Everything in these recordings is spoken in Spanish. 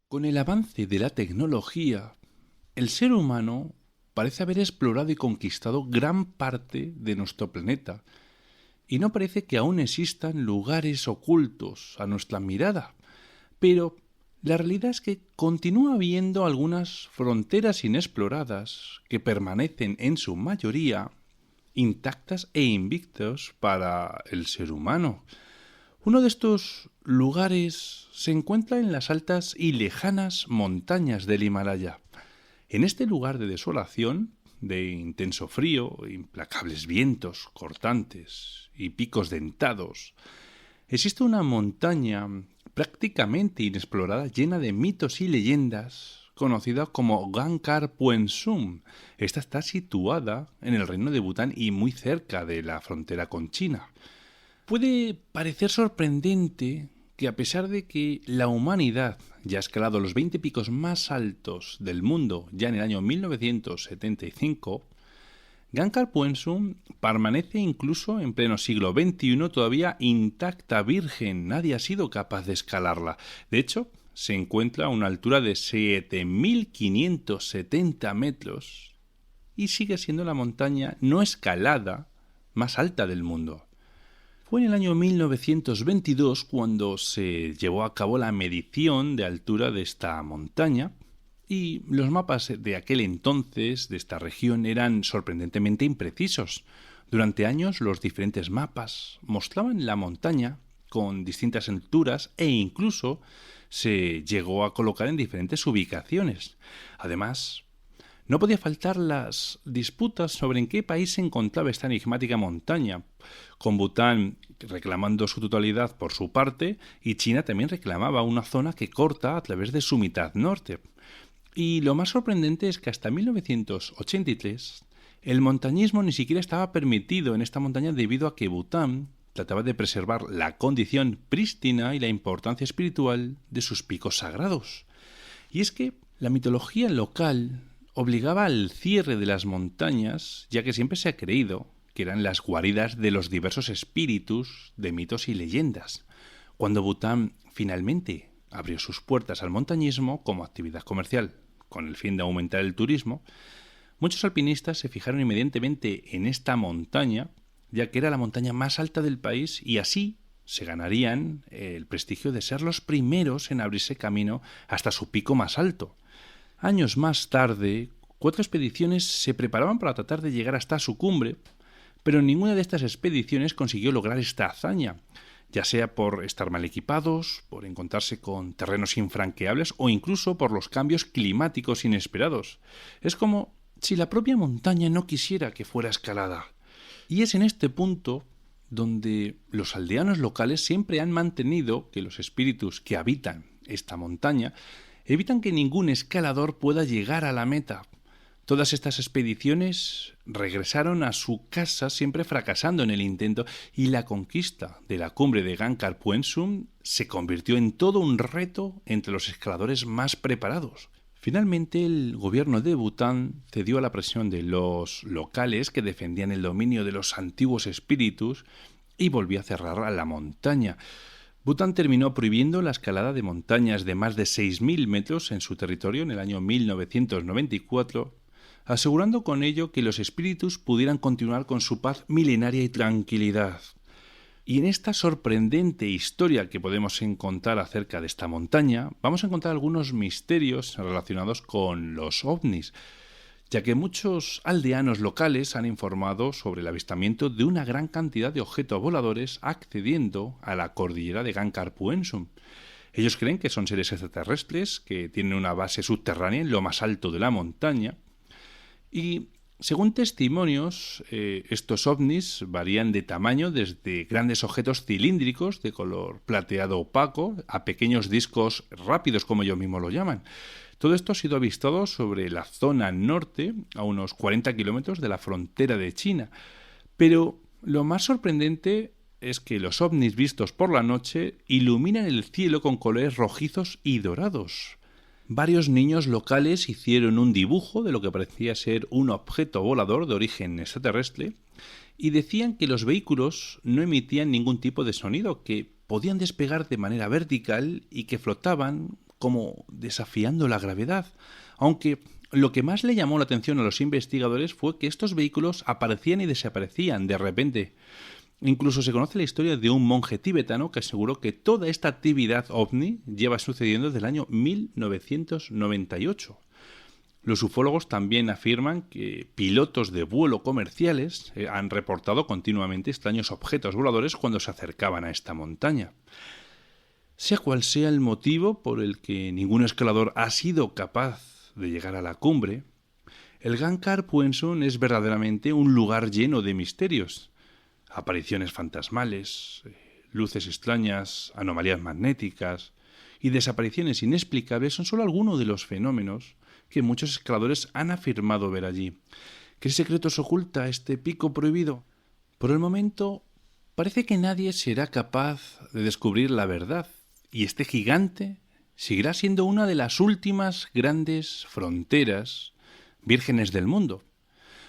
Con el avance de la tecnología, el ser humano parece haber explorado y conquistado gran parte de nuestro planeta, y no parece que aún existan lugares ocultos a nuestra mirada. Pero la realidad es que continúa habiendo algunas fronteras inexploradas que permanecen en su mayoría intactas e invictos para el ser humano. Uno de estos lugares se encuentra en las altas y lejanas montañas del Himalaya. En este lugar de desolación, de intenso frío, implacables vientos cortantes y picos dentados, existe una montaña prácticamente inexplorada llena de mitos y leyendas, conocida como Gangkhar Puensum. Esta está situada en el reino de Bután y muy cerca de la frontera con China. Puede parecer sorprendente que a pesar de que la humanidad ya ha escalado los 20 picos más altos del mundo ya en el año 1975, Gangkhar Puensum permanece incluso en pleno siglo XXI todavía intacta, virgen. Nadie ha sido capaz de escalarla. De hecho, se encuentra a una altura de 7.570 metros y sigue siendo la montaña no escalada más alta del mundo. Fue en el año 1922 cuando se llevó a cabo la medición de altura de esta montaña y los mapas de aquel entonces de esta región eran sorprendentemente imprecisos. Durante años los diferentes mapas mostraban la montaña con distintas alturas e incluso se llegó a colocar en diferentes ubicaciones. Además, no podía faltar las disputas sobre en qué país se encontraba esta enigmática montaña, con Bután reclamando su totalidad por su parte y China también reclamaba una zona que corta a través de su mitad norte. Y lo más sorprendente es que hasta 1983 el montañismo ni siquiera estaba permitido en esta montaña debido a que Bután trataba de preservar la condición prístina y la importancia espiritual de sus picos sagrados. Y es que la mitología local obligaba al cierre de las montañas, ya que siempre se ha creído que eran las guaridas de los diversos espíritus de mitos y leyendas. Cuando Bután finalmente abrió sus puertas al montañismo como actividad comercial, con el fin de aumentar el turismo, muchos alpinistas se fijaron inmediatamente en esta montaña, ya que era la montaña más alta del país y así se ganarían el prestigio de ser los primeros en abrirse camino hasta su pico más alto. Años más tarde, 4 expediciones se preparaban para tratar de llegar hasta su cumbre, pero ninguna de estas expediciones consiguió lograr esta hazaña, ya sea por estar mal equipados, por encontrarse con terrenos infranqueables o incluso por los cambios climáticos inesperados. Es como si la propia montaña no quisiera que fuera escalada. Y es en este punto donde los aldeanos locales siempre han mantenido que los espíritus que habitan esta montaña evitan que ningún escalador pueda llegar a la meta. Todas estas expediciones regresaron a su casa siempre fracasando en el intento y la conquista de la cumbre de Gangkhar Puensum se convirtió en todo un reto entre los escaladores más preparados. Finalmente el gobierno de Bután cedió a la presión de los locales que defendían el dominio de los antiguos espíritus y volvió a cerrar a la montaña. Bután terminó prohibiendo la escalada de montañas de más de 6.000 metros en su territorio en el año 1994, asegurando con ello que los espíritus pudieran continuar con su paz milenaria y tranquilidad. Y en esta sorprendente historia que podemos encontrar acerca de esta montaña, vamos a encontrar algunos misterios relacionados con los ovnis, ya que muchos aldeanos locales han informado sobre el avistamiento de una gran cantidad de objetos voladores accediendo a la cordillera de Gangkhar Puensum. Ellos creen que son seres extraterrestres que tienen una base subterránea en lo más alto de la montaña y, según testimonios, estos ovnis varían de tamaño desde grandes objetos cilíndricos de color plateado opaco a pequeños discos rápidos, como ellos mismos lo llaman. Todo esto ha sido avistado sobre la zona norte, a unos 40 kilómetros de la frontera de China. Pero lo más sorprendente es que los ovnis vistos por la noche iluminan el cielo con colores rojizos y dorados. Varios niños locales hicieron un dibujo de lo que parecía ser un objeto volador de origen extraterrestre y decían que los vehículos no emitían ningún tipo de sonido, que podían despegar de manera vertical y que flotaban como desafiando la gravedad, aunque lo que más le llamó la atención a los investigadores fue que estos vehículos aparecían y desaparecían de repente. Incluso se conoce la historia de un monje tibetano que aseguró que toda esta actividad ovni lleva sucediendo desde el año 1998. Los ufólogos también afirman que pilotos de vuelo comerciales han reportado continuamente extraños objetos voladores cuando se acercaban a esta montaña. Sea cual sea el motivo por el que ningún escalador ha sido capaz de llegar a la cumbre, el Gangkhar Puensum es verdaderamente un lugar lleno de misterios. Apariciones fantasmales, luces extrañas, anomalías magnéticas y desapariciones inexplicables son solo algunos de los fenómenos que muchos escaladores han afirmado ver allí. ¿Qué secretos oculta este pico prohibido? Por el momento, parece que nadie será capaz de descubrir la verdad, y este gigante seguirá siendo una de las últimas grandes fronteras vírgenes del mundo.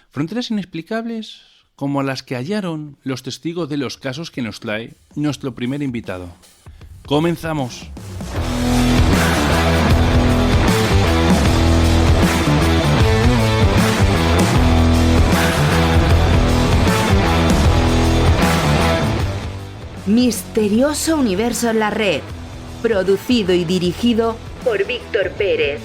Fronteras inexplicables como las que hallaron los testigos de los casos que nos trae nuestro primer invitado. ¡Comenzamos! Misterioso Universo en la Red, producido y dirigido por Víctor Pérez.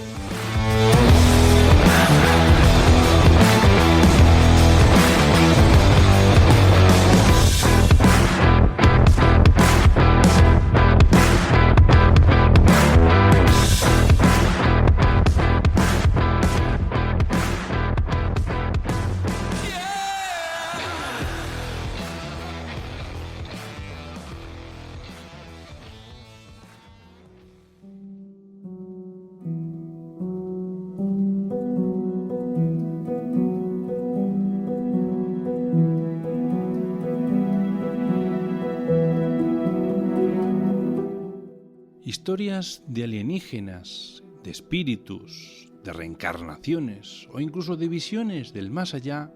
Historias de alienígenas, de espíritus, de reencarnaciones o incluso de visiones del más allá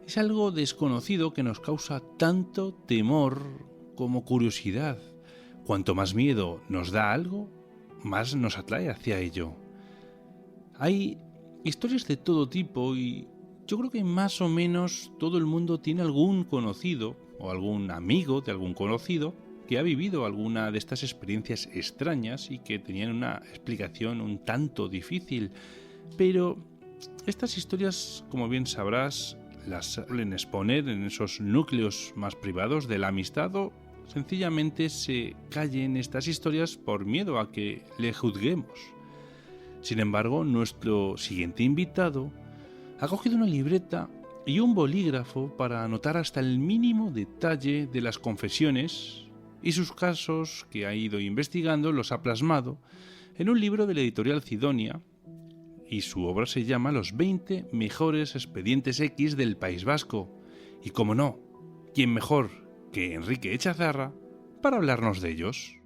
es algo desconocido que nos causa tanto temor como curiosidad. Cuanto más miedo nos da algo, más nos atrae hacia ello. Hay historias de todo tipo y yo creo que más o menos todo el mundo tiene algún conocido o algún amigo de algún conocido que ha vivido alguna de estas experiencias extrañas y que tenían una explicación un tanto difícil. Pero estas historias, como bien sabrás, las suelen exponer en esos núcleos más privados de la amistad o sencillamente se callen estas historias por miedo a que le juzguemos. Sin embargo, nuestro siguiente invitado ha cogido una libreta y un bolígrafo para anotar hasta el mínimo detalle de las confesiones y sus casos que ha ido investigando los ha plasmado en un libro de la editorial Cidonia y su obra se llama Los 20 mejores expedientes X del País Vasco. Y como no, ¿quién mejor que Enrique Echazarra para hablarnos de ellos?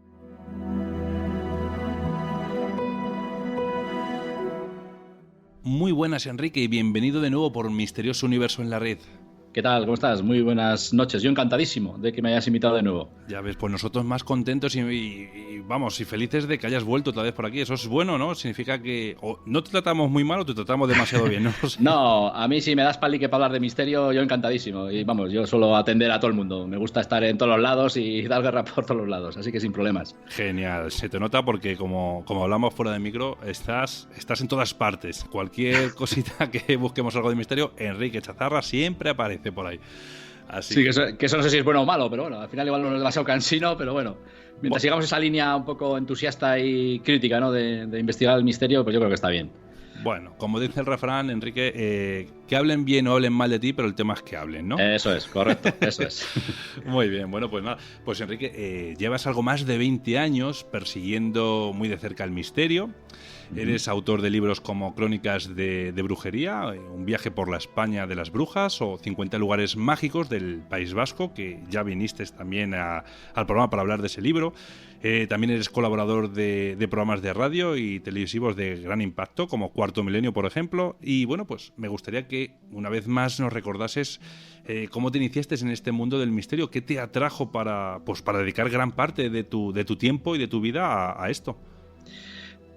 Muy buenas, Enrique, y bienvenido de nuevo por Misterioso Universo en la Red. ¿Qué tal? ¿Cómo estás? Muy buenas noches. Yo encantadísimo de que me hayas invitado de nuevo. Ya ves, pues nosotros más contentos y vamos, y felices de que hayas vuelto otra vez por aquí. Eso es bueno, ¿no? Significa que o no te tratamos muy mal o te tratamos demasiado bien, ¿no? No, a mí si me das palique para hablar de misterio, yo encantadísimo. Y vamos, yo suelo atender a todo el mundo. Me gusta estar en todos los lados y dar guerra por todos los lados, así que sin problemas. Genial, se te nota porque como hablamos fuera de micro, estás en todas partes. Cualquier cosita que busquemos algo de misterio, Enrique Echazarra siempre aparece por ahí. Así sí, que eso no sé si es bueno o malo, pero bueno, al final igual no es demasiado cansino, pero bueno, mientras sigamos esa línea un poco entusiasta y crítica, ¿no? de investigar el misterio, pues yo creo que está bien. Bueno, como dice el refrán, Enrique, que hablen bien o hablen mal de ti, pero el tema es que hablen, ¿no? Eso es, correcto, eso es. Muy bien, bueno, pues nada. Pues Enrique, llevas algo más de 20 años persiguiendo muy de cerca el misterio. Eres autor de libros como Crónicas de Brujería, Un viaje por la España de las brujas o 50 lugares mágicos del País Vasco, que ya viniste también al programa para hablar de ese libro. También eres colaborador de programas de radio y televisivos de gran impacto, como Cuarto Milenio, por ejemplo. Y bueno, pues me gustaría que una vez más nos recordases cómo te iniciaste en este mundo del misterio, qué te atrajo para dedicar gran parte de tu tiempo y de tu vida a esto.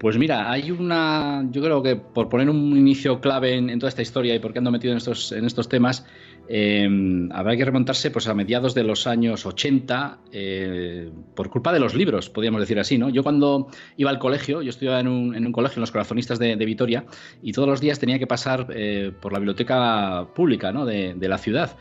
Pues mira, yo creo que por poner un inicio clave en toda esta historia y por qué ando metido en estos temas, habrá que remontarse pues a mediados de los años 80, por culpa de los libros, podríamos decir así, ¿no? Yo cuando iba al colegio, yo estudiaba en un colegio, en los Corazonistas de Vitoria, y todos los días tenía que pasar por la biblioteca pública, ¿no? de la ciudad.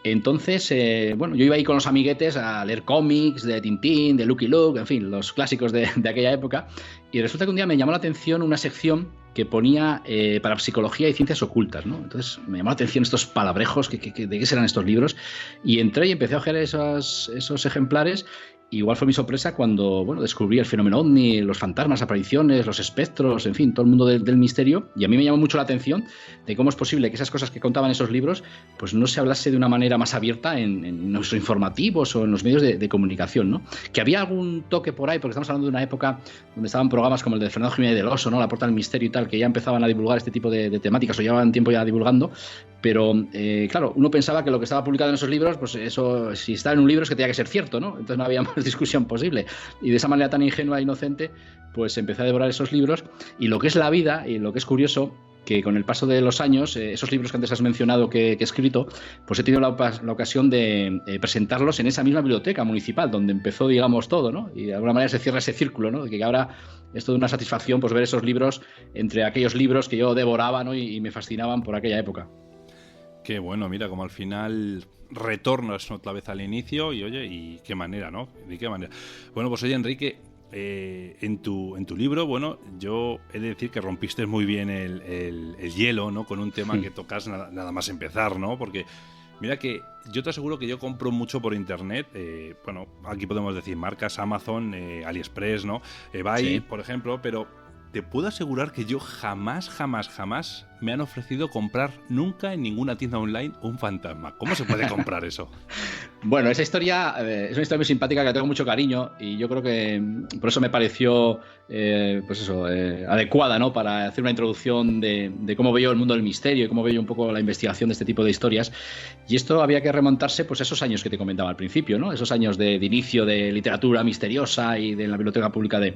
Entonces, yo iba ahí con los amiguetes a leer cómics de Tintín, de Lucky Luke, en fin, los clásicos de aquella época. Y resulta que un día me llamó la atención una sección que ponía para psicología y ciencias ocultas, ¿no? Entonces me llamó la atención estos palabrejos, de qué serán estos libros. Y entré y empecé a ojear esos ejemplares. Igual fue mi sorpresa cuando descubrí el fenómeno ovni, los fantasmas, apariciones, los espectros, en fin, todo el mundo del misterio. Y a mí me llamó mucho la atención de cómo es posible que esas cosas que contaban esos libros pues no se hablase de una manera más abierta en nuestros informativos o en los medios de comunicación, ¿no? Que había algún toque por ahí, porque estamos hablando de una época donde estaban programas como el de Fernando Jiménez del Oso, ¿no? La Puerta del Misterio y tal, que ya empezaban a divulgar este tipo de temáticas o llevaban tiempo ya divulgando. Pero, claro, uno pensaba que lo que estaba publicado en esos libros, pues eso, si estaba en un libro es que tenía que ser cierto, ¿no? Entonces no había más discusión posible. Y de esa manera tan ingenua e inocente, pues empecé a devorar esos libros. Y lo que es la vida, y lo que es curioso, que con el paso de los años, esos libros que antes has mencionado que he escrito, pues he tenido la ocasión de presentarlos en esa misma biblioteca municipal, donde empezó, digamos, todo, ¿no? Y de alguna manera se cierra ese círculo, ¿no? De que ahora es toda una satisfacción pues ver esos libros entre aquellos libros que yo devoraba, ¿no? Y me fascinaban por aquella época. Qué bueno, mira, como al final retornas otra vez al inicio y oye, y qué manera, ¿no? ¿De qué manera? Bueno, pues oye, Enrique, en tu libro, bueno, yo he de decir que rompiste muy bien el hielo, ¿no? Con un tema que tocas nada más empezar, ¿no? Porque mira que yo te aseguro que yo compro mucho por internet, aquí podemos decir marcas Amazon, AliExpress, ¿no? eBay, por ejemplo, pero te puedo asegurar que yo jamás me han ofrecido comprar nunca en ninguna tienda online un fantasma. ¿Cómo se puede comprar eso? Bueno, esa historia es una historia muy simpática que tengo mucho cariño y yo creo que por eso me pareció adecuada, ¿no? Para hacer una introducción de cómo veo el mundo del misterio y cómo veo un poco la investigación de este tipo de historias. Y esto había que remontarse pues a esos años que te comentaba al principio, ¿no? Esos años de inicio de literatura misteriosa y de la Biblioteca Pública de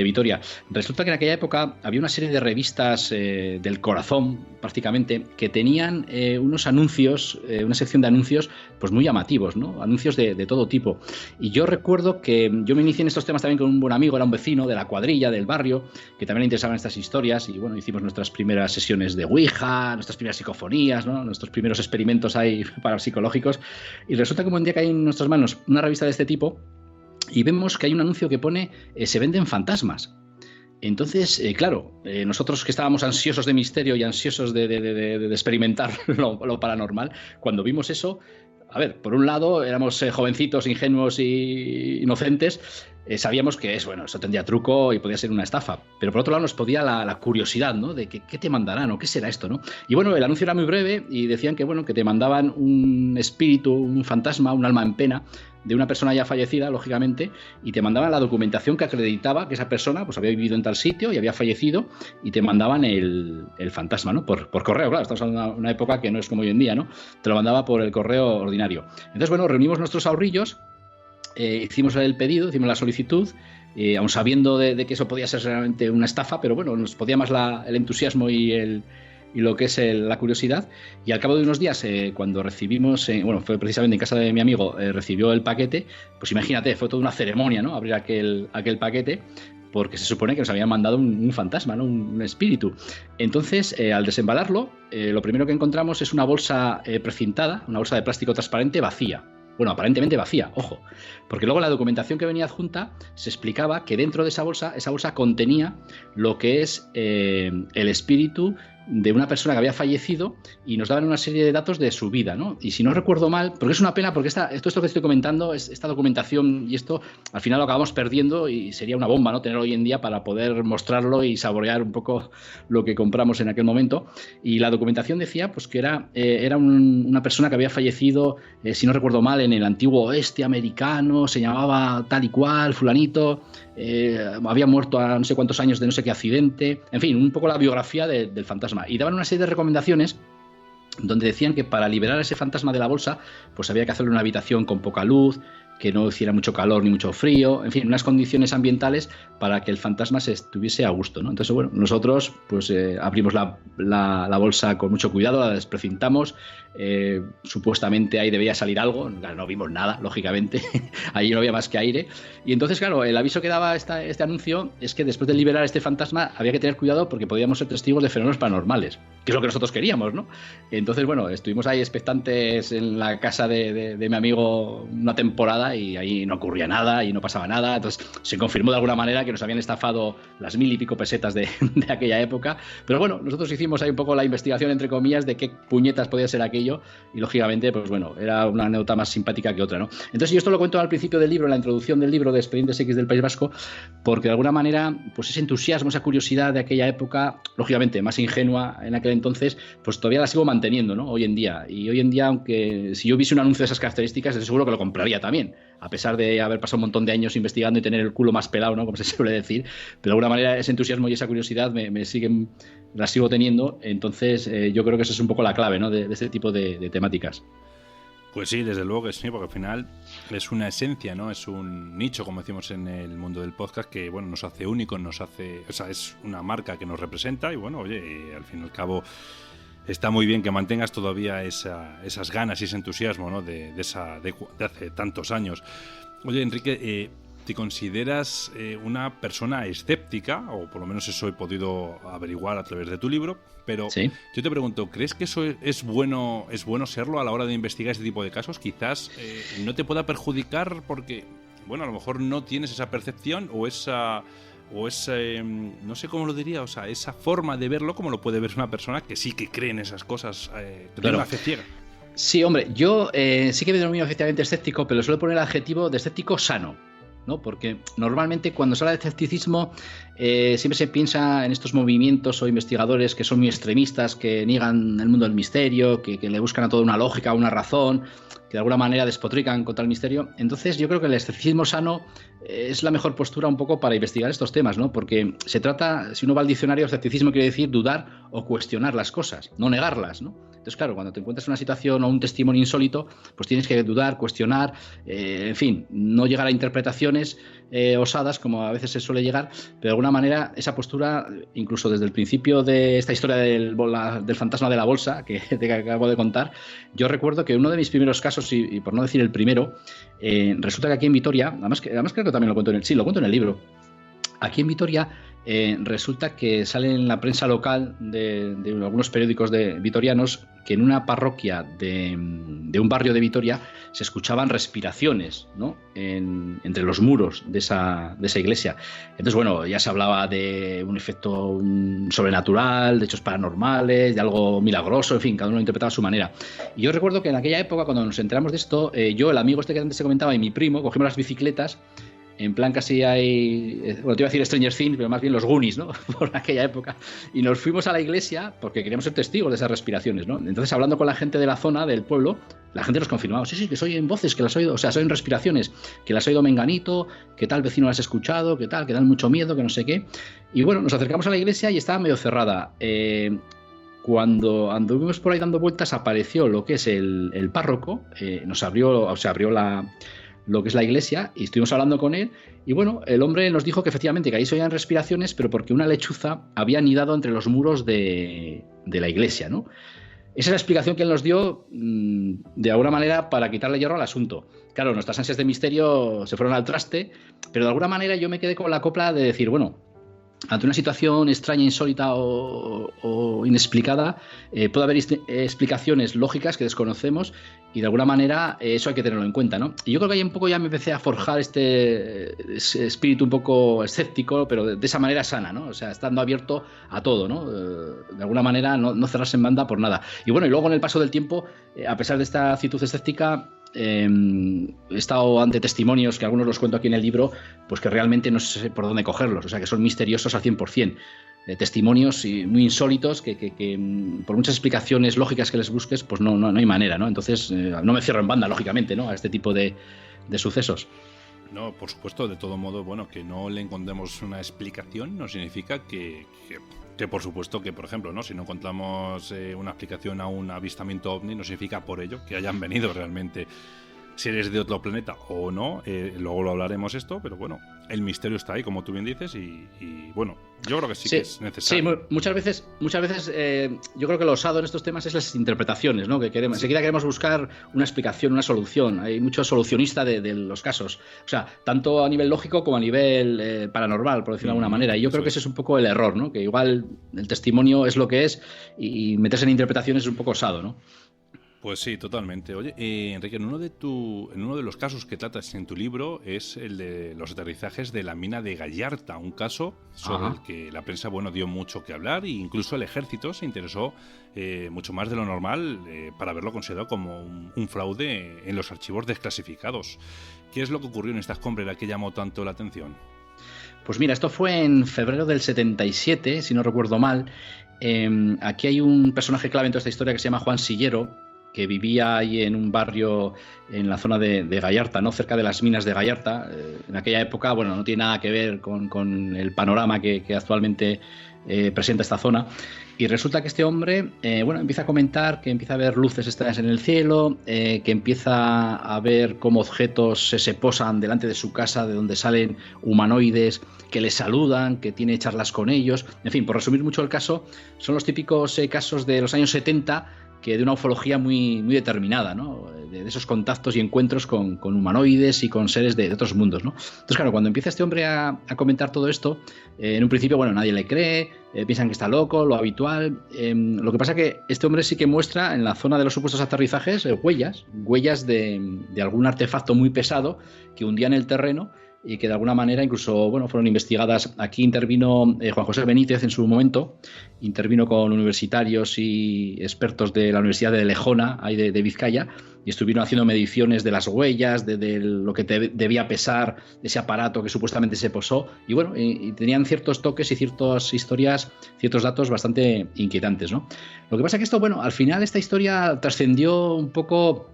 Vitoria. Resulta que en aquella época había una serie de revistas del corazón, prácticamente, que tenían unos anuncios, una sección de anuncios pues muy llamativos, ¿no? Anuncios de todo tipo. Y yo recuerdo que yo me inicié en estos temas también con un buen amigo, era un vecino de la cuadrilla, del barrio, que también le interesaban estas historias y bueno, hicimos nuestras primeras sesiones de Ouija, nuestras primeras psicofonías, ¿no? Nuestros primeros experimentos ahí parapsicológicos. Y resulta que un día cae en nuestras manos una revista de este tipo y vemos que hay un anuncio que pone se venden fantasmas. Entonces, nosotros que estábamos ansiosos de misterio y ansiosos de experimentar lo paranormal, cuando vimos eso, a ver, por un lado éramos jovencitos, ingenuos e inocentes, sabíamos que eso tendría truco y podía ser una estafa, pero por otro lado nos podía la curiosidad, ¿no? De qué te mandarán o qué será esto, ¿no? Y bueno, el anuncio era muy breve y decían que te mandaban un espíritu, un fantasma, un alma en pena de una persona ya fallecida, lógicamente, y te mandaban la documentación que acreditaba que esa persona pues había vivido en tal sitio y había fallecido, y te mandaban el fantasma, ¿no? Por correo, claro, estamos hablando de una época que no es como hoy en día, ¿no? Te lo mandaba por el correo ordinario. Entonces, reunimos nuestros ahorrillos, hicimos el pedido, hicimos la solicitud, aun sabiendo de que eso podía ser realmente una estafa, pero nos podía más el entusiasmo y lo que es la curiosidad. Y al cabo de unos días, cuando recibimos, fue precisamente en casa de mi amigo, recibió el paquete, pues imagínate, fue toda una ceremonia, ¿no? Abrir aquel paquete, porque se supone que nos habían mandado un fantasma, ¿no? Un espíritu. Entonces, al desembalarlo, lo primero que encontramos es una bolsa precintada, una bolsa de plástico transparente vacía. Bueno, aparentemente vacía, ojo, porque luego la documentación que venía adjunta se explicaba que dentro de esa bolsa contenía lo que es el espíritu de una persona que había fallecido y nos daban una serie de datos de su vida, ¿no? Y si no recuerdo mal, porque es una pena, porque esto que estoy comentando, esta documentación y esto, al final lo acabamos perdiendo y sería una bomba, ¿no? Tenerlo hoy en día para poder mostrarlo y saborear un poco lo que compramos en aquel momento. Y la documentación decía pues que era una persona que había fallecido, si no recuerdo mal, en el antiguo oeste americano, se llamaba tal y cual, fulanito, había muerto a no sé cuántos años de no sé qué accidente, en fin, un poco la biografía del fantasma. Y daban una serie de recomendaciones donde decían que para liberar a ese fantasma de la bolsa pues había que hacerle una habitación con poca luz, que no hiciera mucho calor ni mucho frío, en fin, unas condiciones ambientales para que el fantasma se estuviese a gusto, ¿no? Entonces, bueno, nosotros pues abrimos la bolsa con mucho cuidado, la desprecintamos, supuestamente ahí debía salir algo, claro, no vimos nada, lógicamente, ahí no había más que aire, y entonces, claro, el aviso que daba este anuncio es que después de liberar a este fantasma había que tener cuidado porque podíamos ser testigos de fenómenos paranormales, que es lo que nosotros queríamos, ¿no? Entonces, bueno, estuvimos ahí expectantes en la casa de mi amigo una temporada y ahí no ocurría nada y no pasaba nada. Entonces se confirmó de alguna manera que nos habían estafado las 1000 y pico pesetas de aquella época. Pero bueno, nosotros hicimos ahí un poco la investigación, entre comillas, de qué puñetas podía ser aquello y lógicamente, pues bueno, era una anécdota más simpática que otra, ¿no? Entonces yo esto lo cuento al principio del libro, en la introducción del libro de Expedientes X del País Vasco, porque de alguna manera, pues ese entusiasmo, esa curiosidad de aquella época, lógicamente más ingenua en aquel entonces, pues todavía la sigo manteniendo, ¿no? Hoy en día. Y hoy en día, aunque si yo viese un anuncio de esas características, estoy seguro que lo compraría también, a pesar de haber pasado un montón de años investigando y tener el culo más pelado, ¿no? Como se suele decir, pero de alguna manera ese entusiasmo y esa curiosidad la sigo teniendo. Entonces yo creo que eso es un poco la clave, ¿no? de este tipo de temáticas. Pues sí, desde luego que sí, porque al final es una esencia, ¿no? Es un nicho, como decimos en el mundo del podcast, que bueno, nos hace únicos, o sea, es una marca que nos representa y bueno, oye, al fin y al cabo está muy bien que mantengas todavía esas ganas y ese entusiasmo, ¿no? de hace tantos años. Oye, Enrique, ¿te consideras una persona escéptica? O por lo menos eso he podido averiguar a través de tu libro. Pero ¿sí? Yo te pregunto, ¿crees que eso es bueno serlo a la hora de investigar este tipo de casos? Quizás no te pueda perjudicar porque, bueno, a lo mejor no tienes esa percepción o esa no sé cómo lo diría, o sea, esa forma de verlo como lo puede ver una persona que sí que cree en esas cosas, que tiene una fe ciega. Sí, hombre, yo sí que me denomino efectivamente escéptico, pero suelo poner el adjetivo de escéptico sano, ¿no? Porque normalmente cuando se habla de escepticismo siempre se piensa en estos movimientos o investigadores que son muy extremistas, que niegan el mundo del misterio, que le buscan a todo una lógica, una razón, que de alguna manera despotrican contra el misterio. Entonces yo creo que el escepticismo sano es la mejor postura un poco para investigar estos temas, ¿no? Porque se trata, si uno va al diccionario, escepticismo quiere decir dudar o cuestionar las cosas, no negarlas, ¿no? Entonces, claro, cuando te encuentras en una situación o un testimonio insólito, pues tienes que dudar, cuestionar, en fin, no llegar a interpretaciones osadas, como a veces se suele llegar, pero de alguna manera esa postura, incluso desde el principio de esta historia del fantasma de la bolsa que te acabo de contar, yo recuerdo que uno de mis primeros casos, y por no decir el primero, resulta que aquí en Vitoria, además creo que también lo cuento lo cuento en el libro, aquí en Vitoria resulta que sale en la prensa local de algunos periódicos vitorianos que en una parroquia de un barrio de Vitoria se escuchaban respiraciones, ¿no? Entre los muros de esa iglesia. Entonces, bueno, ya se hablaba de un efecto sobrenatural, de hechos paranormales, de algo milagroso, en fin, cada uno lo interpretaba a su manera. Y yo recuerdo que en aquella época, cuando nos enteramos de esto, yo, el amigo que antes se comentaba, y mi primo, cogimos las bicicletas, en plan casi bueno, te iba a decir Stranger Things, pero más bien los Goonies, ¿no? Por aquella época. Y nos fuimos a la iglesia porque queríamos ser testigos de esas respiraciones, ¿no? Entonces, hablando con la gente de la zona, del pueblo, la gente nos confirmaba, sí, que soy en voces, que las he oído, o sea, soy en respiraciones, que las he oído menganito, que tal vecino las has escuchado, que tal, que dan mucho miedo, que no sé qué. Y bueno, nos acercamos a la iglesia y estaba medio cerrada. Cuando anduvimos por ahí dando vueltas, apareció lo que es el párroco, nos abrió lo que es la iglesia, y estuvimos hablando con él, y bueno, el hombre nos dijo que efectivamente que ahí se oían respiraciones, pero porque una lechuza había anidado entre los muros de la iglesia, ¿no? Esa es la explicación que él nos dio, de alguna manera, para quitarle hierro al asunto. Claro, nuestras ansias de misterio se fueron al traste, pero de alguna manera yo me quedé con la copla de decir, bueno, ante una situación extraña, insólita o inexplicada, puede haber explicaciones lógicas que desconocemos y de alguna manera eso hay que tenerlo en cuenta, ¿no? Y yo creo que ahí un poco ya me empecé a forjar ese espíritu un poco escéptico, pero de esa manera sana, ¿no? O sea, estando abierto a todo, ¿no? De alguna manera no cerrarse en banda por nada. Y bueno, y luego en el paso del tiempo, a pesar de esta actitud escéptica, he estado ante testimonios, que algunos los cuento aquí en el libro, pues que realmente no sé por dónde cogerlos, o sea que son misteriosos al 100%, testimonios muy insólitos que por muchas explicaciones lógicas que les busques, pues no hay manera, ¿no? Entonces no me cierro en banda, lógicamente, ¿no? A este tipo de sucesos. No, por supuesto, de todo modo, bueno, que no le encontremos una explicación no significa que por supuesto que, por ejemplo, ¿no? Si no encontramos una explicación a un avistamiento ovni, no significa por ello que hayan venido realmente si eres de otro planeta o no, luego lo hablaremos esto, pero bueno, el misterio está ahí, como tú bien dices, y bueno, yo creo que sí que es necesario. Sí, muchas veces yo creo que lo osado en estos temas es las interpretaciones, ¿no? Que queremos, enseguida queremos buscar una explicación, una solución. Hay mucho solucionista de los casos, o sea, tanto a nivel lógico como a nivel paranormal, por decirlo de alguna manera. Y yo creo que ese es un poco el error, ¿no? Que igual el testimonio es lo que es y meterse en interpretaciones es un poco osado, ¿no? Pues sí, totalmente. Oye, Enrique, en uno de los casos que tratas en tu libro es el de los aterrizajes de la mina de Gallarta, un caso sobre el que la prensa, bueno, dio mucho que hablar e incluso el ejército se interesó mucho más de lo normal para haberlo considerado como un fraude en los archivos desclasificados. ¿Qué es lo que ocurrió en esta escombrera que llamó tanto la atención? Pues mira, esto fue en febrero del 77, si no recuerdo mal. Aquí hay un personaje clave en toda esta historia que se llama Juan Sillero, que vivía ahí en un barrio en la zona de Gallarta, ¿no? Cerca de las minas de Gallarta. En aquella época, bueno, no tiene nada que ver con el panorama que actualmente presenta esta zona. Y resulta que este hombre, bueno, empieza a comentar que empieza a ver luces extrañas en el cielo, que empieza a ver cómo objetos se posan delante de su casa, de donde salen humanoides que le saludan, que tiene charlas con ellos. En fin, por resumir mucho el caso, son los típicos casos de los años 70, que de una ufología muy, muy determinada, ¿no? De esos contactos y encuentros con humanoides y con seres de otros mundos, ¿no? Entonces, claro, cuando empieza este hombre a comentar todo esto, en un principio, bueno, nadie le cree, piensan que está loco, lo habitual. Lo que pasa es que este hombre sí que muestra en la zona de los supuestos aterrizajes huellas de algún artefacto muy pesado que hundía en el terreno y que de alguna manera incluso, bueno, fueron investigadas. Aquí intervino Juan José Benítez en su momento, intervino con universitarios y expertos de la Universidad de Lejona, ahí de Vizcaya, y estuvieron haciendo mediciones de las huellas, de lo que debía pesar ese aparato que supuestamente se posó, y bueno, y tenían ciertos toques y ciertas historias, ciertos datos bastante inquietantes, ¿no? Lo que pasa es que esto, bueno, al final esta historia trascendió un poco,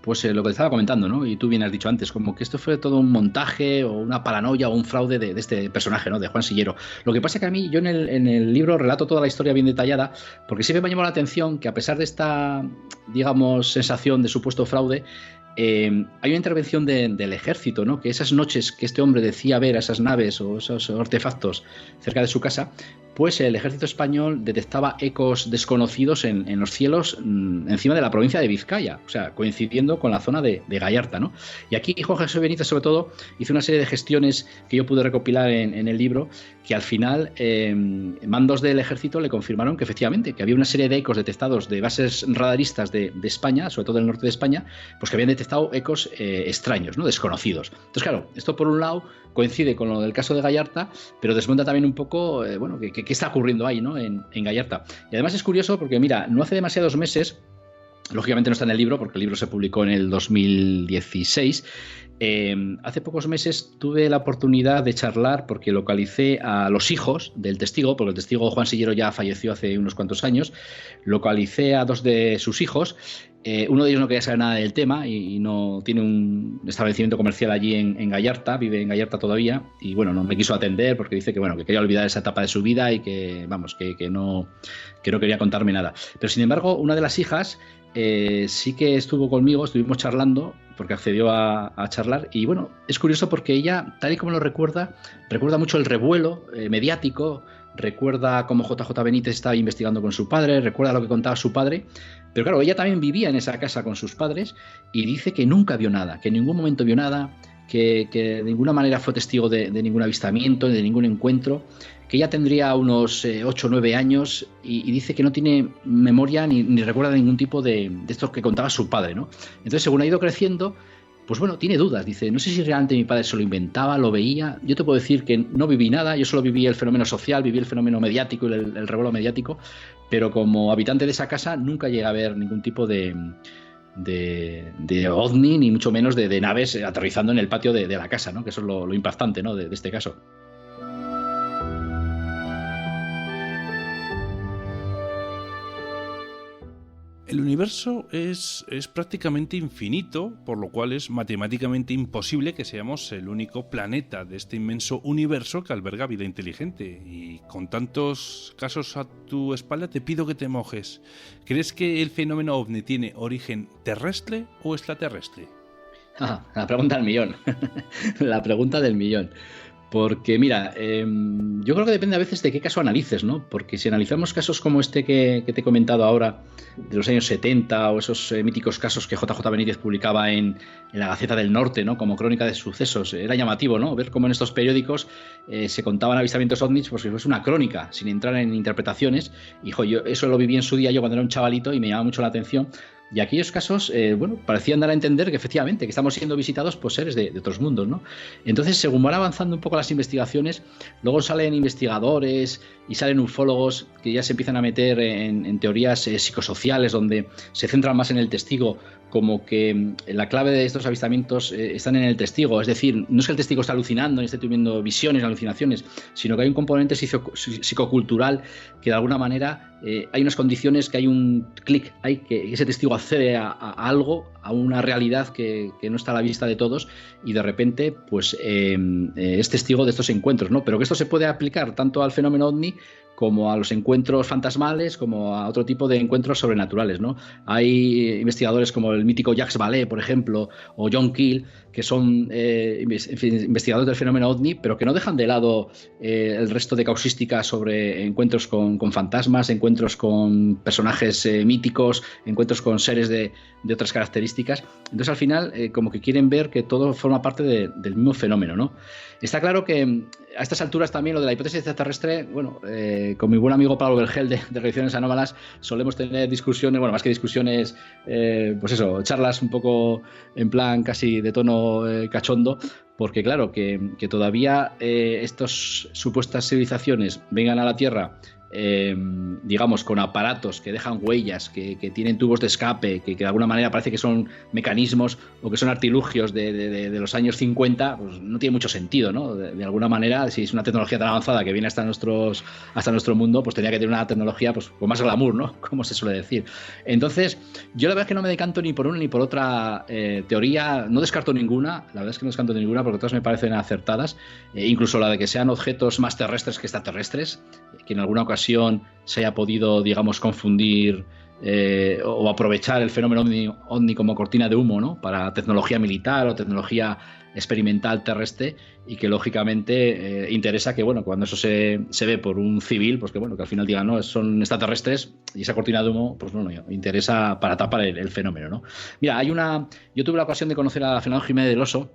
pues lo que estaba comentando, ¿no? Y tú bien has dicho antes, como que esto fue todo un montaje o una paranoia o un fraude de este personaje, ¿no? De Juan Sillero. Lo que pasa es que a mí, yo en el libro relato toda la historia bien detallada, porque siempre me ha llamado la atención que a pesar de esta, digamos, sensación de supuesto fraude, hay una intervención del ejército, ¿no? Que esas noches que este hombre decía ver a esas naves o esos artefactos cerca de su casa, pues el ejército español detectaba ecos desconocidos en los cielos encima de la provincia de Vizcaya, o sea, coincidiendo con la zona de Gallarta, ¿no? Y aquí Juan José Benítez, sobre todo, hizo una serie de gestiones que yo pude recopilar en el libro, que al final mandos del ejército le confirmaron que efectivamente, que había una serie de ecos detectados de bases radaristas de España, sobre todo del norte de España, pues que habían detectado ecos extraños, ¿no? Desconocidos. Entonces, claro, esto por un lado coincide con lo del caso de Gallarta, pero desmonta también un poco, bueno, qué está ocurriendo ahí, ¿no? En Gallarta. Y además es curioso porque, mira, no hace demasiados meses, lógicamente no está en el libro porque el libro se publicó en el 2016. Hace pocos meses tuve la oportunidad de charlar porque localicé a los hijos del testigo, porque el testigo Juan Sillero ya falleció hace unos cuantos años. Localicé a dos de sus hijos. Uno de ellos no quería saber nada del tema y no tiene un establecimiento comercial allí en Gallarta, vive en Gallarta todavía, y bueno, no me quiso atender porque dice que bueno, que quería olvidar esa etapa de su vida y que vamos, que no quería contarme nada. Pero sin embargo, una de las hijas sí que estuvo conmigo, estuvimos charlando porque accedió a charlar, y bueno, es curioso porque ella, tal y como lo recuerda mucho el revuelo mediático, recuerda cómo JJ Benítez estaba investigando con su padre, recuerda lo que contaba su padre, pero claro, ella también vivía en esa casa con sus padres y dice que nunca vio nada, que en ningún momento vio nada, que de ninguna manera fue testigo de ningún avistamiento, de ningún encuentro, que ella tendría unos 8 o 9 años y dice que no tiene memoria ni recuerda de ningún tipo de esto que contaba su padre, ¿no? Entonces, según ha ido creciendo, pues bueno, tiene dudas, dice, no sé si realmente mi padre se lo inventaba, lo veía. Yo te puedo decir que no viví nada, yo solo viví el fenómeno social, viví el fenómeno mediático y el revuelo mediático, pero como habitante de esa casa nunca llegué a ver ningún tipo de ovni, ni mucho menos de naves aterrizando en el patio de la casa, ¿no? Que eso es lo impactante, ¿no? de este caso. El universo es prácticamente infinito, por lo cual es matemáticamente imposible que seamos el único planeta de este inmenso universo que alberga vida inteligente. Y con tantos casos a tu espalda te pido que te mojes. ¿Crees que el fenómeno ovni tiene origen terrestre o extraterrestre? La pregunta del millón. La pregunta del millón. Porque mira, yo creo que depende a veces de qué caso analices, ¿no? Porque si analizamos casos como este que te he comentado ahora, de los años 70, o esos míticos casos que JJ Benítez publicaba en la Gaceta del Norte, ¿no? Como crónica de sucesos, era llamativo, ¿no? Ver cómo en estos periódicos se contaban avistamientos ovnis, pues es una crónica, sin entrar en interpretaciones. Y yo eso lo viví en su día yo cuando era un chavalito y me llamaba mucho la atención. Y aquellos casos, parecían dar a entender que efectivamente que estamos siendo visitados por seres de otros mundos, ¿no? Entonces, según van avanzando un poco las investigaciones, luego salen investigadores y salen ufólogos que ya se empiezan a meter en teorías psicosociales, donde se centran más en el testigo, como que la clave de estos avistamientos están en el testigo. Es decir, no es que el testigo esté alucinando ni esté teniendo visiones, alucinaciones, sino que hay un componente psicocultural que de alguna manera hay unas condiciones, que hay un clic, hay que ese testigo accede a algo, a una realidad que no está a la vista de todos, y de repente pues es testigo de estos encuentros, ¿no? Pero que esto se puede aplicar tanto al fenómeno ovni como a los encuentros fantasmales, como a otro tipo de encuentros sobrenaturales, ¿no? Hay investigadores como el mítico Jacques Vallée, por ejemplo, o John Keel, que son investigadores del fenómeno ovni, pero que no dejan de lado el resto de causística sobre encuentros con fantasmas, encuentros con personajes míticos, encuentros con seres de otras características. Entonces, al final, como que quieren ver que todo forma parte del mismo fenómeno, ¿no? Está claro que a estas alturas también lo de la hipótesis extraterrestre, con mi buen amigo Pablo Vergel de Reacciones Anómalas solemos tener discusiones, más que discusiones, charlas un poco en plan casi de tono cachondo, porque claro, que todavía estas supuestas civilizaciones vengan a la Tierra, digamos, con aparatos que dejan huellas, que tienen tubos de escape, que de alguna manera parece que son mecanismos o que son artilugios de los años 50, pues no tiene mucho sentido, ¿no? De alguna manera, si es una tecnología tan avanzada que viene hasta nuestro mundo, pues tenía que tener una tecnología pues con más glamour, ¿no? Como se suele decir. Entonces, yo la verdad es que no me decanto ni por una ni por otra teoría, no descarto ninguna, la verdad es que no descarto ninguna porque todas me parecen acertadas, incluso la de que sean objetos más terrestres que extraterrestres, que en alguna ocasión se haya podido, digamos, confundir o aprovechar el fenómeno ovni como cortina de humo, ¿no? Para tecnología militar o tecnología experimental terrestre, y que lógicamente interesa que, cuando eso se ve por un civil, pues que al final digan, no, son extraterrestres, y esa cortina de humo, pues interesa para tapar el fenómeno, ¿no? Mira, yo tuve la ocasión de conocer a Fernando Jiménez del Oso,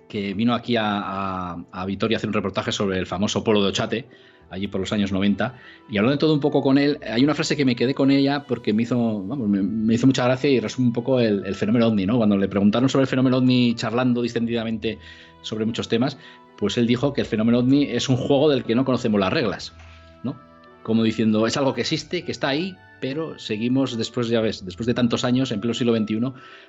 que vino aquí a Vitoria a hacer un reportaje sobre el famoso Polo de Ochate, allí por los años 90, y hablando de todo un poco con él, hay una frase que me quedé con ella porque me hizo mucha gracia y resume un poco el fenómeno ovni, ¿no? Cuando le preguntaron sobre el fenómeno ovni, charlando distendidamente sobre muchos temas, pues él dijo que el fenómeno ovni es un juego del que no conocemos las reglas, ¿no? Como diciendo, es algo que existe, que está ahí, pero seguimos, después de tantos años, en pleno siglo XXI,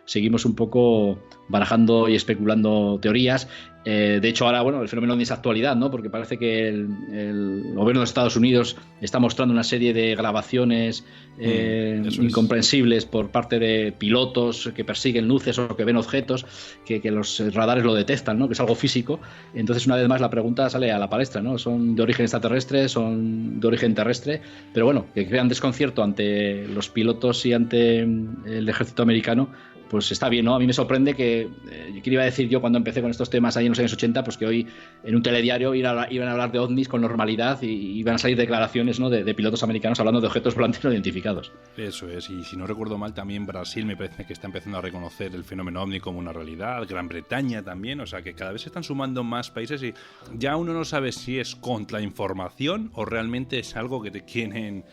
seguimos un poco barajando y especulando teorías. De hecho, ahora, el fenómeno ovni es actualidad, ¿no? Porque parece que el gobierno de Estados Unidos está mostrando una serie de grabaciones incomprensibles por parte de pilotos que persiguen luces o que ven objetos, que los radares lo detectan, ¿no? Que es algo físico. Entonces, una vez más, la pregunta sale a la palestra, ¿no? ¿Son de origen extraterrestre? ¿Son de origen terrestre? Pero que crean desconcierto ante los pilotos y ante el ejército americano, pues está bien, ¿no? A mí me sorprende que, ¿qué iba a decir yo cuando empecé con estos temas ahí en los años 80? Pues que hoy en un telediario iban a hablar de ovnis con normalidad y iban a salir declaraciones, ¿no? de pilotos americanos hablando de objetos volantes no identificados. Eso es, y si no recuerdo mal, también Brasil me parece que está empezando a reconocer el fenómeno ovni como una realidad, Gran Bretaña también, o sea que cada vez se están sumando más países y ya uno no sabe si es contrainformación o realmente es algo que te quieren...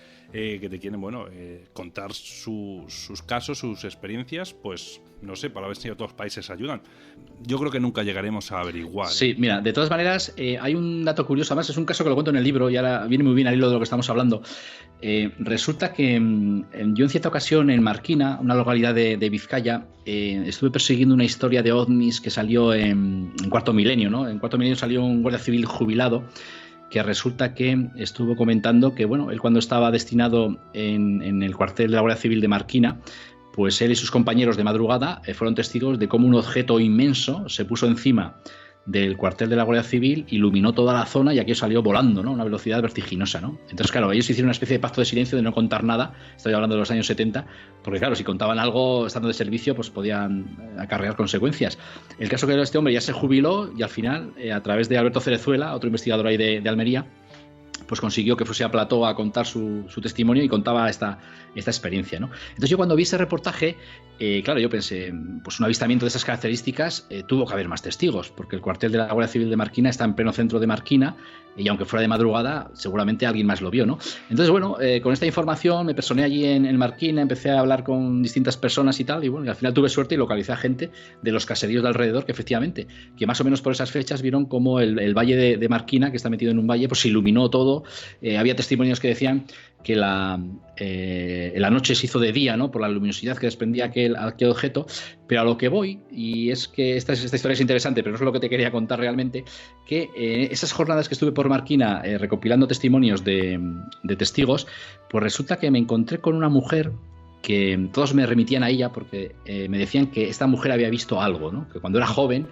contar sus casos, sus experiencias, pues no sé, para ver si otros países ayudan. Yo creo que nunca llegaremos a averiguar. Sí, mira, de todas maneras, hay un dato curioso, además es un caso que lo cuento en el libro y ahora viene muy bien al hilo de lo que estamos hablando. Resulta que yo en cierta ocasión en Marquina, una localidad de Vizcaya, estuve persiguiendo una historia de ovnis que salió en Cuarto Milenio, ¿no? En Cuarto Milenio salió un guardia civil jubilado que resulta que estuvo comentando que, él cuando estaba destinado en el cuartel de la Guardia Civil de Marquina, pues él y sus compañeros de madrugada fueron testigos de cómo un objeto inmenso se puso encima del cuartel de la Guardia Civil, iluminó toda la zona y aquello salió volando, ¿no? A una velocidad vertiginosa, ¿no? Entonces, claro, ellos hicieron una especie de pacto de silencio de no contar nada, estoy hablando de los años 70, porque claro, si contaban algo estando de servicio, pues podían acarrear consecuencias. El caso que este hombre ya se jubiló y al final, a través de Alberto Cerezuela, otro investigador ahí de Almería, pues consiguió que fuese a plató a contar su testimonio y contaba esta experiencia, ¿no? Entonces yo cuando vi ese reportaje, claro, yo pensé, pues un avistamiento de esas características tuvo que haber más testigos, porque el cuartel de la Guardia Civil de Marquina está en pleno centro de Marquina y aunque fuera de madrugada, seguramente alguien más lo vio, ¿no? Entonces, bueno, con esta información me personé allí en Marquina, empecé a hablar con distintas personas y tal, y bueno, y al final tuve suerte y localicé a gente de los caseríos de alrededor que efectivamente, que más o menos por esas fechas vieron cómo el valle de Marquina, que está metido en un valle, pues se iluminó todo. Había testimonios que decían que la noche se hizo de día, ¿no? Por la luminosidad que desprendía aquel objeto. Pero a lo que voy, y es que esta historia es interesante, pero no es lo que te quería contar realmente, que esas jornadas que estuve por Marquina recopilando testimonios de testigos, pues resulta que me encontré con una mujer que todos me remitían a ella porque me decían que esta mujer había visto algo, ¿no? Que cuando era joven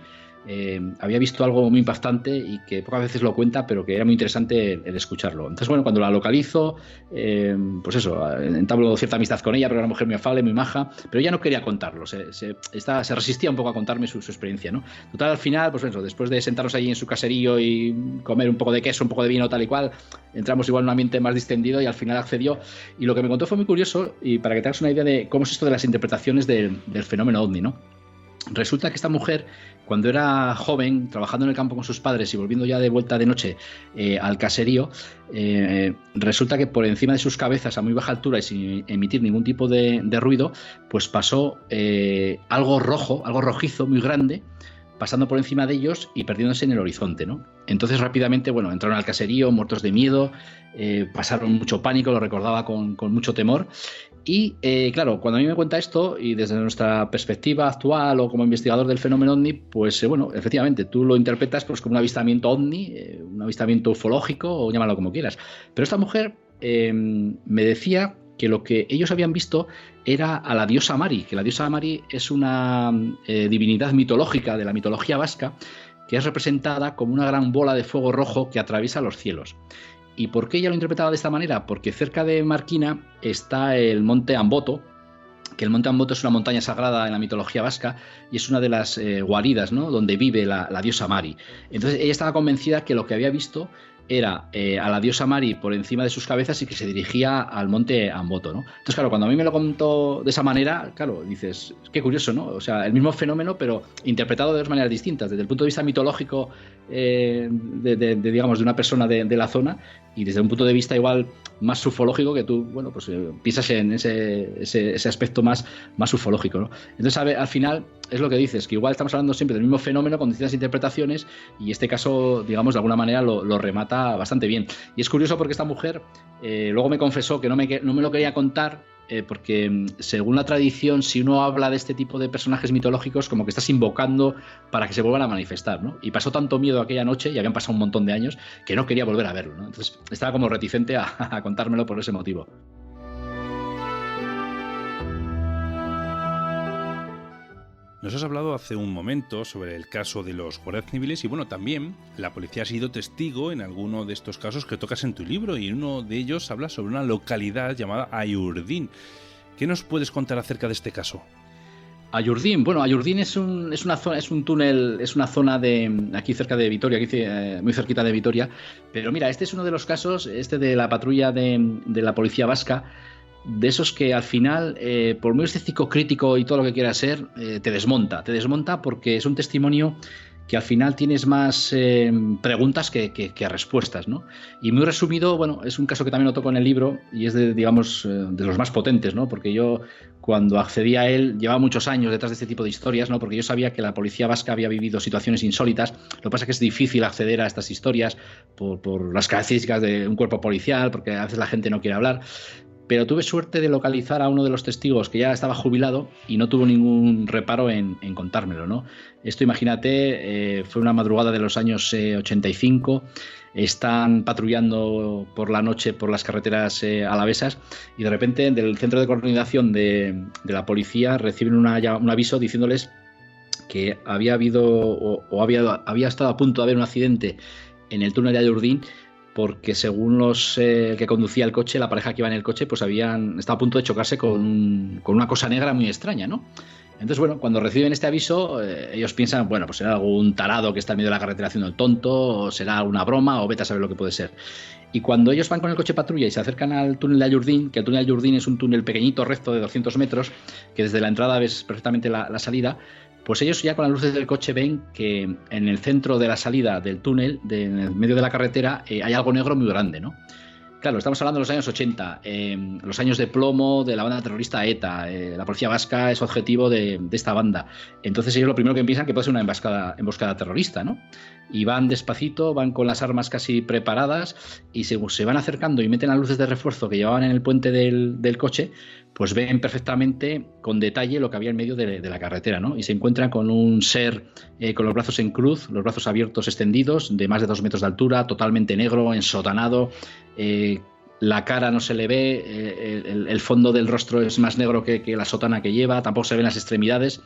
había visto algo muy impactante y que pocas veces lo cuenta, pero que era muy interesante el escucharlo. Entonces, bueno, cuando la localizo, pues eso, entablo cierta amistad con ella, pero era una mujer muy afable, muy maja, pero ella no quería contarlo, se resistía un poco a contarme su experiencia, ¿no? Total, al final, pues eso, después de sentarnos allí en su caserío y comer un poco de queso, un poco de vino, tal y cual, entramos igual en un ambiente más distendido y al final accedió. Y lo que me contó fue muy curioso, y para que te hagas una idea de cómo es esto de las interpretaciones del fenómeno ovni, ¿no? Resulta que esta mujer, cuando era joven, trabajando en el campo con sus padres y volviendo ya de vuelta de noche al caserío, resulta que por encima de sus cabezas a muy baja altura y sin emitir ningún tipo de ruido, pues pasó algo rojo, algo rojizo, muy grande, pasando por encima de ellos y perdiéndose en el horizonte, ¿no? Entonces rápidamente, bueno, entraron al caserío muertos de miedo, pasaron mucho pánico, lo recordaba con mucho temor. Y claro, cuando a mí me cuenta esto, y desde nuestra perspectiva actual o como investigador del fenómeno ovni, pues bueno, efectivamente, tú lo interpretas pues como un avistamiento ovni, un avistamiento ufológico, o llámalo como quieras. Pero esta mujer me decía que lo que ellos habían visto era a la diosa Mari, que la diosa Mari es una divinidad mitológica de la mitología vasca, que es representada como una gran bola de fuego rojo que atraviesa los cielos. ¿Y por qué ella lo interpretaba de esta manera? Porque cerca de Marquina está el monte Amboto, que el monte Amboto es una montaña sagrada en la mitología vasca y es una de las guaridas, ¿no? Donde vive la diosa Mari. Entonces ella estaba convencida que lo que había visto era a la diosa Mari por encima de sus cabezas y que se dirigía al monte Amboto, ¿no? Entonces, claro, cuando a mí me lo contó de esa manera, claro, dices, qué curioso, ¿no? O sea, el mismo fenómeno, pero interpretado de dos maneras distintas, desde el punto de vista mitológico digamos, de una persona de la zona, y desde un punto de vista igual más ufológico, que tú, bueno, pues piensas en ese aspecto más ufológico, ¿no? Entonces, al final, es lo que dices, que igual estamos hablando siempre del mismo fenómeno con distintas interpretaciones, y este caso, digamos, de alguna manera lo remata bastante bien. Y es curioso porque esta mujer luego me confesó que no me lo quería contar, porque según la tradición, si uno habla de este tipo de personajes mitológicos, como que estás invocando para que se vuelvan a manifestar, ¿no? Y pasó tanto miedo aquella noche, y habían pasado un montón de años, que no quería volver a verlo, ¿no? Entonces estaba como reticente a contármelo por ese motivo. Nos has hablado hace un momento sobre el caso de los guardias civiles y bueno, también la policía ha sido testigo en alguno de estos casos que tocas en tu libro, y en uno de ellos habla sobre una localidad llamada Ayurdín. ¿Qué nos puedes contar acerca de este caso? Ayurdín, bueno, Ayurdín es una zona, es un túnel, es una zona de aquí cerca de Vitoria, aquí muy cerquita de Vitoria, pero mira, este es uno de los casos, de la patrulla de la policía vasca, de esos que al final, por muy escéptico, crítico y todo lo que quiera ser, te desmonta porque es un testimonio que al final tienes más preguntas que respuestas, ¿no? Y muy resumido, bueno, es un caso que también lo toco en el libro y es de los más potentes, ¿no? Porque yo, cuando accedí a él, llevaba muchos años detrás de este tipo de historias, ¿no? Porque yo sabía que la policía vasca había vivido situaciones insólitas. Lo que pasa es que es difícil acceder a estas historias por las características de un cuerpo policial, porque a veces la gente no quiere hablar. Pero tuve suerte de localizar a uno de los testigos que ya estaba jubilado y no tuvo ningún reparo en contármelo, ¿no? Esto, imagínate, fue una madrugada de los años 85, están patrullando por la noche por las carreteras alavesas y de repente del centro de coordinación de la policía reciben un aviso diciéndoles que había habido había estado a punto de haber un accidente en el túnel de Ayurdín, porque según el que conducía el coche, la pareja que iba en el coche, pues estaba a punto de chocarse con una cosa negra muy extraña, ¿no? Entonces, bueno, cuando reciben este aviso, ellos piensan, bueno, pues será algún tarado que está en medio de la carretera haciendo el tonto, o será una broma, o vete a saber lo que puede ser. Y cuando ellos van con el coche patrulla y se acercan al túnel de Ayurdín, que el túnel de Ayurdín es un túnel pequeñito, recto, de 200 metros, que desde la entrada ves perfectamente la salida, pues ellos ya con las luces del coche ven que en el centro de la salida del túnel, en el medio de la carretera, hay algo negro muy grande, ¿no? Claro, estamos hablando de los años 80, los años de plomo de la banda terrorista ETA. La policía vasca es objetivo de esta banda. Entonces ellos lo primero que piensan que puede ser una emboscada terrorista, ¿no? Y van despacito, van con las armas casi preparadas, y según se van acercando y meten las luces de refuerzo que llevaban en el puente del coche, pues ven perfectamente con detalle lo que había en medio de la carretera, ¿no? Y se encuentran con un ser con los brazos en cruz, los brazos abiertos extendidos, de más de 2 metros de altura, totalmente negro, ensotanado. La cara no se le ve, el fondo del rostro es más negro que la sotana que lleva, tampoco se ven las extremidades.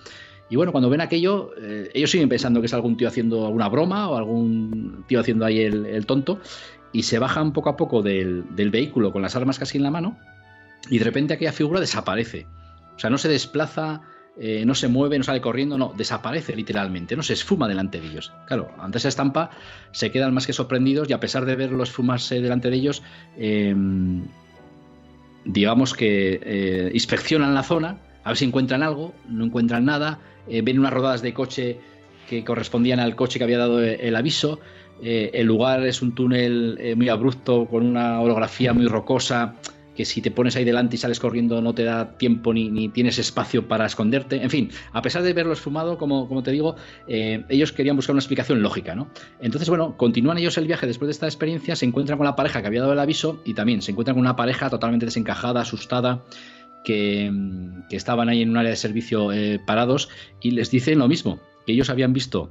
Y bueno, cuando ven aquello, ellos siguen pensando que es algún tío haciendo alguna broma o algún tío haciendo ahí el tonto, y se bajan poco a poco del vehículo con las armas casi en la mano, y de repente aquella figura desaparece. O sea, no se desplaza, no se mueve, no sale corriendo, no, desaparece literalmente, no se esfuma delante de ellos. Claro, ante esa estampa se quedan más que sorprendidos, y a pesar de verlo esfumarse delante de ellos, digamos que inspeccionan la zona a ver si encuentran algo, no encuentran nada, ven unas rodadas de coche que correspondían al coche que había dado el aviso. El lugar es un túnel muy abrupto, con una orografía muy rocosa, que si te pones ahí delante y sales corriendo no te da tiempo ni tienes espacio para esconderte. En fin, a pesar de verlo esfumado, como te digo, ellos querían buscar una explicación lógica, ¿no? Entonces, bueno, continúan ellos el viaje después de esta experiencia, se encuentran con la pareja que había dado el aviso, y también se encuentran con una pareja totalmente desencajada, asustada, que estaban ahí en un área de servicio parados, y les dicen lo mismo, que ellos habían visto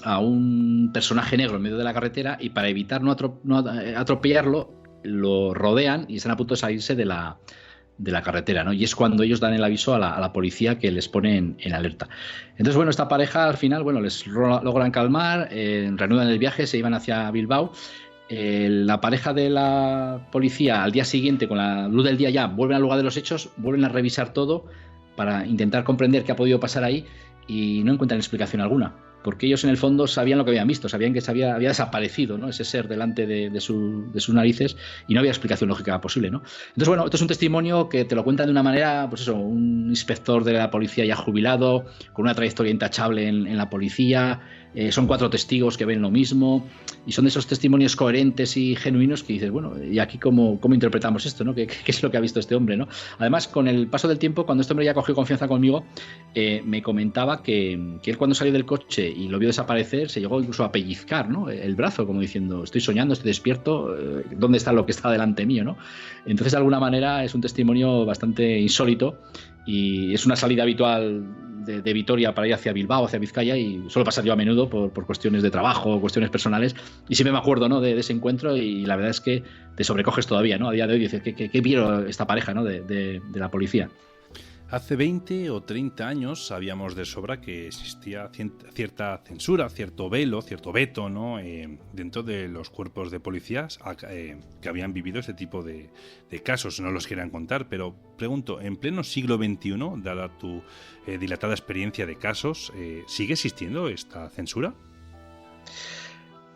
a un personaje negro en medio de la carretera, y para evitar no atropellarlo, lo rodean y están a punto de salirse de la carretera, ¿no? Y es cuando ellos dan el aviso a la policía, que les pone en alerta. Entonces, bueno, esta pareja al final, bueno, les logran calmar, reanudan el viaje, se iban hacia Bilbao. La pareja de la policía al día siguiente, con la luz del día ya, vuelven al lugar de los hechos, vuelven a revisar todo para intentar comprender qué ha podido pasar ahí, y no encuentran explicación alguna, porque ellos en el fondo sabían lo que habían visto, sabían que había desaparecido, ¿no?, ese ser delante de sus narices, y no había explicación lógica posible, ¿no? Entonces, bueno, esto es un testimonio que te lo cuentan de una manera, pues eso, un inspector de la policía ya jubilado, con una trayectoria intachable en la policía. Son 4 testigos que ven lo mismo, y son de esos testimonios coherentes y genuinos que dices, bueno, ¿y aquí cómo interpretamos esto, ¿no? ¿Qué es lo que ha visto este hombre, ¿no? Además, con el paso del tiempo, cuando este hombre ya cogió confianza conmigo, me comentaba que él, cuando salió del coche y lo vio desaparecer, se llegó incluso a pellizcar, ¿no?, el brazo, como diciendo, estoy soñando, estoy despierto, ¿dónde está lo que está delante mío, ¿no? Entonces, de alguna manera, es un testimonio bastante insólito, y es una salida habitual de Vitoria para ir hacia Bilbao, hacia Vizcaya, y suelo pasar yo a menudo por cuestiones de trabajo, cuestiones personales, y siempre me acuerdo, ¿no?, de ese encuentro, y la verdad es que te sobrecoges todavía, ¿no? A día de hoy dices, ¿qué vieron esta pareja, ¿no?, de la policía? Hace 20 o 30 años sabíamos de sobra que existía cierta censura, cierto velo, cierto veto, ¿no?, dentro de los cuerpos de policías que habían vivido este tipo de casos. No los querían contar, pero pregunto, en pleno siglo XXI, dada tu dilatada experiencia de casos, ¿sigue existiendo esta censura?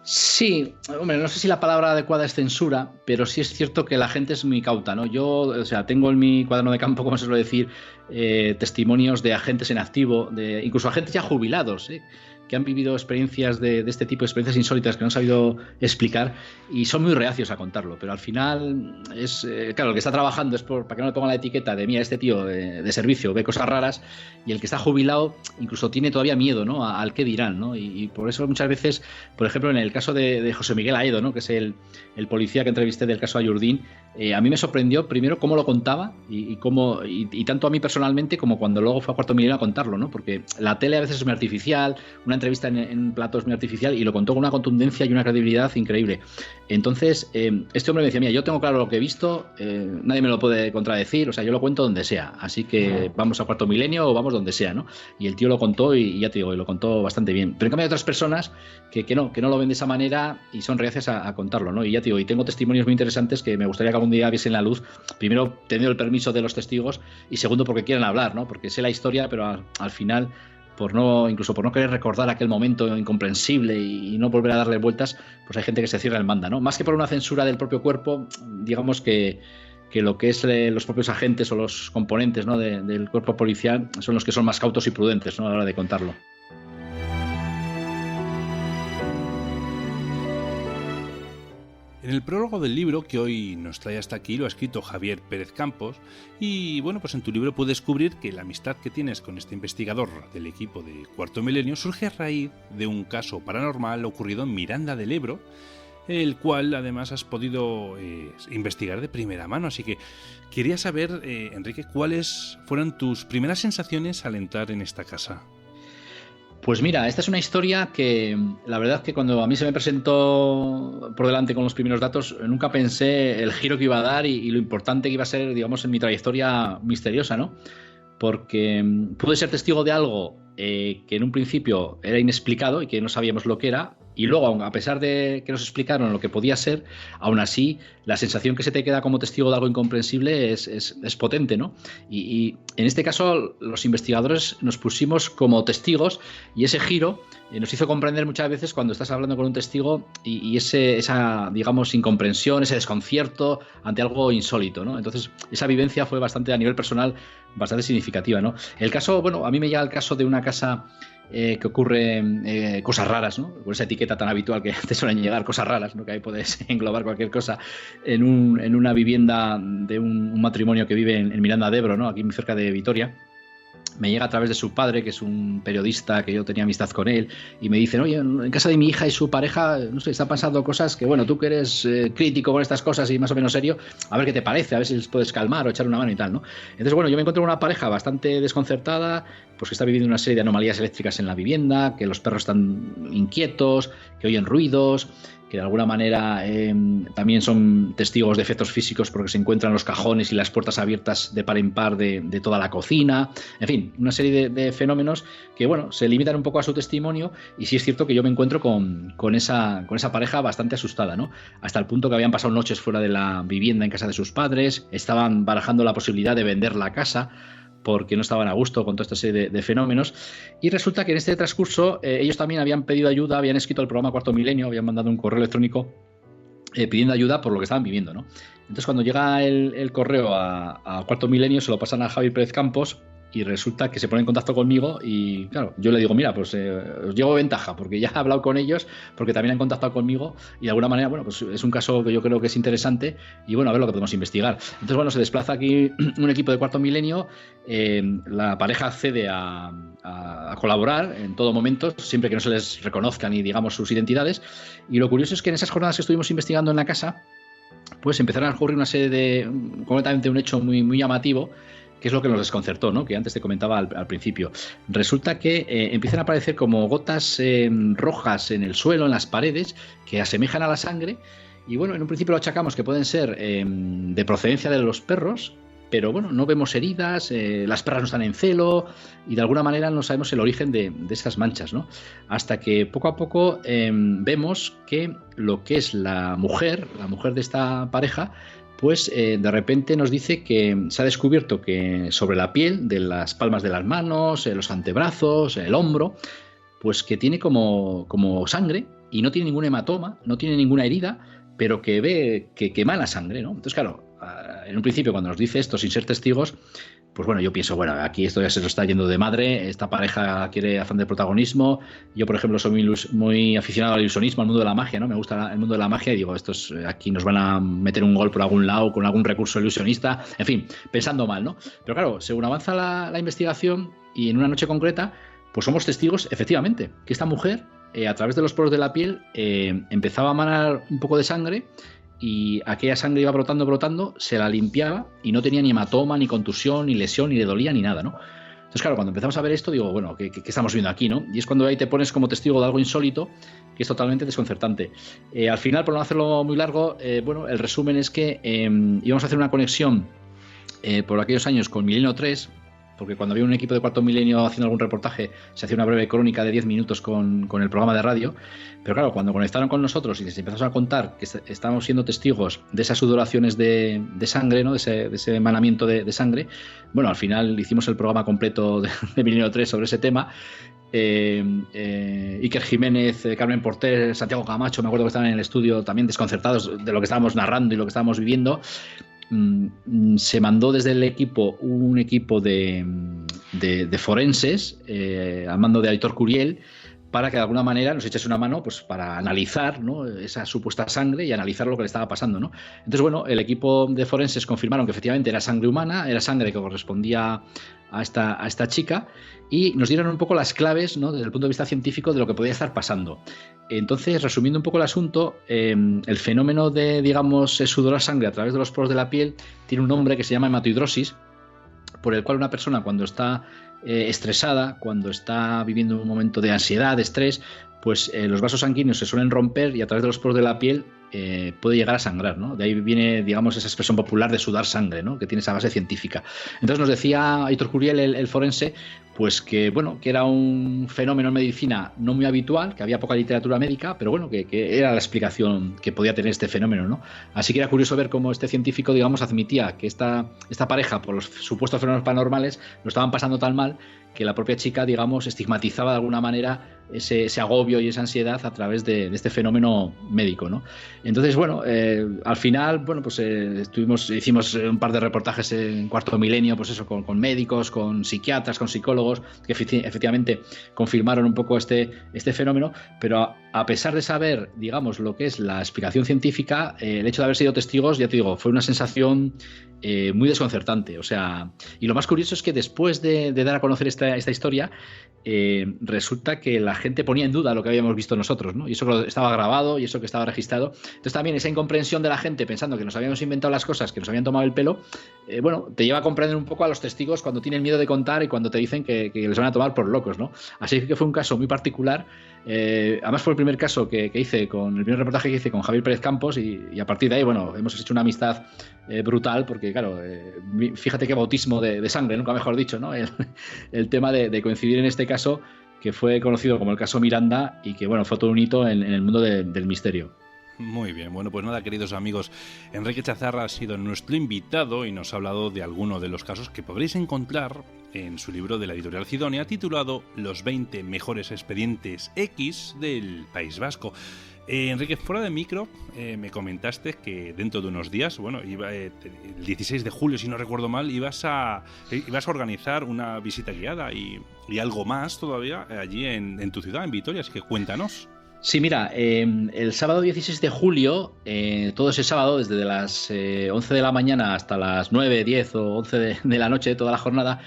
Sí, hombre, no sé si la palabra adecuada es censura, pero sí es cierto que la gente es muy cauta, ¿no? Yo, o sea, tengo en mi cuaderno de campo, como se suele decir, testimonios de agentes en activo, incluso agentes ya jubilados, que han vivido experiencias de este tipo, experiencias insólitas que no han sabido explicar, y son muy reacios a contarlo, pero al final es, claro, el que está trabajando es para que no le pongan la etiqueta de, mira, este tío de servicio ve cosas raras, y el que está jubilado incluso tiene todavía miedo, ¿no?, al qué dirán, ¿no? Y por eso muchas veces, por ejemplo, en el caso de José Miguel Aedo, ¿no?, que es el policía que entrevisté del caso Ayurdín, a mí me sorprendió primero cómo lo contaba, y tanto a mí personalmente como cuando luego fue a Cuarto Milenio a contarlo, ¿no?, porque la tele a veces es muy artificial, una una entrevista en platos muy artificial y lo contó con una contundencia y una credibilidad increíble. Entonces, este hombre me decía, mira, yo tengo claro lo que he visto, nadie me lo puede contradecir, o sea, yo lo cuento donde sea, así que vamos a Cuarto Milenio o vamos donde sea, ¿no? Y el tío lo contó y ya te digo, y lo contó bastante bien. Pero en cambio hay otras personas que no lo ven de esa manera y son reacias a contarlo, ¿no? Y ya te digo, y tengo testimonios muy interesantes que me gustaría que algún día viesen la luz, primero teniendo el permiso de los testigos y segundo porque quieran hablar, ¿no? Porque sé la historia, pero al final, incluso por no querer recordar aquel momento incomprensible y no volver a darle vueltas, pues hay gente que se cierra el manda, ¿no? Más que por una censura del propio cuerpo, digamos que lo que es los propios agentes o los componentes, ¿no? del cuerpo policial son los que son más cautos y prudentes, ¿no? A la hora de contarlo. En el prólogo del libro que hoy nos trae hasta aquí lo ha escrito Javier Pérez Campos y bueno, pues en tu libro puedes descubrir que la amistad que tienes con este investigador del equipo de Cuarto Milenio surge a raíz de un caso paranormal ocurrido en Miranda del Ebro, el cual además has podido investigar de primera mano. Así que quería saber, Enrique, ¿cuáles fueron tus primeras sensaciones al entrar en esta casa? Pues mira, esta es una historia que la verdad que cuando a mí se me presentó por delante con los primeros datos, nunca pensé el giro que iba a dar y lo importante que iba a ser, digamos, en mi trayectoria misteriosa, ¿no? Porque pude ser testigo de algo que en un principio era inexplicado y que no sabíamos lo que era, y luego, a pesar de que nos explicaron lo que podía ser, aún así la sensación que se te queda como testigo de algo incomprensible es potente, ¿no? Y en este caso los investigadores nos pusimos como testigos y ese giro nos hizo comprender muchas veces cuando estás hablando con un testigo y esa, digamos, incomprensión, ese desconcierto ante algo insólito, ¿no? Entonces esa vivencia fue bastante, a nivel personal, bastante significativa, ¿no? El caso, bueno, a mí me llega el caso de una casa que ocurre cosas raras, ¿no? Con esa etiqueta tan habitual que te suelen llegar, cosas raras, ¿no? Que ahí puedes englobar cualquier cosa en una vivienda de un matrimonio que vive en Miranda de Ebro, ¿no? Aquí muy cerca de Vitoria. Me llega a través de su padre, que es un periodista que yo tenía amistad con él, y me dicen, oye, en casa de mi hija y su pareja, no sé, están pasando cosas que, bueno, tú que eres crítico con estas cosas y más o menos serio, a ver qué te parece, a ver si les puedes calmar o echar una mano y tal, ¿no? Entonces, bueno, yo me encuentro con una pareja bastante desconcertada, pues que está viviendo una serie de anomalías eléctricas en la vivienda, que los perros están inquietos, que oyen ruidos, que de alguna manera también son testigos de efectos físicos porque se encuentran los cajones y las puertas abiertas de par en par de toda la cocina, en fin, una serie de fenómenos que, bueno, se limitan un poco a su testimonio, y sí es cierto que yo me encuentro con esa pareja bastante asustada, ¿no? Hasta el punto que habían pasado noches fuera de la vivienda en casa de sus padres, estaban barajando la posibilidad de vender la casa porque no estaban a gusto con toda esta serie de fenómenos, y resulta que en este transcurso ellos también habían pedido ayuda, habían escrito al programa Cuarto Milenio, habían mandado un correo electrónico pidiendo ayuda por lo que estaban viviendo, ¿no? Entonces cuando llega el correo a Cuarto Milenio se lo pasan a Javier Pérez Campos y resulta que se pone en contacto conmigo y claro, yo le digo, mira, pues os llevo ventaja porque ya he hablado con ellos, porque también han contactado conmigo y de alguna manera, bueno, pues es un caso que yo creo que es interesante y bueno, a ver lo que podemos investigar. Entonces, bueno, se desplaza aquí un equipo de Cuarto Milenio, la pareja accede a colaborar en todo momento, siempre que no se les reconozcan ni digamos sus identidades, y lo curioso es que en esas jornadas que estuvimos investigando en la casa, pues empezaron a ocurrir una serie completamente un hecho muy, muy llamativo, que es lo que nos desconcertó, ¿no? Que antes te comentaba al principio. Resulta que empiezan a aparecer como gotas rojas en el suelo, en las paredes, que asemejan a la sangre, y bueno, en un principio lo achacamos que pueden ser de procedencia de los perros, pero bueno, no vemos heridas, las perras no están en celo, y de alguna manera no sabemos el origen de estas manchas, ¿no? Hasta que poco a poco vemos que lo que es la mujer de esta pareja, pues de repente nos dice que se ha descubierto que sobre la piel de las palmas de las manos, los antebrazos, el hombro, pues que tiene como sangre y no tiene ningún hematoma, no tiene ninguna herida, pero que ve que emana sangre, ¿no? Entonces, claro, en un principio cuando nos dice esto sin ser testigos, pues bueno, yo pienso, bueno, aquí esto ya se lo está yendo de madre, esta pareja quiere afán de protagonismo, yo por ejemplo soy muy aficionado al ilusionismo, al mundo de la magia, ¿no? Me gusta el mundo de la magia y digo, estos aquí nos van a meter un gol por algún lado con algún recurso ilusionista, en fin, pensando mal, ¿no? Pero claro, según avanza la investigación y en una noche concreta, pues somos testigos, efectivamente, que esta mujer, a través de los poros de la piel, empezaba a emanar un poco de sangre, y aquella sangre iba brotando, se la limpiaba y no tenía ni hematoma, ni contusión, ni lesión, ni le dolía, ni nada, ¿no? Entonces, Entonces, claro, cuando empezamos a ver esto, digo, bueno, ¿qué estamos viendo aquí, no? Y es cuando ahí te pones como testigo de algo insólito, que es totalmente desconcertante. Al final, por no hacerlo muy largo, bueno, el resumen es que íbamos a hacer una conexión por aquellos años con Milenio 3, porque cuando había un equipo de Cuarto Milenio haciendo algún reportaje, se hacía una breve crónica de 10 minutos con el programa de radio. Pero claro, cuando conectaron con nosotros y les empezamos a contar que estábamos siendo testigos de esas sudoraciones de sangre, ¿no? de ese emanamiento de sangre, bueno, al final hicimos el programa completo de Milenio 3 sobre ese tema. Iker Jiménez, Carmen Porter, Santiago Camacho, me acuerdo que estaban en el estudio también desconcertados de lo que estábamos narrando y lo que estábamos viviendo. Se mandó desde el equipo un equipo de forenses al mando de Aitor Curiel, para que de alguna manera nos echase una mano, pues para analizar, ¿no?, esa supuesta sangre y analizar lo que le estaba pasando, ¿no? Entonces, bueno, el equipo de forenses confirmaron que efectivamente era sangre humana, era sangre que correspondía a esta chica, y nos dieron un poco las claves, ¿no?, desde el punto de vista científico de lo que podía estar pasando. Entonces, resumiendo un poco el asunto, el fenómeno de, digamos, sudorar sangre a través de los poros de la piel tiene un nombre que se llama hematohidrosis, por el cual una persona, cuando está estresada, cuando está viviendo un momento de ansiedad, de estrés, pues los vasos sanguíneos se suelen romper y a través de los poros de la piel puede llegar a sangrar, ¿no? De ahí viene, digamos, esa expresión popular de sudar sangre, ¿no?, que tiene esa base científica. Entonces nos decía Aitor Curiel, el forense, pues que, bueno, que era un fenómeno en medicina no muy habitual, que había poca literatura médica, pero bueno, que era la explicación que podía tener este fenómeno, ¿no? Así que era curioso ver cómo este científico, digamos, admitía que esta pareja, por los supuestos fenómenos paranormales, lo estaban pasando tan mal que la propia chica, digamos, estigmatizaba de alguna manera ese agobio y esa ansiedad a través de este fenómeno médico, ¿no? Entonces, bueno, al final, bueno, pues hicimos un par de reportajes en Cuarto Milenio, pues eso, con médicos, con psiquiatras, con psicólogos, que efectivamente confirmaron un poco este fenómeno, pero a pesar de saber, digamos, lo que es la explicación científica, el hecho de haber sido testigos, ya te digo, fue una sensación muy desconcertante. O sea, y lo más curioso es que después de dar a conocer esta historia, resulta que la gente ponía en duda lo que habíamos visto nosotros, ¿no? Y eso que estaba grabado y eso que estaba registrado. Entonces también esa incomprensión de la gente pensando que nos habíamos inventado las cosas, que nos habían tomado el pelo, bueno, te lleva a comprender un poco a los testigos cuando tienen miedo de contar y cuando te dicen que les van a tomar por locos, ¿no? Así que fue un caso muy particular. Además fue el primer caso que hice el primer reportaje que hice con Javier Pérez Campos, y a partir de ahí, bueno, hemos hecho una amistad brutal, porque claro, fíjate qué bautismo de sangre, nunca mejor dicho, ¿no? El tema de coincidir en este caso, que fue conocido como el caso Miranda, y que, bueno, fue todo un hito en el mundo del misterio. Muy bien, bueno, pues nada, queridos amigos, Enrique Chazarra ha sido nuestro invitado y nos ha hablado de algunos de los casos que podréis encontrar en su libro de la editorial Cidonia, titulado Los 20 mejores expedientes X del País Vasco. Enrique, fuera de micro, me comentaste que dentro de unos días, bueno, el 16 de julio, si no recuerdo mal, ibas a organizar una visita guiada y algo más todavía allí en tu ciudad, en Vitoria, así que cuéntanos. Sí, mira, el sábado 16 de julio, todo ese sábado, desde las 11 de la mañana hasta las 9, 10 o 11 de la noche, toda la jornada,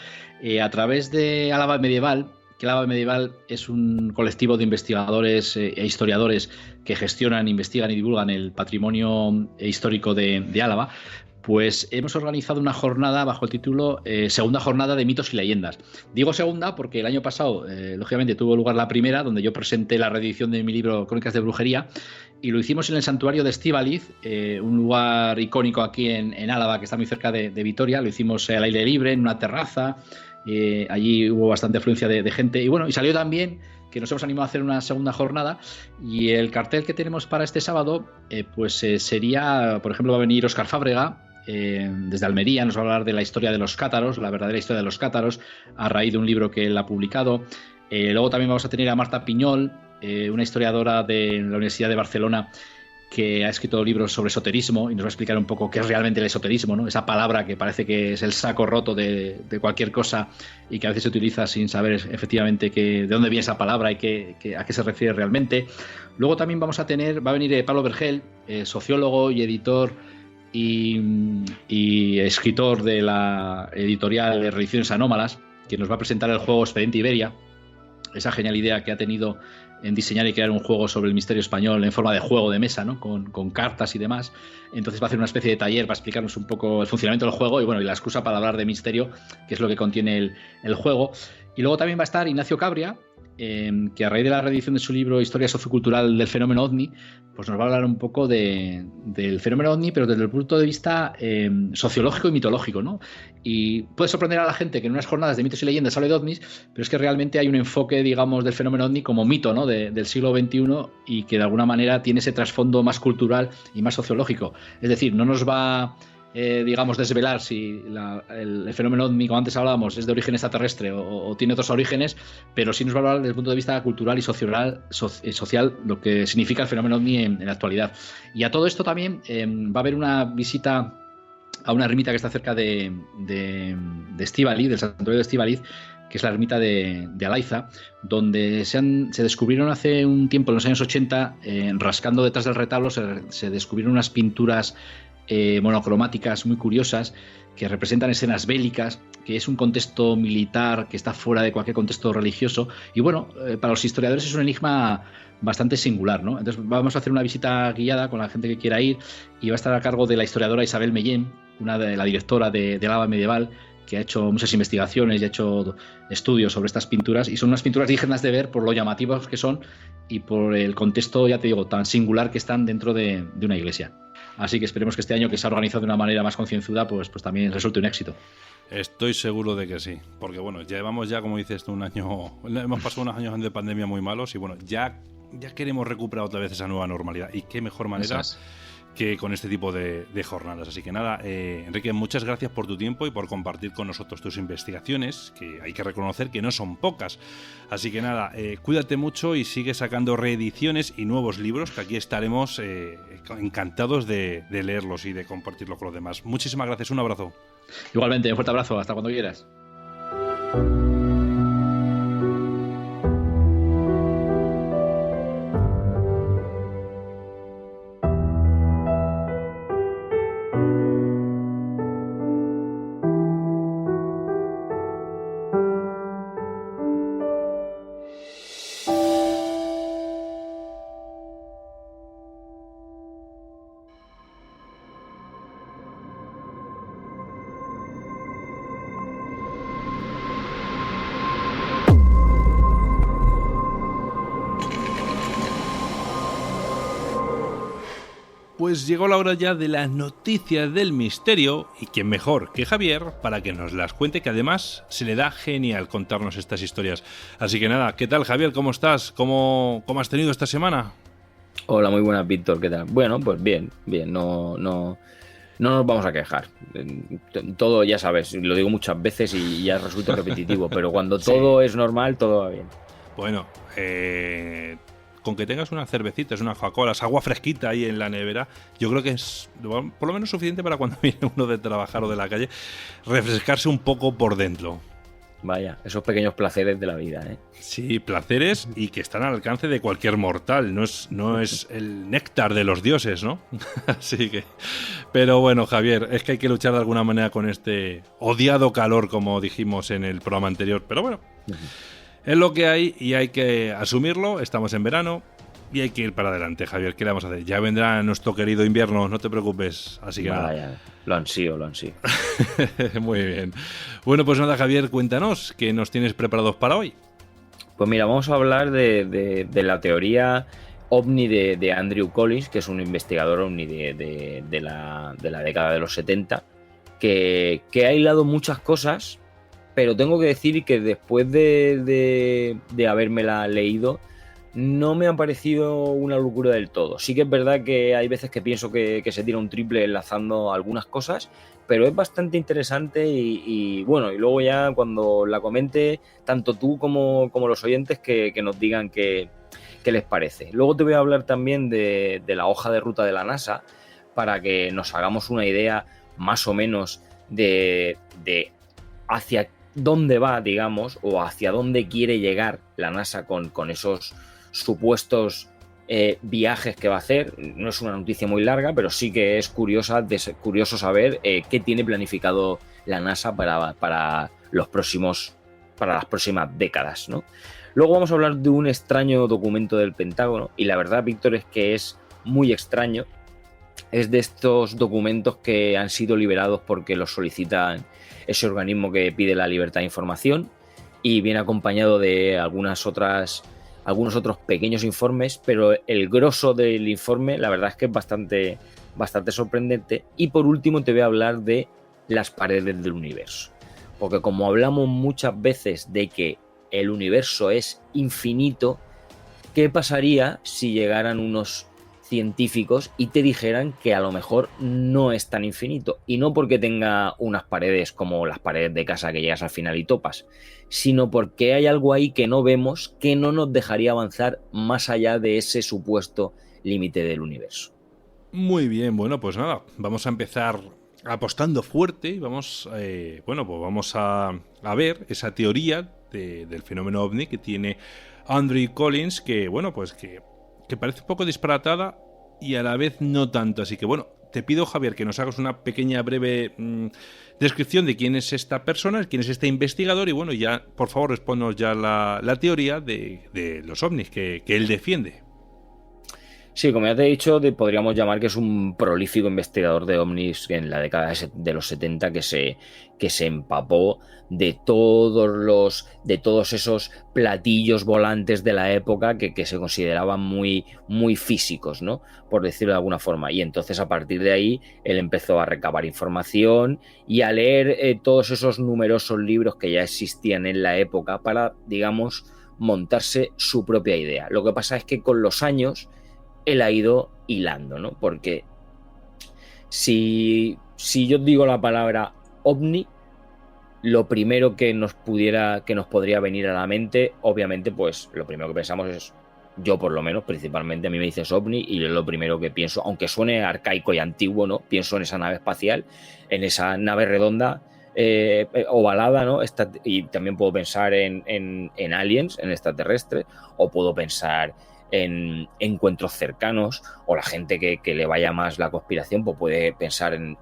a través de Álava Medieval, que Álava Medieval es un colectivo de investigadores e historiadores que gestionan, investigan y divulgan el patrimonio histórico de Álava, pues hemos organizado una jornada bajo el título Segunda Jornada de Mitos y Leyendas. Digo segunda porque el año pasado, lógicamente, tuvo lugar la primera, donde yo presenté la reedición de mi libro Crónicas de Brujería, y lo hicimos en el santuario de Estíbaliz, un lugar icónico aquí en Álava, que está muy cerca de Vitoria. Lo hicimos al aire libre, en una terraza. Allí hubo bastante afluencia de gente, y bueno, y salió también que nos hemos animado a hacer una segunda jornada, y el cartel que tenemos para este sábado sería, por ejemplo, va a venir Óscar Fábrega desde Almería, nos va a hablar de la historia de los cátaros, la verdadera historia de los cátaros, a raíz de un libro que él ha publicado. Luego también vamos a tener a Marta Piñol, una historiadora de la Universidad de Barcelona, que ha escrito libros sobre esoterismo y nos va a explicar un poco qué es realmente el esoterismo, ¿no? Esa palabra que parece que es el saco roto de cualquier cosa y que a veces se utiliza sin saber efectivamente de dónde viene esa palabra y a qué se refiere realmente. Luego también va a venir Pablo Vergel, sociólogo y editor y escritor de la editorial de Reediciones Anómalas, que nos va a presentar el juego Expediente Iberia, esa genial idea que ha tenido en diseñar y crear un juego sobre el misterio español en forma de juego de mesa, ¿no? Con cartas y demás. Entonces va a hacer una especie de taller para explicarnos un poco el funcionamiento del juego y la excusa para hablar de misterio, que es lo que contiene el juego. Y luego también va a estar Ignacio Cabria, que a raíz de la reedición de su libro Historia sociocultural del fenómeno OVNI, pues nos va a hablar un poco del fenómeno OVNI, pero desde el punto de vista sociológico y mitológico, ¿no? Y puede sorprender a la gente que en unas jornadas de mitos y leyendas habla de ovnis, pero es que realmente hay un enfoque, digamos, del fenómeno OVNI como mito, ¿no? del siglo XXI, y que de alguna manera tiene ese trasfondo más cultural y más sociológico. Es decir, no nos va digamos, desvelar si el fenómeno OVNI, como antes hablábamos, es de origen extraterrestre o tiene otros orígenes, pero sí nos va a hablar desde el punto de vista cultural y social lo que significa el fenómeno OVNI en la actualidad. Y a todo esto también va a haber una visita a una ermita que está cerca de Estíbaliz, del santuario de Estíbaliz, que es la ermita de Alaiza, donde se descubrieron hace un tiempo, en los años 80, rascando detrás del retablo, se descubrieron unas pinturas monocromáticas muy curiosas que representan escenas bélicas, que es un contexto militar que está fuera de cualquier contexto religioso, y para los historiadores es un enigma bastante singular, ¿no? Entonces vamos a hacer una visita guiada con la gente que quiera ir, y va a estar a cargo de la historiadora Isabel Mellén, la directora del ABA Medieval, que ha hecho muchas investigaciones y ha hecho estudios sobre estas pinturas, y son unas pinturas dignas de ver por lo llamativas que son y por el contexto, ya te digo, tan singular que están dentro de una iglesia. Así que esperemos que este año, que se ha organizado de una manera más concienzuda, pues también resulte un éxito. Estoy seguro de que sí, porque llevamos ya, como dices tú, un año, hemos pasado unos años de pandemia muy malos y ya queremos recuperar otra vez esa nueva normalidad, y qué mejor manera que con este tipo de jornadas. Así que nada, Enrique, muchas gracias por tu tiempo y por compartir con nosotros tus investigaciones, que hay que reconocer que no son pocas. Así que nada, cuídate mucho y sigue sacando reediciones y nuevos libros, que aquí estaremos encantados de leerlos y de compartirlos con los demás. Muchísimas gracias, un abrazo. Igualmente, un fuerte abrazo, hasta cuando quieras. Pues llegó la hora ya de las noticias del misterio, y quién mejor que Javier para que nos las cuente, que además se le da genial contarnos estas historias. Así que nada, ¿qué tal, Javier? ¿Cómo estás? ¿Cómo has tenido esta semana? Hola, muy buenas, Víctor, ¿qué tal? Bueno, pues bien, no nos vamos a quejar. Todo, ya sabes, lo digo muchas veces y ya resulta repetitivo, pero cuando todo es normal, todo va bien. Bueno, con que tengas unas cervecitas, unas Coca-Colas, agua fresquita ahí en la nevera, yo creo que es por lo menos suficiente para cuando viene uno de trabajar o de la calle, refrescarse un poco por dentro. Vaya, esos pequeños placeres de la vida, ¿eh? Sí, placeres, y que están al alcance de cualquier mortal. No es el néctar de los dioses, ¿no? Así que... Pero bueno, Javier, es que hay que luchar de alguna manera con este odiado calor, como dijimos en el programa anterior. Pero bueno, es lo que hay y hay que asumirlo. Estamos en verano y hay que ir para adelante, Javier. ¿Qué le vamos a hacer? Ya vendrá nuestro querido invierno, no te preocupes. Así que nada. Lo ansío. Muy bien. Bueno, pues nada, Javier, cuéntanos, ¿qué nos tienes preparados para hoy? Pues mira, vamos a hablar de la teoría OVNI de Andrew Collins, que es un investigador OVNI de la década de los 70, que ha hilado muchas cosas, pero tengo que decir que después de habérmela leído, no me ha parecido una locura del todo. Sí que es verdad que hay veces que pienso que se tira un triple enlazando algunas cosas, pero es bastante interesante y bueno, y luego ya cuando la comente, tanto tú como los oyentes que nos digan qué les parece. Luego te voy a hablar también de la hoja de ruta de la NASA, para que nos hagamos una idea más o menos de hacia dónde va, digamos, o hacia dónde quiere llegar la NASA con esos supuestos viajes que va a hacer. No es una noticia muy larga, pero sí que es curioso saber qué tiene planificado la NASA para los próximos las próximas décadas, ¿no? Luego vamos a hablar de un extraño documento del Pentágono, y la verdad, Víctor, es que es muy extraño. Es de estos documentos que han sido liberados porque los solicitan ese organismo que pide la libertad de información, y viene acompañado de algunos otros pequeños informes, pero el grosso del informe la verdad es que es bastante sorprendente. Y por último te voy a hablar de las paredes del universo, porque como hablamos muchas veces de que el universo es infinito, ¿qué pasaría si llegaran unos científicos y te dijeran que a lo mejor no es tan infinito? Y no porque tenga unas paredes como las paredes de casa que llegas al final y topas, sino porque hay algo ahí que no vemos, que no nos dejaría avanzar más allá de ese supuesto límite del universo. Muy bien, bueno, pues nada, vamos a empezar apostando fuerte y vamos, vamos a ver esa teoría del fenómeno ovni que tiene Andrew Collins, que parece un poco disparatada y a la vez no tanto. Así que bueno, te pido, Javier, que nos hagas una pequeña breve descripción de quién es esta persona, quién es este investigador, y bueno, ya por favor respóndenos ya la teoría de los ovnis que él defiende. Sí, como ya te he dicho, podríamos llamar que es un prolífico investigador de ovnis en la década de los 70 que se empapó de todos esos platillos volantes de la época que se consideraban muy, muy físicos, ¿no? Por decirlo de alguna forma. Y entonces, a partir de ahí, él empezó a recabar información y a leer todos esos numerosos libros que ya existían en la época para, digamos, montarse su propia idea. Lo que pasa es que con los años él ha ido hilando, ¿no? Porque si yo digo la palabra ovni, lo primero que nos podría venir a la mente, obviamente, pues lo primero que pensamos es, yo por lo menos, principalmente, a mí me dices ovni y yo lo primero que pienso, aunque suene arcaico y antiguo, ¿no? Pienso en esa nave espacial, en esa nave redonda, ovalada, ¿no? Y también puedo pensar en aliens, en extraterrestres, o puedo pensar en encuentros cercanos, o la gente que le vaya más la conspiración, pues puede pensar en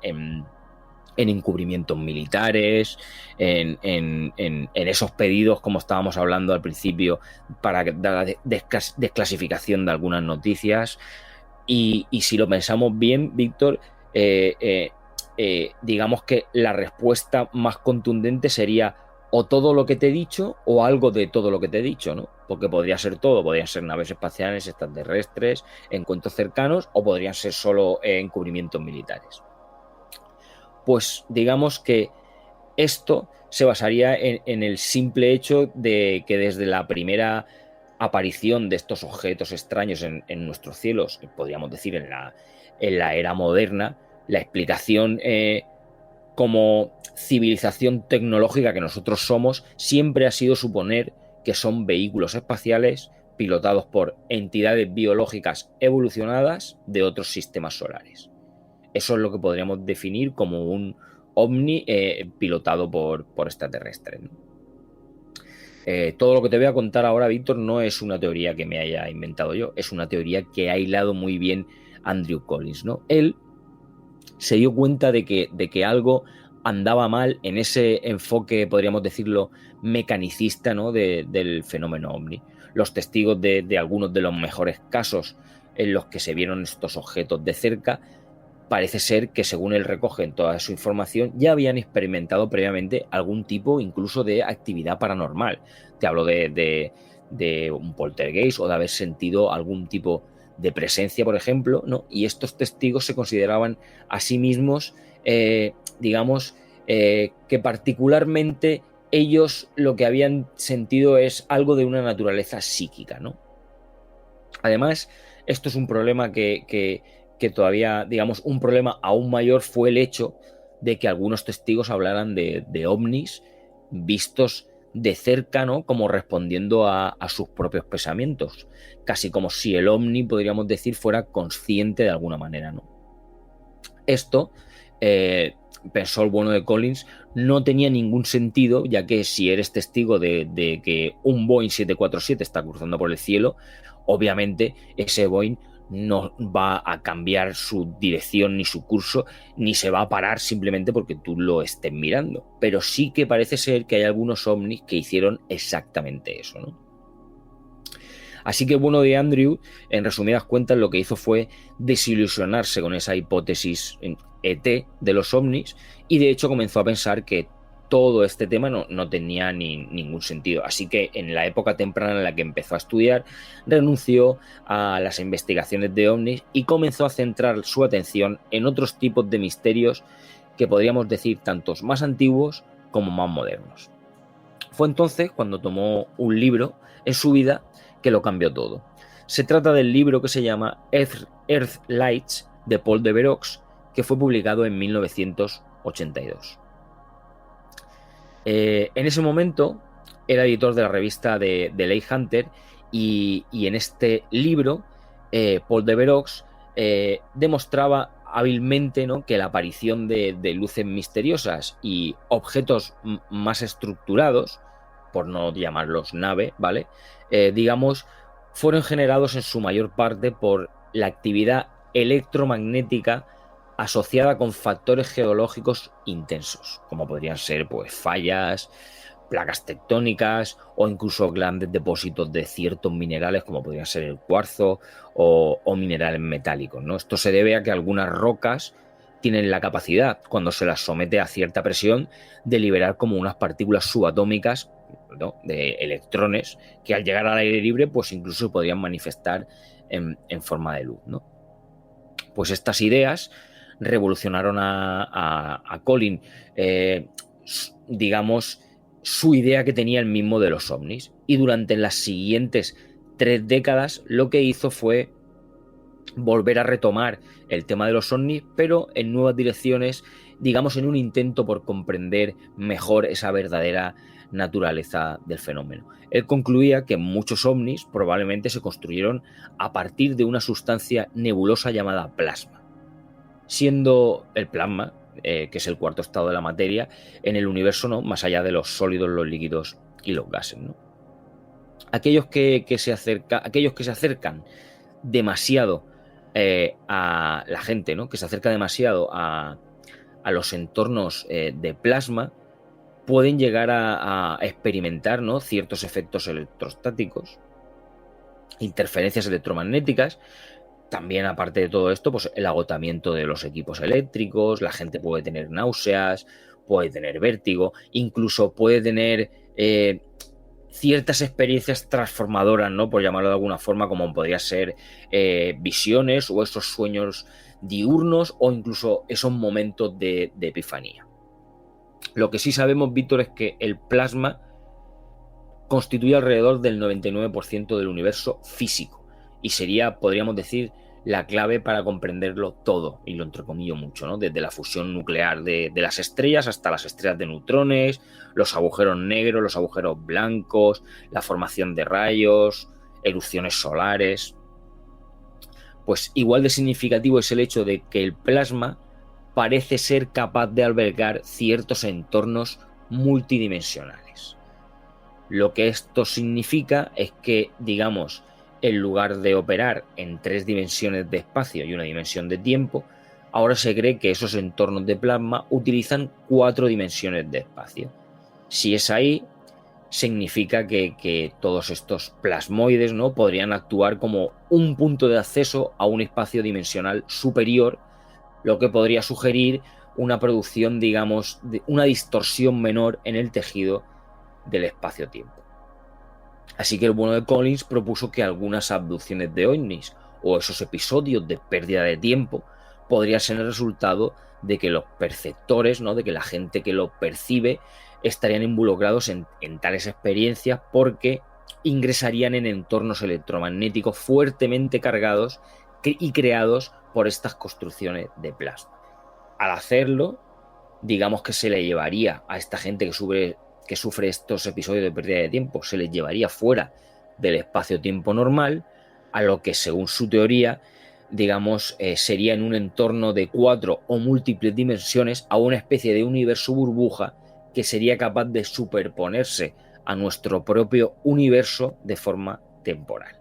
encubrimientos militares, en esos pedidos, como estábamos hablando al principio, para dar la desclasificación de algunas noticias. Y si lo pensamos bien, Víctor, digamos que la respuesta más contundente sería o todo lo que te he dicho o algo de todo lo que te he dicho, ¿no? Porque podría ser todo, podrían ser naves espaciales, extraterrestres, encuentros cercanos, o podrían ser solo encubrimientos militares. Pues digamos que esto se basaría en el simple hecho de que desde la primera aparición de estos objetos extraños en nuestros cielos, podríamos decir en la era moderna, la explicación como civilización tecnológica que nosotros somos siempre ha sido suponer que son vehículos espaciales pilotados por entidades biológicas evolucionadas de otros sistemas solares. Eso es lo que podríamos definir como un ovni pilotado por extraterrestres, ¿no? Todo lo que te voy a contar ahora, Víctor, no es una teoría que me haya inventado yo, es una teoría que ha hilado muy bien Andrew Collins, ¿no? Él se dio cuenta de que algo andaba mal en ese enfoque, podríamos decirlo, mecanicista, ¿no? del fenómeno ovni. Los testigos de algunos de los mejores casos en los que se vieron estos objetos de cerca, parece ser que, según él recoge en toda su información, ya habían experimentado previamente algún tipo incluso de actividad paranormal. Te hablo de un poltergeist o de haber sentido algún tipo de presencia, por ejemplo, ¿no? Y estos testigos se consideraban a sí mismos, que particularmente ellos lo que habían sentido es algo de una naturaleza psíquica, ¿no? Además, esto es un problema que todavía, digamos, un problema aún mayor fue el hecho de que algunos testigos hablaran de ovnis vistos de cerca, ¿no? Como respondiendo a sus propios pensamientos, casi como si el ovni, podríamos decir, fuera consciente de alguna manera, ¿no? Esto, pensó el bueno de Collins, no tenía ningún sentido, ya que si eres testigo de que un Boeing 747 está cruzando por el cielo, obviamente ese Boeing no va a cambiar su dirección ni su curso, ni se va a parar simplemente porque tú lo estés mirando. Pero sí que parece ser que hay algunos ovnis que hicieron exactamente eso, ¿no? Así que el bueno de Andrew, en resumidas cuentas, lo que hizo fue desilusionarse con esa hipótesis ET de los ovnis, y de hecho comenzó a pensar que todo este tema no tenía ningún sentido. Así que en la época temprana en la que empezó a estudiar, renunció a las investigaciones de ovnis y comenzó a centrar su atención en otros tipos de misterios que podríamos decir tantos más antiguos como más modernos. Fue entonces cuando tomó un libro en su vida que lo cambió todo. Se trata del libro que se llama Earth Lights, de Paul de Verox, que fue publicado en 1982. En ese momento era editor de la revista de Ley Hunter, y en este libro Paul de Verox demostraba hábilmente, ¿no?, que la aparición de luces misteriosas y objetos más estructurados, por no llamarlos nave, ¿vale? Digamos, fueron generados en su mayor parte por la actividad electromagnética asociada con factores geológicos intensos, como podrían ser pues fallas, placas tectónicas o incluso grandes depósitos de ciertos minerales, como podrían ser el cuarzo o minerales metálicos, ¿no? Esto se debe a que algunas rocas tienen la capacidad, cuando se las somete a cierta presión, de liberar como unas partículas subatómicas, ¿no?, de electrones, que al llegar al aire libre pues incluso podrían manifestar en forma de luz, ¿no? Pues estas ideas revolucionaron a Colin, digamos, su idea que tenía él mismo de los ovnis. Y durante las siguientes 3 décadas lo que hizo fue volver a retomar el tema de los ovnis, pero en nuevas direcciones, digamos, en un intento por comprender mejor esa verdadera naturaleza del fenómeno. Él concluía que muchos ovnis probablemente se construyeron a partir de una sustancia nebulosa llamada plasma, siendo el plasma, que es el cuarto estado de la materia en el universo, ¿no?, más allá de los sólidos, los líquidos y los gases, ¿no? Aquellos que se acercan demasiado a la gente, ¿no?, que se acerca demasiado a los entornos de plasma, pueden llegar a experimentar, ¿no?, ciertos efectos electrostáticos, interferencias electromagnéticas. También, aparte de todo esto, pues el agotamiento de los equipos eléctricos, la gente puede tener náuseas, puede tener vértigo, incluso puede tener ciertas experiencias transformadoras, ¿no?, por llamarlo de alguna forma, como podría ser visiones o esos sueños diurnos o incluso esos momentos de epifanía. Lo que sí sabemos, Víctor, es que el plasma constituye alrededor del 99% del universo físico y sería, podríamos decir, la clave para comprenderlo todo, y lo entrecomillo mucho, ¿no?, desde la fusión nuclear de las estrellas hasta las estrellas de neutrones, los agujeros negros, los agujeros blancos, la formación de rayos, erupciones solares. Pues igual de significativo es el hecho de que el plasma parece ser capaz de albergar ciertos entornos multidimensionales. Lo que esto significa es que, digamos, en lugar de operar en 3 dimensiones de espacio y una dimensión de tiempo, ahora se cree que esos entornos de plasma utilizan 4 dimensiones de espacio. Si es ahí, significa que todos estos plasmoides, ¿no?, podrían actuar como un punto de acceso a un espacio dimensional superior, lo que podría sugerir una producción, digamos, de una distorsión menor en el tejido del espacio-tiempo. Así que el bueno de Collins propuso que algunas abducciones de ovnis o esos episodios de pérdida de tiempo podrían ser el resultado de que los perceptores, ¿no?, de que la gente que lo percibe estarían involucrados en tales experiencias porque ingresarían en entornos electromagnéticos fuertemente cargados y creados por estas construcciones de plasma. Al hacerlo, digamos que se le llevaría a esta gente que sufre estos episodios de pérdida de tiempo, se les llevaría fuera del espacio-tiempo normal, a lo que, según su teoría, digamos, sería en un entorno de 4 o múltiples dimensiones a una especie de universo burbuja que sería capaz de superponerse a nuestro propio universo de forma temporal.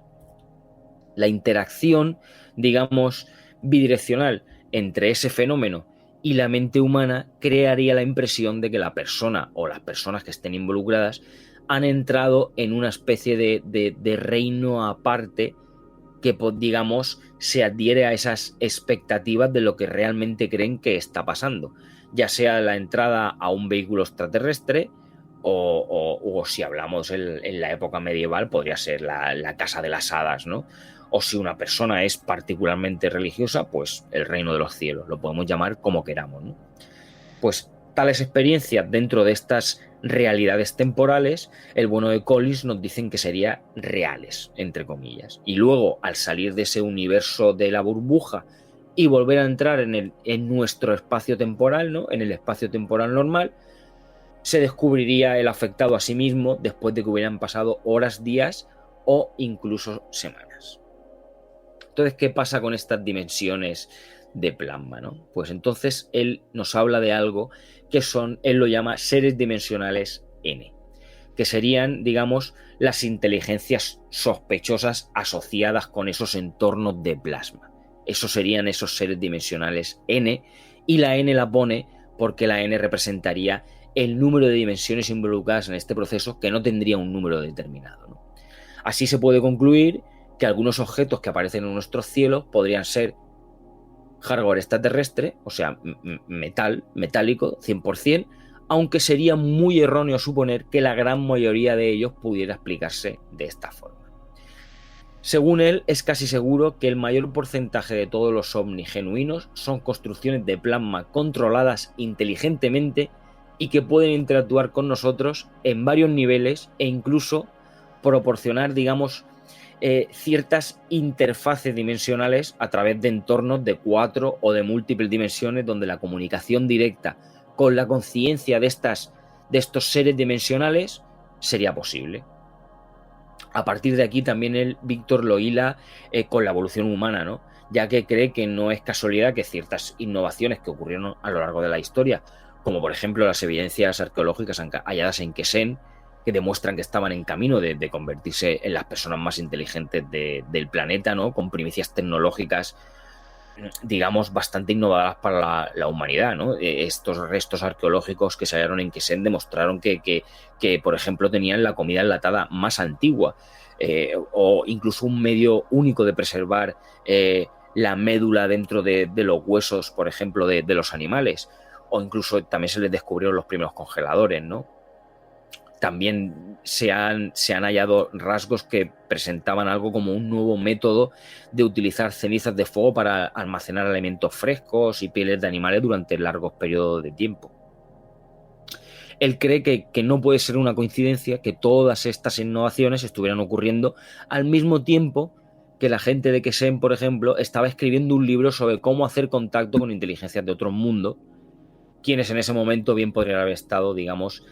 La interacción, digamos, bidireccional entre ese fenómeno y la mente humana crearía la impresión de que la persona o las personas que estén involucradas han entrado en una especie de reino aparte que, digamos, se adhiere a esas expectativas de lo que realmente creen que está pasando, ya sea la entrada a un vehículo extraterrestre o si hablamos en la época medieval, podría ser la casa de las hadas, ¿no? O si una persona es particularmente religiosa, pues el reino de los cielos, lo podemos llamar como queramos, ¿no? Pues tales experiencias dentro de estas realidades temporales, el bueno de Collins nos dicen que serían reales, entre comillas. Y luego, al salir de ese universo de la burbuja y volver a entrar en nuestro espacio temporal, ¿no? En el espacio temporal normal, se descubriría el afectado a sí mismo después de que hubieran pasado horas, días o incluso semanas. Entonces, ¿qué pasa con estas dimensiones de plasma, ¿no? Pues entonces él nos habla de algo que él lo llama seres dimensionales N, que serían, digamos, las inteligencias sospechosas asociadas con esos entornos de plasma. Esos serían esos seres dimensionales N, y la N la pone porque la N representaría el número de dimensiones involucradas en este proceso, que no tendría un número determinado, ¿no? Así se puede concluir que algunos objetos que aparecen en nuestros cielos podrían ser hardware extraterrestre, o sea, metálico, 100%, aunque sería muy erróneo suponer que la gran mayoría de ellos pudiera explicarse de esta forma. Según él, es casi seguro que el mayor porcentaje de todos los ovnis genuinos son construcciones de plasma controladas inteligentemente y que pueden interactuar con nosotros en varios niveles e incluso proporcionar, digamos, ciertas interfaces dimensionales a través de entornos de 4 o de múltiples dimensiones, donde la comunicación directa con la conciencia de estos seres dimensionales sería posible. A partir de aquí también Víctor lo hila con la evolución humana, ¿no? Ya que cree que no es casualidad que ciertas innovaciones que ocurrieron a lo largo de la historia, como por ejemplo las evidencias arqueológicas halladas en Quesen, que demuestran que estaban en camino de convertirse en las personas más inteligentes del planeta, ¿no? Con primicias tecnológicas, digamos, bastante innovadoras para la humanidad, ¿no? Estos restos arqueológicos que se hallaron en Quesen demostraron que, por ejemplo, tenían la comida enlatada más antigua, o incluso un medio único de preservar la médula dentro de los huesos, por ejemplo, de los animales, o incluso también se les descubrieron los primeros congeladores, ¿no? También se han hallado rasgos que presentaban algo como un nuevo método de utilizar cenizas de fuego para almacenar alimentos frescos y pieles de animales durante largos periodos de tiempo. Él cree que no puede ser una coincidencia que todas estas innovaciones estuvieran ocurriendo al mismo tiempo que la gente de Quesen, por ejemplo, estaba escribiendo un libro sobre cómo hacer contacto con inteligencias de otro mundo, quienes en ese momento bien podrían haber estado, digamos,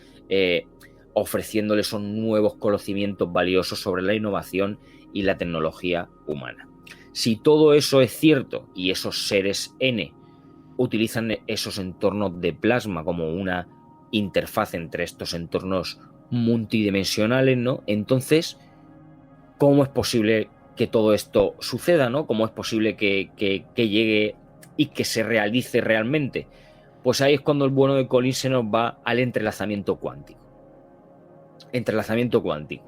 ofreciéndole esos nuevos conocimientos valiosos sobre la innovación y la tecnología humana. Si todo eso es cierto y esos seres N utilizan esos entornos de plasma como una interfaz entre estos entornos multidimensionales, ¿no? Entonces, ¿cómo es posible que todo esto suceda, ¿no? ¿Cómo es posible que llegue y que se realice realmente? Pues ahí es cuando el bueno de Collins se nos va al entrelazamiento cuántico. Entrelazamiento cuántico,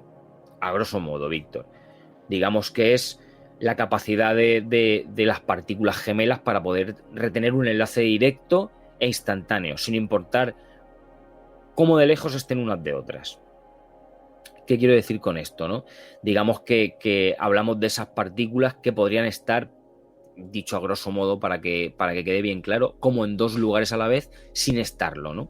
a grosso modo, Víctor, digamos que es la capacidad de las partículas gemelas para poder retener un enlace directo e instantáneo, sin importar cómo de lejos estén unas de otras. ¿Qué quiero decir con esto, no? Digamos que hablamos de esas partículas que podrían estar, dicho a grosso modo para que quede bien claro, como en dos lugares a la vez sin estarlo, ¿no?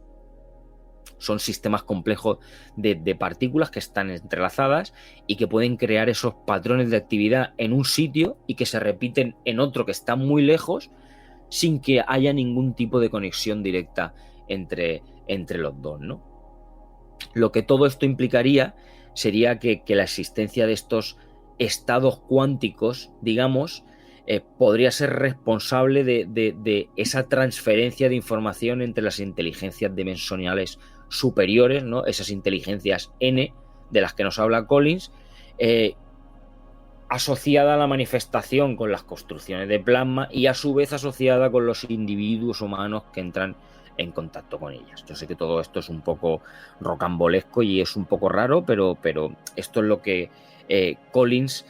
Son sistemas complejos de partículas que están entrelazadas y que pueden crear esos patrones de actividad en un sitio y que se repiten en otro que está muy lejos sin que haya ningún tipo de conexión directa entre los dos, ¿no? Lo que todo esto implicaría sería que la existencia de estos estados cuánticos, digamos, podría ser responsable de esa transferencia de información entre las inteligencias dimensionales superiores, ¿no? Esas inteligencias N de las que nos habla Collins, asociada a la manifestación con las construcciones de plasma y a su vez asociada con los individuos humanos que entran en contacto con ellas. Yo sé que todo esto es un poco rocambolesco y es un poco raro, pero esto es lo que Collins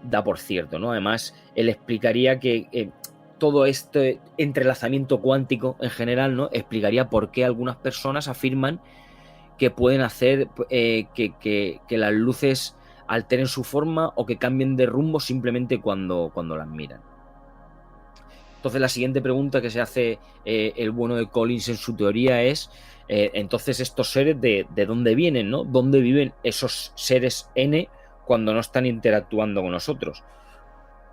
da por cierto, ¿no? Además, él explicaría que todo este entrelazamiento cuántico en general, ¿no? Explicaría por qué algunas personas afirman que pueden hacer que las luces alteren su forma o que cambien de rumbo simplemente cuando las miran. Entonces la siguiente pregunta que se hace el bueno de Collins en su teoría es entonces estos seres de dónde vienen, ¿no? ¿Dónde viven esos seres N cuando no están interactuando con nosotros?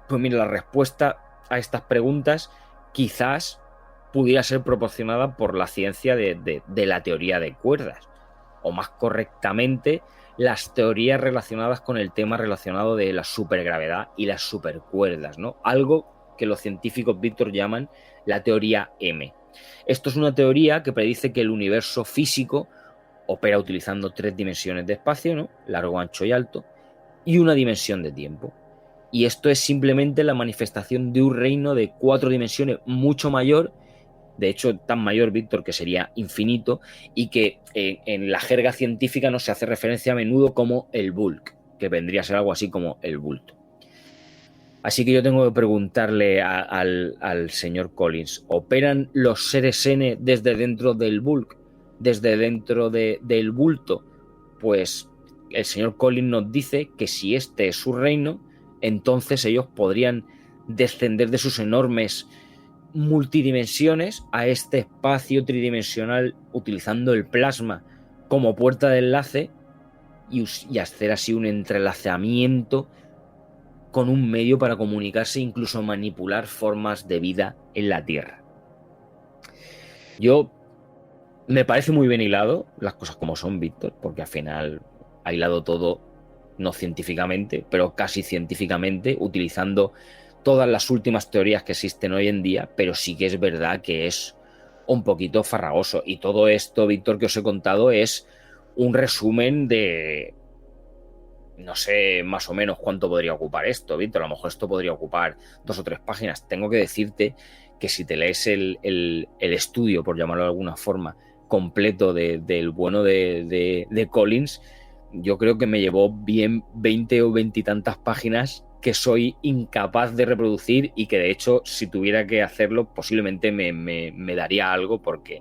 Pues mira, la respuesta a estas preguntas quizás pudiera ser proporcionada por la ciencia de la teoría de cuerdas, o más correctamente las teorías relacionadas con el tema relacionado de la supergravedad y las supercuerdas, ¿no? Algo que los científicos, Víctor, llaman la teoría M. Esto es una teoría que predice que el universo físico opera utilizando 3 dimensiones de espacio, ¿no? Largo, ancho y alto, y una dimensión de tiempo. Y esto es simplemente la manifestación de un reino de 4 dimensiones mucho mayor, de hecho tan mayor, Víctor, que sería infinito, y que en la jerga científica no se hace referencia a menudo como el bulk, que vendría a ser algo así como el bulto. Así que yo tengo que preguntarle al señor Collins, ¿operan los seres N desde dentro del bulk, desde dentro del bulto? Pues el señor Collins nos dice que si este es su reino, entonces ellos podrían descender de sus enormes multidimensiones a este espacio tridimensional utilizando el plasma como puerta de enlace y hacer así un entrelazamiento con un medio para comunicarse e incluso manipular formas de vida en la Tierra. Yo me parece muy bien hilado las cosas como son, Víctor, porque al final ha hilado todo, no científicamente, pero casi científicamente, utilizando todas las últimas teorías que existen hoy en día, pero sí que es verdad que es un poquito farragoso. Y todo esto, Víctor, que os he contado es un resumen de... No sé más o menos cuánto podría ocupar esto, Víctor. A lo mejor esto podría ocupar 2 o 3 páginas. Tengo que decirte que si te lees el estudio, por llamarlo de alguna forma, completo del bueno de Collins, yo creo que me llevó bien 20 o 20 y tantas páginas que soy incapaz de reproducir y que de hecho si tuviera que hacerlo posiblemente me daría algo porque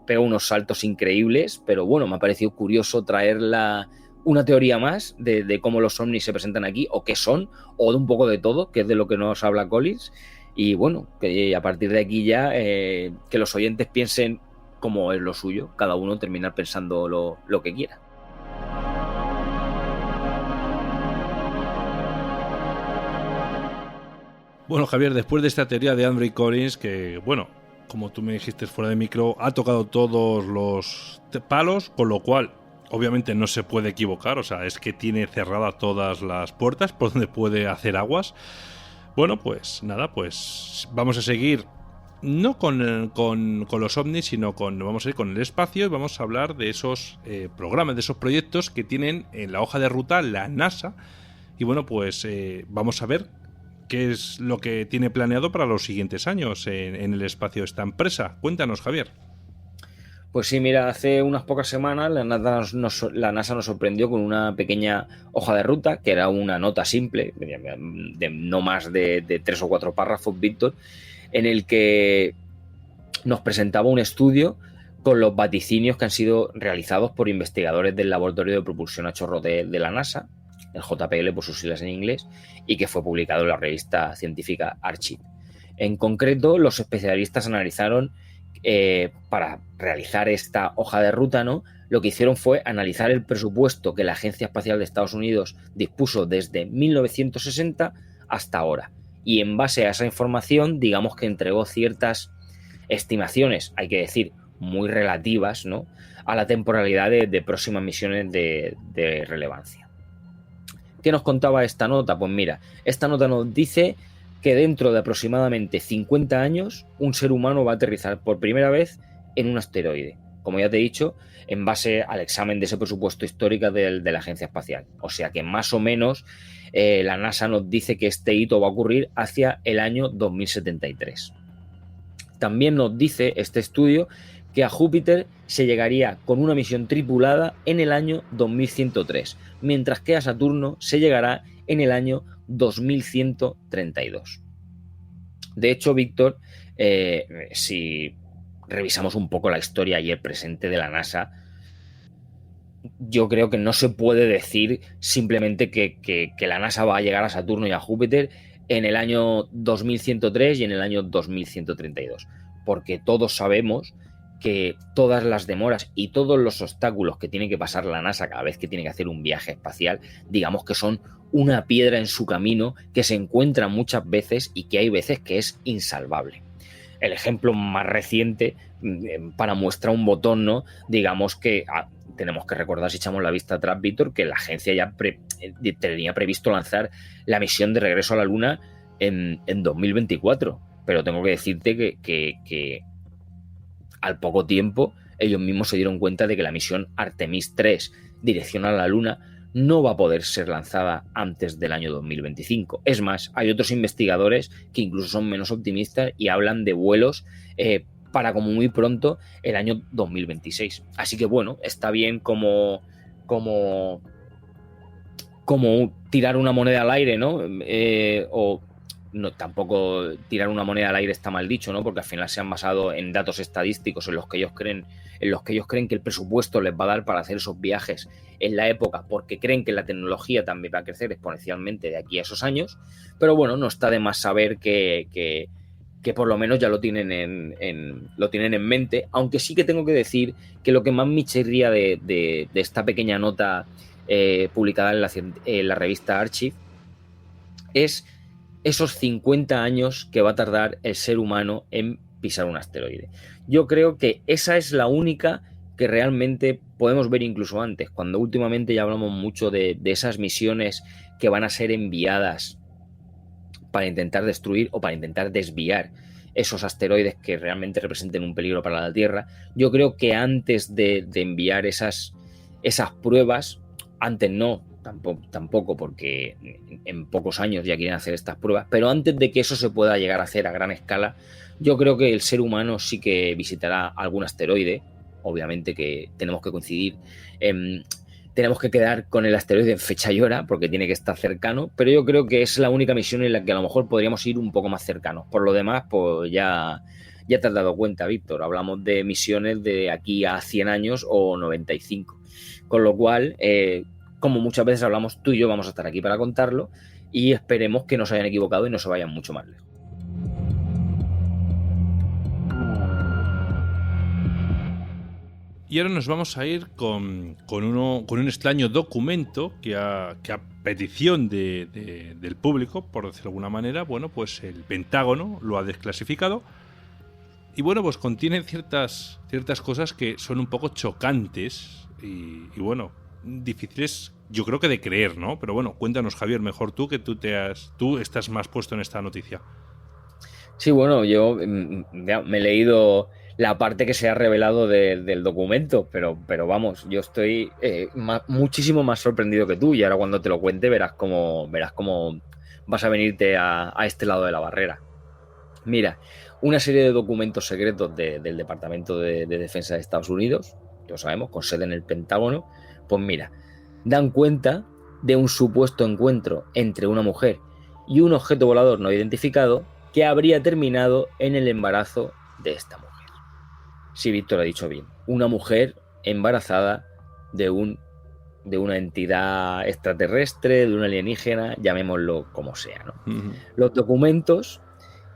pega unos saltos increíbles, pero bueno, me ha parecido curioso traerla una teoría más de cómo los ovnis se presentan aquí, o qué son, o de un poco de todo, que es de lo que nos habla Collins. Y bueno, que a partir de aquí ya que los oyentes piensen como es lo suyo, cada uno terminar pensando lo que quiera. Bueno, Javier, después de esta teoría de Andrew Collins, que bueno, como tú me dijiste fuera de micro, ha tocado todos los palos, con lo cual obviamente no se puede equivocar, o sea, es que tiene cerradas todas las puertas por donde puede hacer aguas. Bueno, pues nada, pues vamos a seguir no con los ovnis, sino vamos a ir con el espacio y vamos a hablar de esos programas, de esos proyectos que tienen en la hoja de ruta la NASA. Y bueno, pues vamos a ver qué es lo que tiene planeado para los siguientes años en el espacio esta empresa. Cuéntanos, Javier. Pues sí, mira, hace unas pocas semanas la NASA nos sorprendió con una pequeña hoja de ruta, que era una nota simple, de no más de 3 o 4 párrafos, Víctor, en el que nos presentaba un estudio con los vaticinios que han sido realizados por investigadores del Laboratorio de Propulsión a Chorro de la NASA, el JPL por sus siglas en inglés, y que fue publicado en la revista científica Archive. En concreto, los especialistas analizaron para realizar esta hoja de ruta, ¿no? Lo que hicieron fue analizar el presupuesto que la Agencia Espacial de Estados Unidos dispuso desde 1960 hasta ahora. Y en base a esa información, digamos que entregó ciertas estimaciones, hay que decir, muy relativas, ¿no?, a la temporalidad de próximas misiones de relevancia. ¿Qué nos contaba esta nota? Pues mira, esta nota nos dice que dentro de aproximadamente 50 años un ser humano va a aterrizar por primera vez en un asteroide. como ya te he dicho, en base al examen de ese presupuesto histórico de la Agencia Espacial. O sea que más o menos la NASA nos dice que este hito va a ocurrir hacia el año 2073. También nos dice este estudio que a Júpiter se llegaría con una misión tripulada en el año 2103, mientras que a Saturno se llegará en el año 2132. De hecho, Víctor, si revisamos un poco la historia y el presente de la NASA, yo creo que no se puede decir simplemente que la NASA va a llegar a Saturno y a Júpiter en el año 2103 y en el año 2132, porque todos sabemos que todas las demoras y todos los obstáculos que tiene que pasar la NASA cada vez que tiene que hacer un viaje espacial, digamos que son una piedra en su camino que se encuentra muchas veces y que hay veces que es insalvable. El ejemplo más reciente, para muestrar un botón, ¿no? Digamos que tenemos que recordar, si echamos la vista atrás, Víctor, que la agencia ya tenía previsto lanzar la misión de regreso a la Luna en 2024. Pero tengo que decirte que al poco tiempo ellos mismos se dieron cuenta de que la misión Artemis 3, dirección a la Luna, no va a poder ser lanzada antes del año 2025. Es más, hay otros investigadores que incluso son menos optimistas y hablan de vuelos para como muy pronto el año 2026. Así que bueno, está bien como tirar una moneda al aire, ¿no? No, tampoco tirar una moneda al aire está mal dicho, ¿no? Porque al final se han basado en datos estadísticos en los que ellos creen que el presupuesto les va a dar para hacer esos viajes en la época, porque creen que la tecnología también va a crecer exponencialmente de aquí a esos años. Pero bueno, no está de más saber que por lo menos ya lo tienen en mente, aunque sí que tengo que decir que lo que más me chirría de esta pequeña nota publicada en la revista Archive es esos 50 años que va a tardar el ser humano en pisar un asteroide. Yo creo que esa es la única que realmente podemos ver incluso antes, cuando últimamente ya hablamos mucho de esas misiones que van a ser enviadas para intentar destruir o para intentar desviar esos asteroides que realmente representen un peligro para la Tierra. Yo creo que antes de enviar esas pruebas, antes no, tampoco porque en pocos años ya quieren hacer estas pruebas, pero antes de que eso se pueda llegar a hacer a gran escala, yo creo que el ser humano sí que visitará algún asteroide. Obviamente que tenemos que coincidir, tenemos que quedar con el asteroide en fecha y hora porque tiene que estar cercano, pero yo creo que es la única misión en la que a lo mejor podríamos ir un poco más cercanos. Por lo demás, pues ya te has dado cuenta, Víctor, hablamos de misiones de aquí a 100 años o 95, con lo cual como muchas veces hablamos, tú y yo vamos a estar aquí para contarlo y esperemos que no se hayan equivocado y no se vayan mucho más lejos. Y ahora nos vamos a ir con un extraño documento que a petición del público, por decirlo de alguna manera, bueno, pues el Pentágono lo ha desclasificado. Y bueno, pues contiene ciertas cosas que son un poco chocantes y bueno, difíciles yo creo que de creer, ¿no? Pero bueno, cuéntanos, Javier, mejor tú, que tú estás más puesto en esta noticia. Sí, bueno, yo me he leído la parte que se ha revelado del documento, pero vamos, yo estoy muchísimo más sorprendido que tú, y ahora cuando te lo cuente verás cómo vas a venirte a este lado de la barrera. Mira, una serie de documentos secretos del Departamento de Defensa de Estados Unidos, lo sabemos, con sede en el Pentágono, pues mira, dan cuenta de un supuesto encuentro entre una mujer y un objeto volador no identificado que habría terminado en el embarazo de esta mujer. Sí, Víctor ha dicho bien, una mujer embarazada de una entidad extraterrestre, de un alienígena, llamémoslo como sea, ¿no? Uh-huh. Los documentos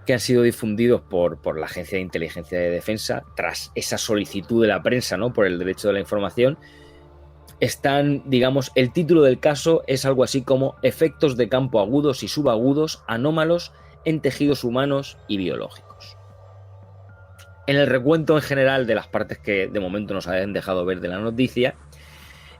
que han sido difundidos por la Agencia de Inteligencia de Defensa, tras esa solicitud de la prensa, ¿no?, por el derecho de la información, están, digamos, el título del caso es algo así como efectos de campo agudos y subagudos anómalos en tejidos humanos y biológicos. En el recuento en general de las partes que de momento nos han dejado ver de la noticia,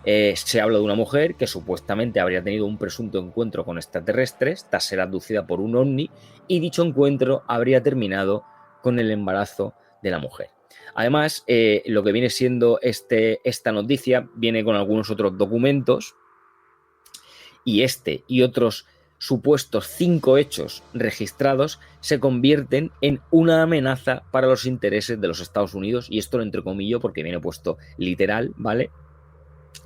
se habla de una mujer que supuestamente habría tenido un presunto encuentro con extraterrestres tras ser abducida por un ovni, y dicho encuentro habría terminado con el embarazo de la mujer. Además, lo que viene siendo esta noticia viene con algunos otros documentos, y este y otros supuestos 5 hechos registrados se convierten en una amenaza para los intereses de los Estados Unidos, y esto lo entrecomillo porque viene puesto literal, ¿vale?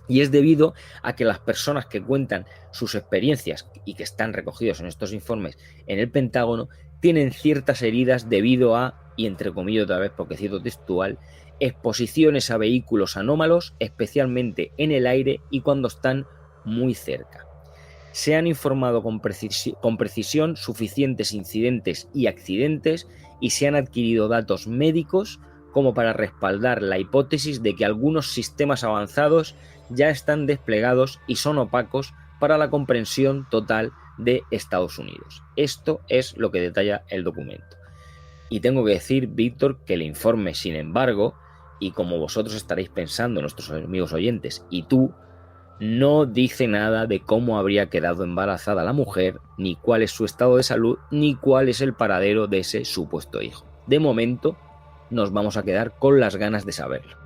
Y es debido a que las personas que cuentan sus experiencias y que están recogidos en estos informes en el Pentágono tienen ciertas heridas debido a, y entrecomillo otra vez porque cito textual, exposiciones a vehículos anómalos, especialmente en el aire y cuando están muy cerca. Se han informado con precisión suficientes incidentes y accidentes y se han adquirido datos médicos como para respaldar la hipótesis de que algunos sistemas avanzados ya están desplegados y son opacos para la comprensión total de Estados Unidos. Esto es lo que detalla el documento. Y tengo que decir, Víctor, que el informe, sin embargo, y como vosotros estaréis pensando, nuestros amigos oyentes, y tú, no dice nada de cómo habría quedado embarazada la mujer, ni cuál es su estado de salud, ni cuál es el paradero de ese supuesto hijo. De momento, nos vamos a quedar con las ganas de saberlo.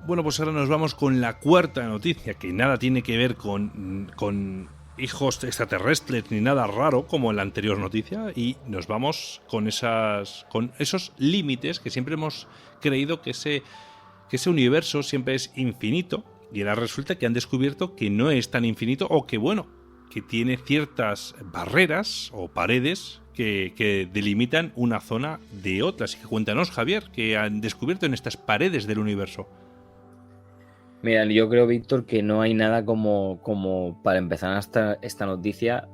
Bueno, pues ahora nos vamos con la cuarta noticia, que nada tiene que ver con hijos extraterrestres ni nada raro como en la anterior noticia, y nos vamos con esos límites que siempre hemos creído que ese universo siempre es infinito, y ahora resulta que han descubierto que no es tan infinito, o que bueno, que tiene ciertas barreras o paredes que delimitan una zona de otra. Así que cuéntanos, Javier, ¿qué han descubierto en estas paredes del universo? Mira, yo creo, Víctor, que no hay nada como para empezar esta noticia,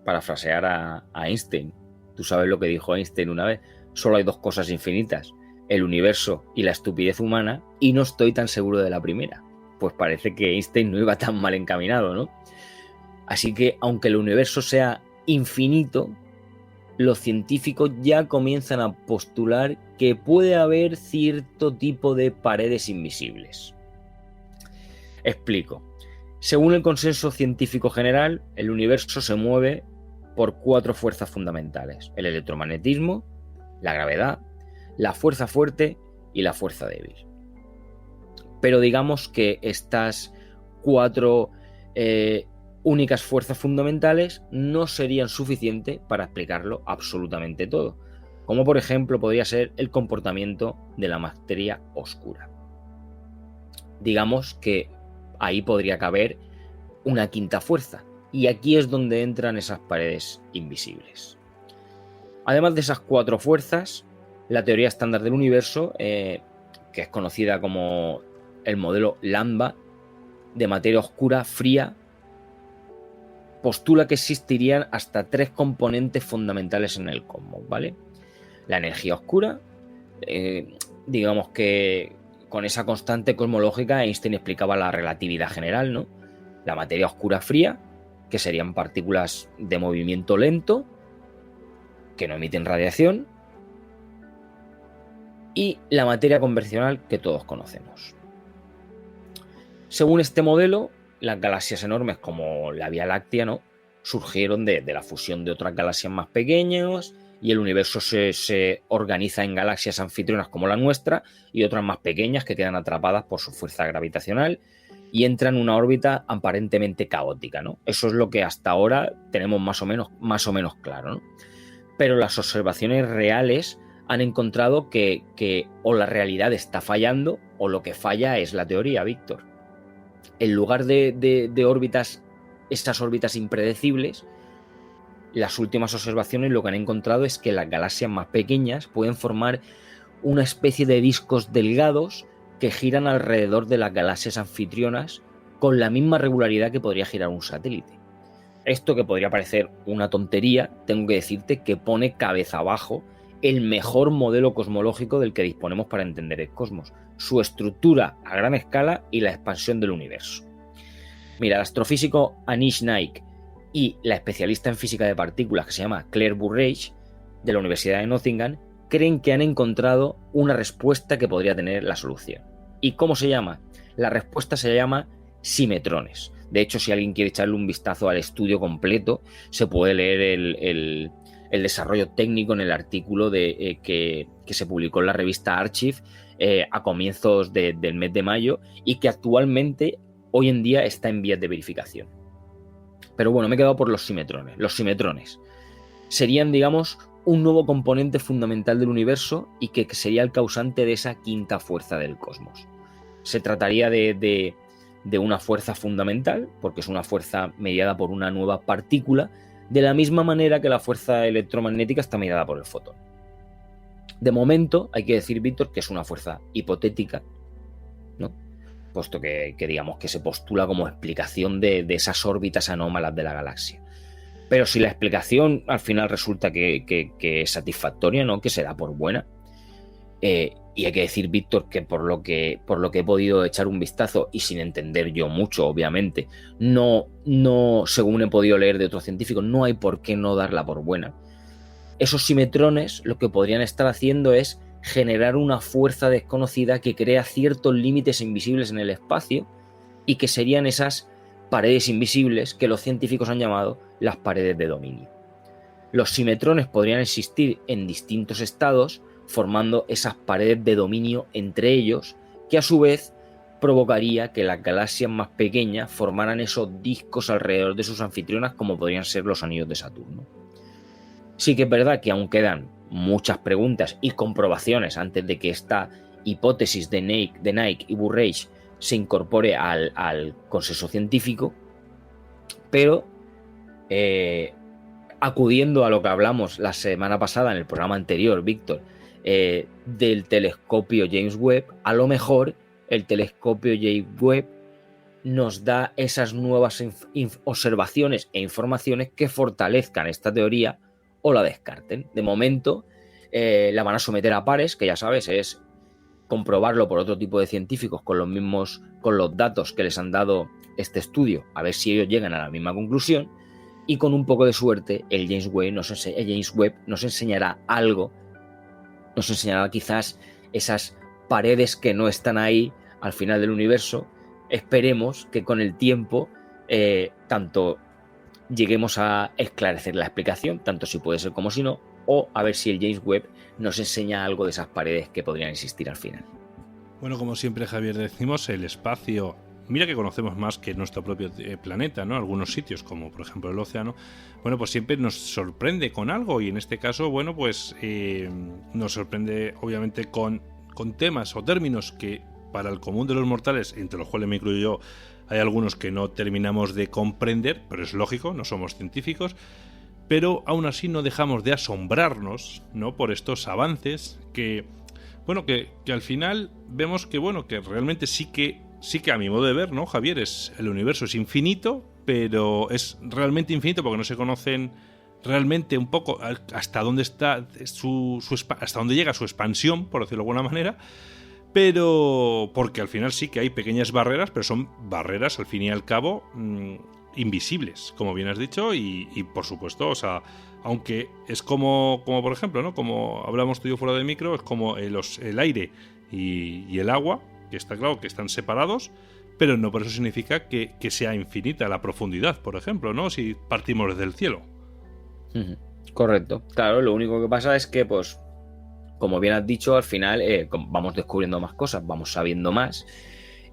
parafrasear a Einstein. Tú sabes lo que dijo Einstein una vez: solo hay 2 cosas infinitas, el universo y la estupidez humana, y no estoy tan seguro de la primera. Pues parece que Einstein no iba tan mal encaminado, ¿no? Así que, aunque el universo sea infinito, los científicos ya comienzan a postular que puede haber cierto tipo de paredes invisibles. Explico. Según el consenso científico general, el universo se mueve por 4 fuerzas fundamentales: el electromagnetismo, la gravedad, la fuerza fuerte y la fuerza débil. Pero digamos que estas 4 únicas fuerzas fundamentales no serían suficientes para explicarlo absolutamente todo, como por ejemplo podría ser el comportamiento de la materia oscura. Digamos que ahí podría caber una quinta fuerza, y aquí es donde entran esas paredes invisibles. Además de esas 4 fuerzas, la teoría estándar del universo, que es conocida como el modelo Lambda de materia oscura fría, postula que existirían hasta 3 componentes fundamentales en el cosmos, ¿vale? La energía oscura, digamos que con esa constante cosmológica Einstein explicaba la relatividad general, ¿no? La materia oscura fría, que serían partículas de movimiento lento, que no emiten radiación, y la materia convencional que todos conocemos. Según este modelo, las galaxias enormes como la Vía Láctea, ¿no?, surgieron de la fusión de otras galaxias más pequeñas, y el universo se organiza en galaxias anfitrionas como la nuestra y otras más pequeñas que quedan atrapadas por su fuerza gravitacional y entran en una órbita aparentemente caótica, ¿no? Eso es lo que hasta ahora tenemos más o menos claro, ¿no? Pero las observaciones reales han encontrado que o la realidad está fallando o lo que falla es la teoría, Víctor. En lugar de órbitas, estas órbitas impredecibles, las últimas observaciones lo que han encontrado es que las galaxias más pequeñas pueden formar una especie de discos delgados que giran alrededor de las galaxias anfitrionas con la misma regularidad que podría girar un satélite. Esto, que podría parecer una tontería, tengo que decirte que pone cabeza abajo el mejor modelo cosmológico del que disponemos para entender el cosmos, su estructura a gran escala y la expansión del universo. Mira, el astrofísico Anish Naik y la especialista en física de partículas, que se llama Claire Burrage, de la Universidad de Nottingham, creen que han encontrado una respuesta que podría tener la solución. ¿Y cómo se llama? La respuesta se llama simetrones. De hecho, si alguien quiere echarle un vistazo al estudio completo, se puede leer el desarrollo técnico en el artículo que se publicó en la revista Archive a comienzos del mes de mayo y que actualmente, hoy en día, está en vías de verificación. Pero bueno, me he quedado por los simetrones. Los simetrones serían, digamos, un nuevo componente fundamental del universo y que sería el causante de esa quinta fuerza del cosmos. Se trataría de una fuerza fundamental, porque es una fuerza mediada por una nueva partícula, de la misma manera que la fuerza electromagnética está mediada por el fotón. De momento, hay que decir, Víctor, que es una fuerza hipotética, ¿no? Puesto que digamos que se postula como explicación de esas órbitas anómalas de la galaxia. Pero si la explicación al final resulta que es satisfactoria, ¿no? Que se da por buena. Y hay que decir, Víctor, que por lo que he podido echar un vistazo y sin entender yo mucho, obviamente, no según he podido leer de otros científicos, no hay por qué no darla por buena. Esos simetrones lo que podrían estar haciendo es generar una fuerza desconocida que crea ciertos límites invisibles en el espacio y que serían esas paredes invisibles que los científicos han llamado las paredes de dominio. Los simetrones podrían existir en distintos estados, formando esas paredes de dominio entre ellos, que a su vez provocaría que las galaxias más pequeñas formaran esos discos alrededor de sus anfitrionas, como podrían ser los anillos de Saturno. Sí que es verdad que aún quedan muchas preguntas y comprobaciones antes de que esta hipótesis de Nike y Burrage se incorpore al consenso científico, pero acudiendo a lo que hablamos la semana pasada en el programa anterior, Víctor, del telescopio James Webb, a lo mejor el telescopio James Webb nos da esas nuevas observaciones e informaciones que fortalezcan esta teoría o la descarten. De momento la van a someter a pares, que ya sabes, es comprobarlo por otro tipo de científicos con los datos que les han dado este estudio, a ver si ellos llegan a la misma conclusión, y con un poco de suerte el James Webb nos enseñará algo, nos enseñará quizás esas paredes que no están ahí al final del universo. Esperemos que con el tiempo tanto lleguemos a esclarecer la explicación, tanto si puede ser como si no, o a ver si el James Webb nos enseña algo de esas paredes que podrían existir al final. Bueno, como siempre, Javier, decimos, el espacio, mira que conocemos más que nuestro propio planeta, ¿no? Algunos sitios, como por ejemplo el océano, bueno, pues siempre nos sorprende con algo, y en este caso, bueno, pues nos sorprende obviamente con temas o términos que para el común de los mortales, entre los cuales me incluyo yo, hay algunos que no terminamos de comprender, pero es lógico, no somos científicos, pero aún así no dejamos de asombrarnos, ¿no? Por estos avances que, bueno, que al final vemos que, bueno, que realmente sí que a mi modo de ver, ¿no, Javier? El universo es infinito, pero es realmente infinito porque no se conocen realmente un poco hasta dónde está hasta dónde llega su expansión, por decirlo de alguna manera. Pero porque al final sí que hay pequeñas barreras, pero son barreras al fin y al cabo invisibles, como bien has dicho, y por supuesto, o sea, aunque es como por ejemplo, ¿no? Como hablamos tú y yo fuera de micro, es como el aire y el agua, que está claro que están separados, pero no por eso significa que sea infinita la profundidad, por ejemplo, ¿no? Si partimos desde el cielo. Correcto, claro, lo único que pasa es que, pues, como bien has dicho, al final vamos descubriendo más cosas, vamos sabiendo más,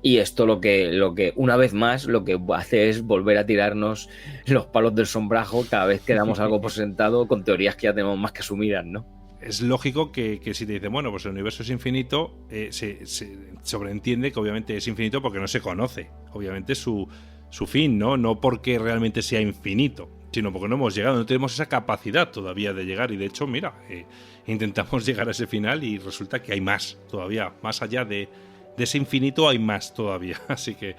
y esto lo que una vez más lo que hace es volver a tirarnos los palos del sombrajo cada vez que damos algo por sentado con teorías que ya tenemos más que asumidas, ¿no? Es lógico que si te dicen, bueno, pues el universo es infinito, se sobreentiende que obviamente es infinito porque no se conoce, obviamente, su fin, ¿no? No porque realmente sea infinito, sino porque no hemos llegado, no tenemos esa capacidad todavía de llegar, y de hecho, mira, intentamos llegar a ese final y resulta que hay más todavía, más allá de ese infinito hay más todavía, así que,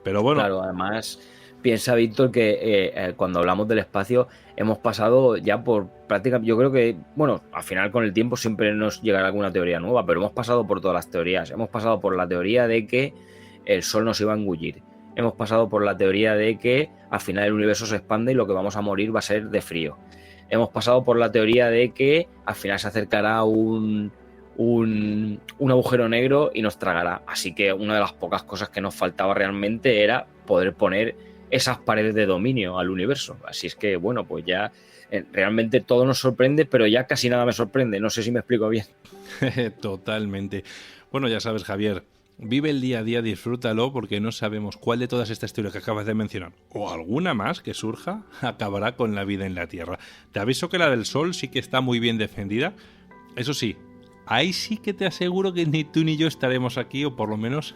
pero bueno. Claro, además, piensa, Víctor, que cuando hablamos del espacio hemos pasado ya por prácticamente, yo creo que, bueno, al final con el tiempo siempre nos llegará alguna teoría nueva, pero hemos pasado por todas las teorías. Hemos pasado por la teoría de que el Sol nos iba a engullir. Hemos pasado por la teoría de que al final el universo se expande y lo que vamos a morir va a ser de frío. Hemos pasado por la teoría de que al final se acercará un agujero negro y nos tragará. Así que una de las pocas cosas que nos faltaba realmente era poder poner esas paredes de dominio al universo. Así es que, bueno, pues ya realmente todo nos sorprende, pero ya casi nada me sorprende. No sé si me explico bien. Totalmente. Bueno, ya sabes, Javier, vive el día a día, disfrútalo, porque no sabemos cuál de todas estas teorías que acabas de mencionar, o alguna más que surja, acabará con la vida en la Tierra. Te aviso que la del Sol sí que está muy bien defendida. Eso sí, ahí sí que te aseguro que ni tú ni yo estaremos aquí, o por lo menos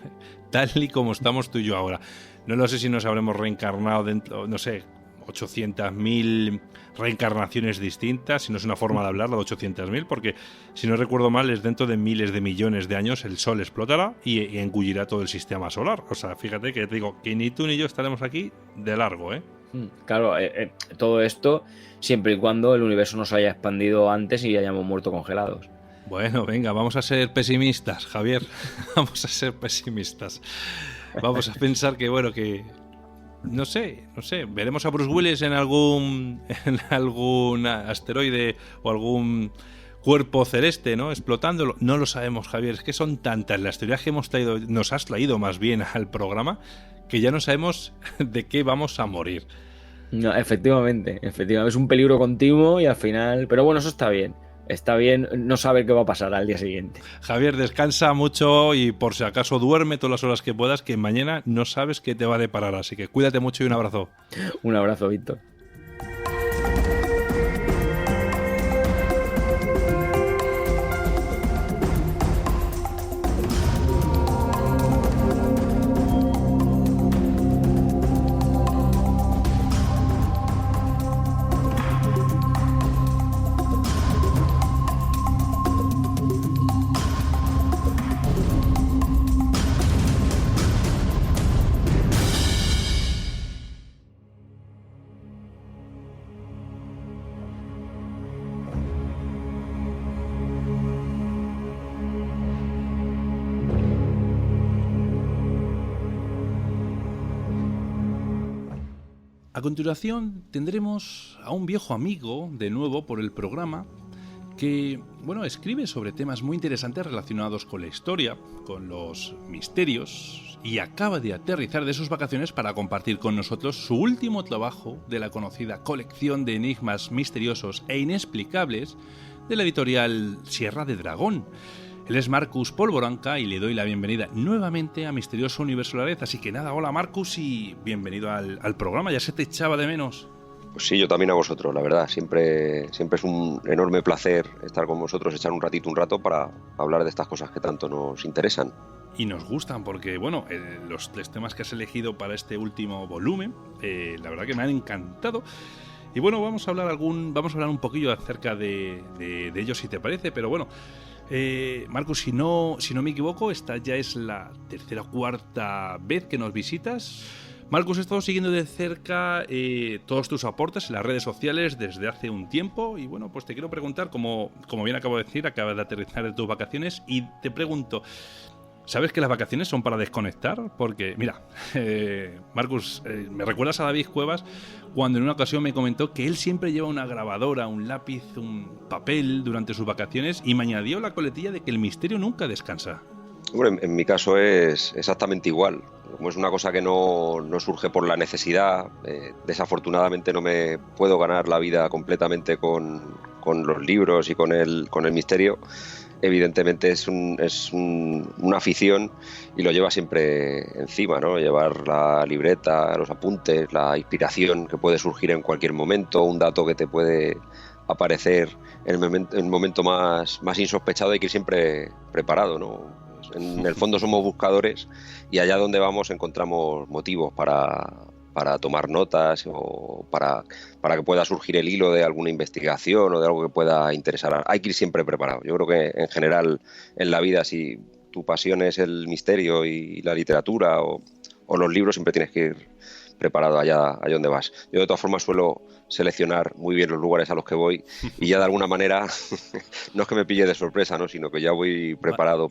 tal y como estamos tú y yo ahora. No lo sé si nos habremos reencarnado dentro, no sé, 800.000 reencarnaciones distintas, si no es una forma de hablar, la de 800.000, porque si no recuerdo mal es dentro de miles de millones de años el Sol explotará y engullirá todo el sistema solar. O sea, fíjate que te digo que ni tú ni yo estaremos aquí de largo, ¿eh? Claro, todo esto siempre y cuando el universo nos haya expandido antes y hayamos muerto congelados. Bueno, venga, vamos a ser pesimistas, Javier. Vamos a ser pesimistas. Vamos a pensar que, bueno, que no sé, veremos a Bruce Willis en algún asteroide o algún cuerpo celeste, ¿no? Explotándolo. No lo sabemos, Javier, es que son tantas las teorías que nos has traído más bien al programa, que ya no sabemos de qué vamos a morir. No, efectivamente, es un peligro continuo y al final, pero bueno, eso está bien no saber qué va a pasar al día siguiente. Javier, descansa mucho y por si acaso duerme todas las horas que puedas, que mañana no sabes qué te va a deparar, así que cuídate mucho y un abrazo. Un abrazo, Víctor. A continuación tendremos a un viejo amigo, de nuevo por el programa, que, bueno, escribe sobre temas muy interesantes relacionados con la historia, con los misterios, y acaba de aterrizar de sus vacaciones para compartir con nosotros su último trabajo de la conocida colección de enigmas misteriosos e inexplicables de la editorial Sierra de Dragón. Él es Marcus Polvoranca y le doy la bienvenida nuevamente a Misterioso Universo a la Vez. Así que nada, hola Marcus y bienvenido al programa. Ya se te echaba de menos. Pues sí, yo también a vosotros, la verdad. Siempre es un enorme placer estar con vosotros, echar un rato para hablar de estas cosas que tanto nos interesan. Y nos gustan porque, bueno, los tres temas que has elegido para este último volumen, la verdad que me han encantado. Y bueno, vamos a hablar un poquillo acerca de ellos, si te parece, pero bueno... Marcus, si no me equivoco, esta ya es la tercera o cuarta vez que nos visitas. Marcus, he estado siguiendo de cerca todos tus aportes en las redes sociales desde hace un tiempo y bueno, pues te quiero preguntar, como bien acabo de decir, acabas de aterrizar de tus vacaciones y te pregunto, ¿sabes que las vacaciones son para desconectar? Porque, mira, Marcus, me recuerdas a David Cuevas cuando en una ocasión me comentó que él siempre lleva una grabadora, un lápiz, un papel durante sus vacaciones y me añadió la coletilla de que el misterio nunca descansa. Bueno, en mi caso es exactamente igual. Como es una cosa que no surge por la necesidad, desafortunadamente no me puedo ganar la vida completamente con los libros y con el misterio. Evidentemente es una afición y lo lleva siempre encima, ¿no? Llevar la libreta, los apuntes, la inspiración que puede surgir en cualquier momento, un dato que te puede aparecer en el momento más insospechado, hay que ir siempre preparado, ¿no? En el fondo somos buscadores y allá donde vamos encontramos motivos para tomar notas o para que pueda surgir el hilo de alguna investigación o de algo que pueda interesar. Hay que ir siempre preparado. Yo creo que en general en la vida, si tu pasión es el misterio y la literatura o los libros, siempre tienes que ir preparado allá donde vas. Yo de todas formas suelo seleccionar muy bien los lugares a los que voy y ya de alguna manera no es que me pille de sorpresa, ¿no? Sino que ya voy preparado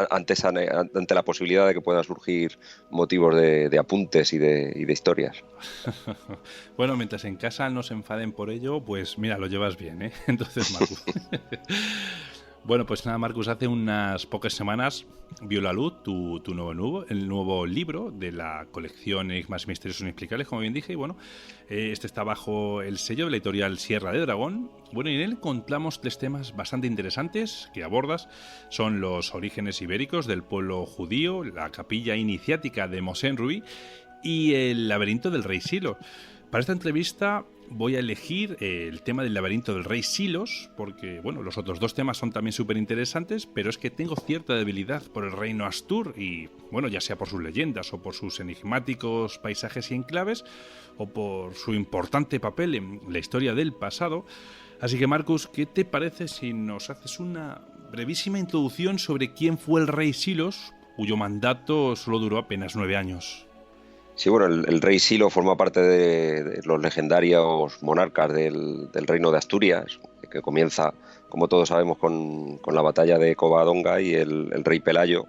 ante la posibilidad de que puedan surgir motivos de apuntes y de historias. Bueno, mientras en casa no se enfaden por ello, pues mira, lo llevas bien, ¿eh? Entonces, Marcus. Bueno, pues nada, Marcus, hace unas pocas semanas vio la luz el nuevo libro de la colección Enigmas y Misterios Inexplicables, como bien dije, y bueno, este está bajo el sello de la editorial Sierra de Dragón. Bueno, y en él encontramos 3 temas bastante interesantes que abordas. Son los orígenes ibéricos del pueblo judío, la capilla iniciática de Mosén Rubí y el laberinto del rey Silo. Para esta entrevista voy a elegir el tema del laberinto del rey Silos, porque bueno, los otros 2 temas son también súper interesantes, pero es que tengo cierta debilidad por el reino Astur y, bueno, ya sea por sus leyendas o por sus enigmáticos paisajes y enclaves, o por su importante papel en la historia del pasado. Así que, Marcus, ¿qué te parece si nos haces una brevísima introducción sobre quién fue el rey Silos, cuyo mandato solo duró apenas 9 años? Sí, bueno, el rey Silo forma parte de los legendarios monarcas del reino de Asturias, que comienza, como todos sabemos, con la batalla de Covadonga y el rey Pelayo.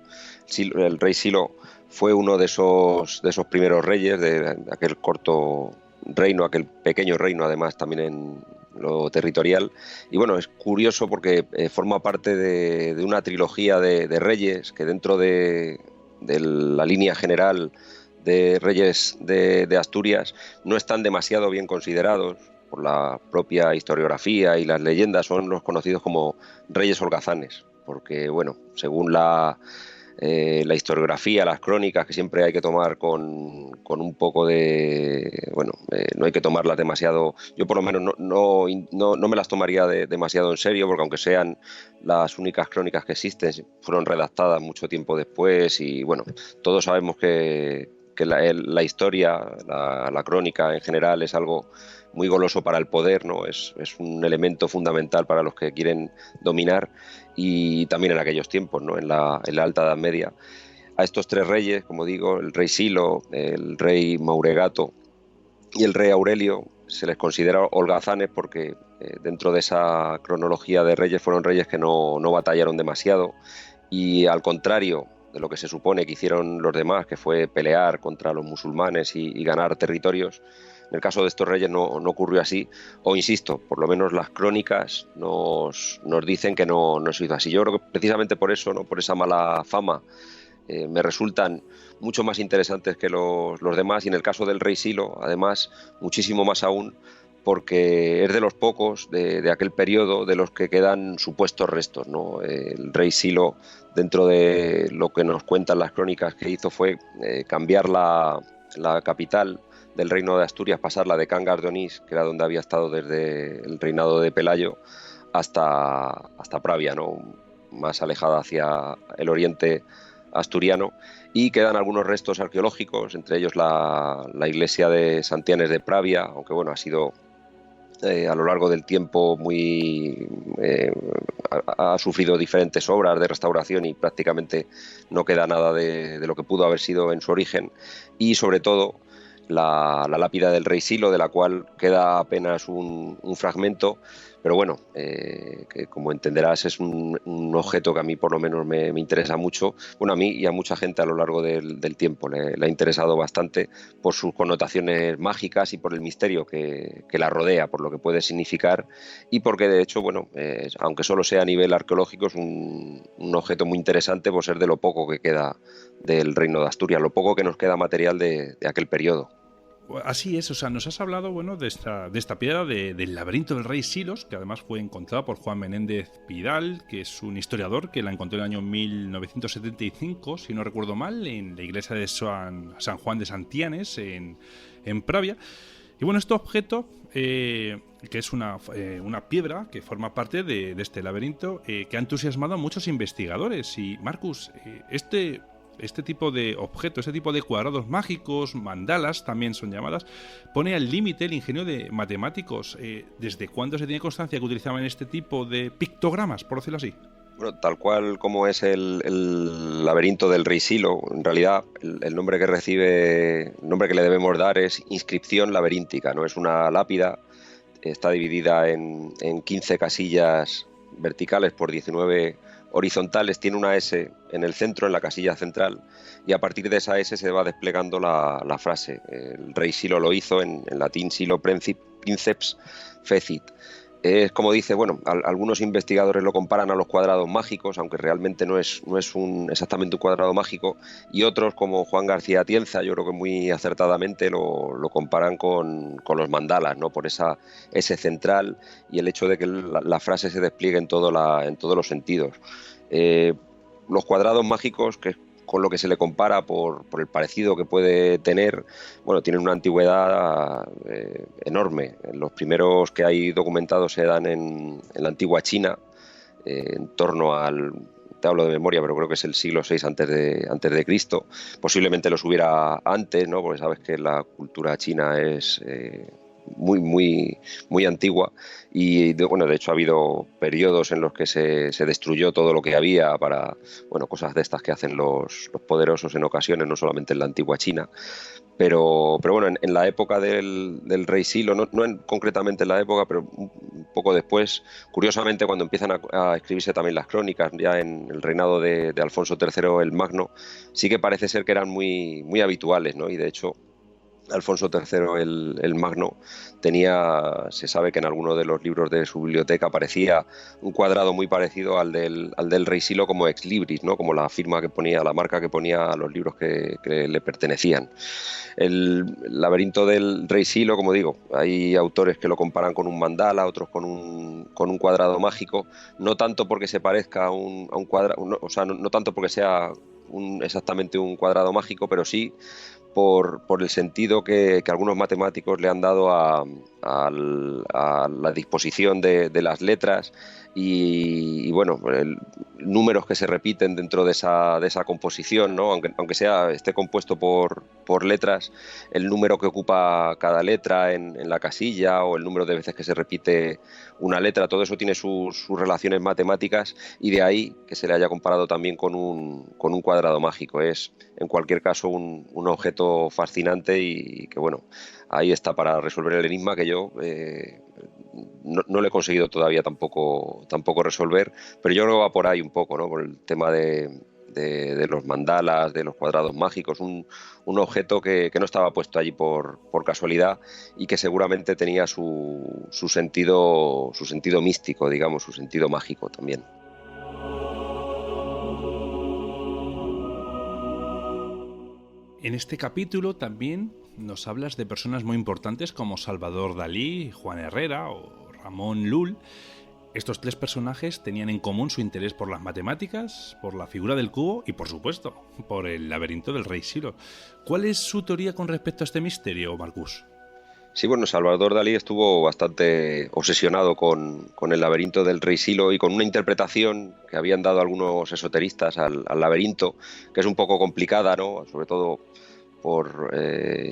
El rey Silo fue uno de esos primeros reyes de aquel corto reino, aquel pequeño reino, además también en lo territorial. Y bueno, es curioso porque forma parte de una trilogía de reyes que dentro de la línea general de reyes de Asturias no están demasiado bien considerados por la propia historiografía y las leyendas. Son los conocidos como reyes holgazanes, porque bueno, según la historiografía, las crónicas, que siempre hay que tomar con un poco de... Bueno, no hay que tomarlas demasiado... Yo por lo menos no me las tomaría demasiado en serio, porque aunque sean las únicas crónicas que existen, fueron redactadas mucho tiempo después y bueno, todos sabemos que la historia, la crónica en general es algo muy goloso para el poder, ¿no? Es un elemento fundamental para los que quieren dominar, y también en aquellos tiempos, ¿no? En la Alta Edad Media. A estos 3 reyes, como digo, el rey Silo, el rey Mauregato y el rey Aurelio, se les considera holgazanes porque dentro de esa cronología de reyes fueron reyes que no batallaron demasiado, y al contrario de lo que se supone que hicieron los demás, que fue pelear contra los musulmanes y ganar territorios. En el caso de estos reyes no ocurrió así, o insisto, por lo menos las crónicas nos dicen que no se hizo así. Yo creo que precisamente por eso, ¿no? Por esa mala fama, me resultan mucho más interesantes que los demás, y en el caso del rey Silo, además, muchísimo más aún, porque es de los pocos de aquel periodo de los que quedan supuestos restos, ¿no? El rey Silo, dentro de lo que nos cuentan las crónicas que hizo, fue cambiar la capital del reino de Asturias, pasarla de Cangas de Onís, que era donde había estado desde el reinado de Pelayo, hasta Pravia, ¿no? Más alejada hacia el oriente asturiano, y quedan algunos restos arqueológicos, entre ellos la iglesia de Santianes de Pravia, aunque bueno, ha sido a lo largo del tiempo ha sufrido diferentes obras de restauración y prácticamente no queda nada de lo que pudo haber sido en su origen, y sobre todo la lápida del rey Silo, de la cual queda apenas un fragmento, pero bueno, que como entenderás es un objeto que a mí por lo menos me interesa mucho. Bueno, a mí y a mucha gente a lo largo del tiempo le ha interesado bastante por sus connotaciones mágicas y por el misterio que la rodea, por lo que puede significar, y porque de hecho, bueno, aunque solo sea a nivel arqueológico, es un objeto muy interesante por ser de lo poco que queda del reino de Asturias, lo poco que nos queda material de aquel periodo. Así es, o sea, nos has hablado, bueno, de esta piedra del laberinto del rey Silos, que además fue encontrada por Juan Menéndez Pidal, que es un historiador que la encontró en el año 1975, si no recuerdo mal, en la iglesia de San Juan de Santianes, en Pravia. Y bueno, este objeto, que es una piedra que forma parte de este laberinto, que ha entusiasmado a muchos investigadores. Y Marcus, este tipo de objetos, este tipo de cuadrados mágicos, mandalas también son llamadas, pone al límite el ingenio de matemáticos. ¿Desde cuándo se tiene constancia que utilizaban este tipo de pictogramas, por decirlo así? Bueno, tal cual como es el laberinto del rey Silo, en realidad el nombre que recibe, el nombre que le debemos dar es inscripción laberíntica, ¿no? Es una lápida, está dividida en 15 casillas verticales por 19 horizontales, tiene una S en el centro, en la casilla central, y a partir de esa S se va desplegando la frase. El rey Silo lo hizo en latín: Silo princeps fecit. Es como dice, bueno, algunos investigadores lo comparan a los cuadrados mágicos, aunque realmente no es exactamente un cuadrado mágico, y otros, como Juan García Atienza, yo creo que muy acertadamente lo comparan con los mandalas, ¿no? Por esa S central y el hecho de que la frase se despliegue en todos los sentidos. Los cuadrados mágicos, que es con lo que se le compara por el parecido que puede tener, bueno, tienen una antigüedad enorme. Los primeros que hay documentados se dan en la antigua China, en torno al, te hablo de memoria, pero creo que es el siglo VI antes de Cristo. Posiblemente los hubiera antes, ¿no? Porque sabes que la cultura china es muy, muy, muy antigua y bueno, de hecho ha habido periodos en los que se destruyó todo lo que había para, bueno, cosas de estas que hacen los poderosos en ocasiones, no solamente en la antigua China. Pero bueno, en la época del rey Silo, no concretamente en la época, pero un poco después, curiosamente cuando empiezan a escribirse también las crónicas, ya en el reinado de Alfonso III el Magno, sí que parece ser que eran muy, muy habituales, ¿no? Y de hecho Alfonso III el Magno se sabe que en alguno de los libros de su biblioteca aparecía un cuadrado muy parecido al del rey Silo como ex libris, ¿no? Como la firma que ponía, la marca que ponía a los libros que le pertenecían. El laberinto del rey Silo, como digo, hay autores que lo comparan con un mandala, otros con un cuadrado mágico, no tanto porque se parezca a un cuadrado, o sea, no tanto porque sea exactamente un cuadrado mágico, pero sí por el sentido que algunos matemáticos le han dado a la disposición de las letras y bueno, números que se repiten dentro de esa composición, ¿no? Aunque esté compuesto por letras, el número que ocupa cada letra en la casilla o el número de veces que se repite una letra, todo eso tiene sus relaciones matemáticas y de ahí que se le haya comparado también con un cuadrado mágico. Es en cualquier caso un objeto fascinante y que bueno, ahí está para resolver el enigma que yo no lo he conseguido todavía tampoco resolver, pero yo creo que va por ahí un poco, ¿no? Por el tema de los mandalas, de los cuadrados mágicos, un objeto que no estaba puesto allí por casualidad y que seguramente tenía su sentido místico, digamos, su sentido mágico también. En este capítulo también nos hablas de personas muy importantes como Salvador Dalí, Juan Herrera o Ramón Llull. Estos tres personajes tenían en común su interés por las matemáticas, por la figura del cubo y, por supuesto, por el laberinto del rey Silo. ¿Cuál es su teoría con respecto a este misterio, Marcus? Sí, bueno, Salvador Dalí estuvo bastante obsesionado con el laberinto del rey Silo y con una interpretación que habían dado algunos esoteristas al laberinto, que es un poco complicada, ¿no? Sobre todo por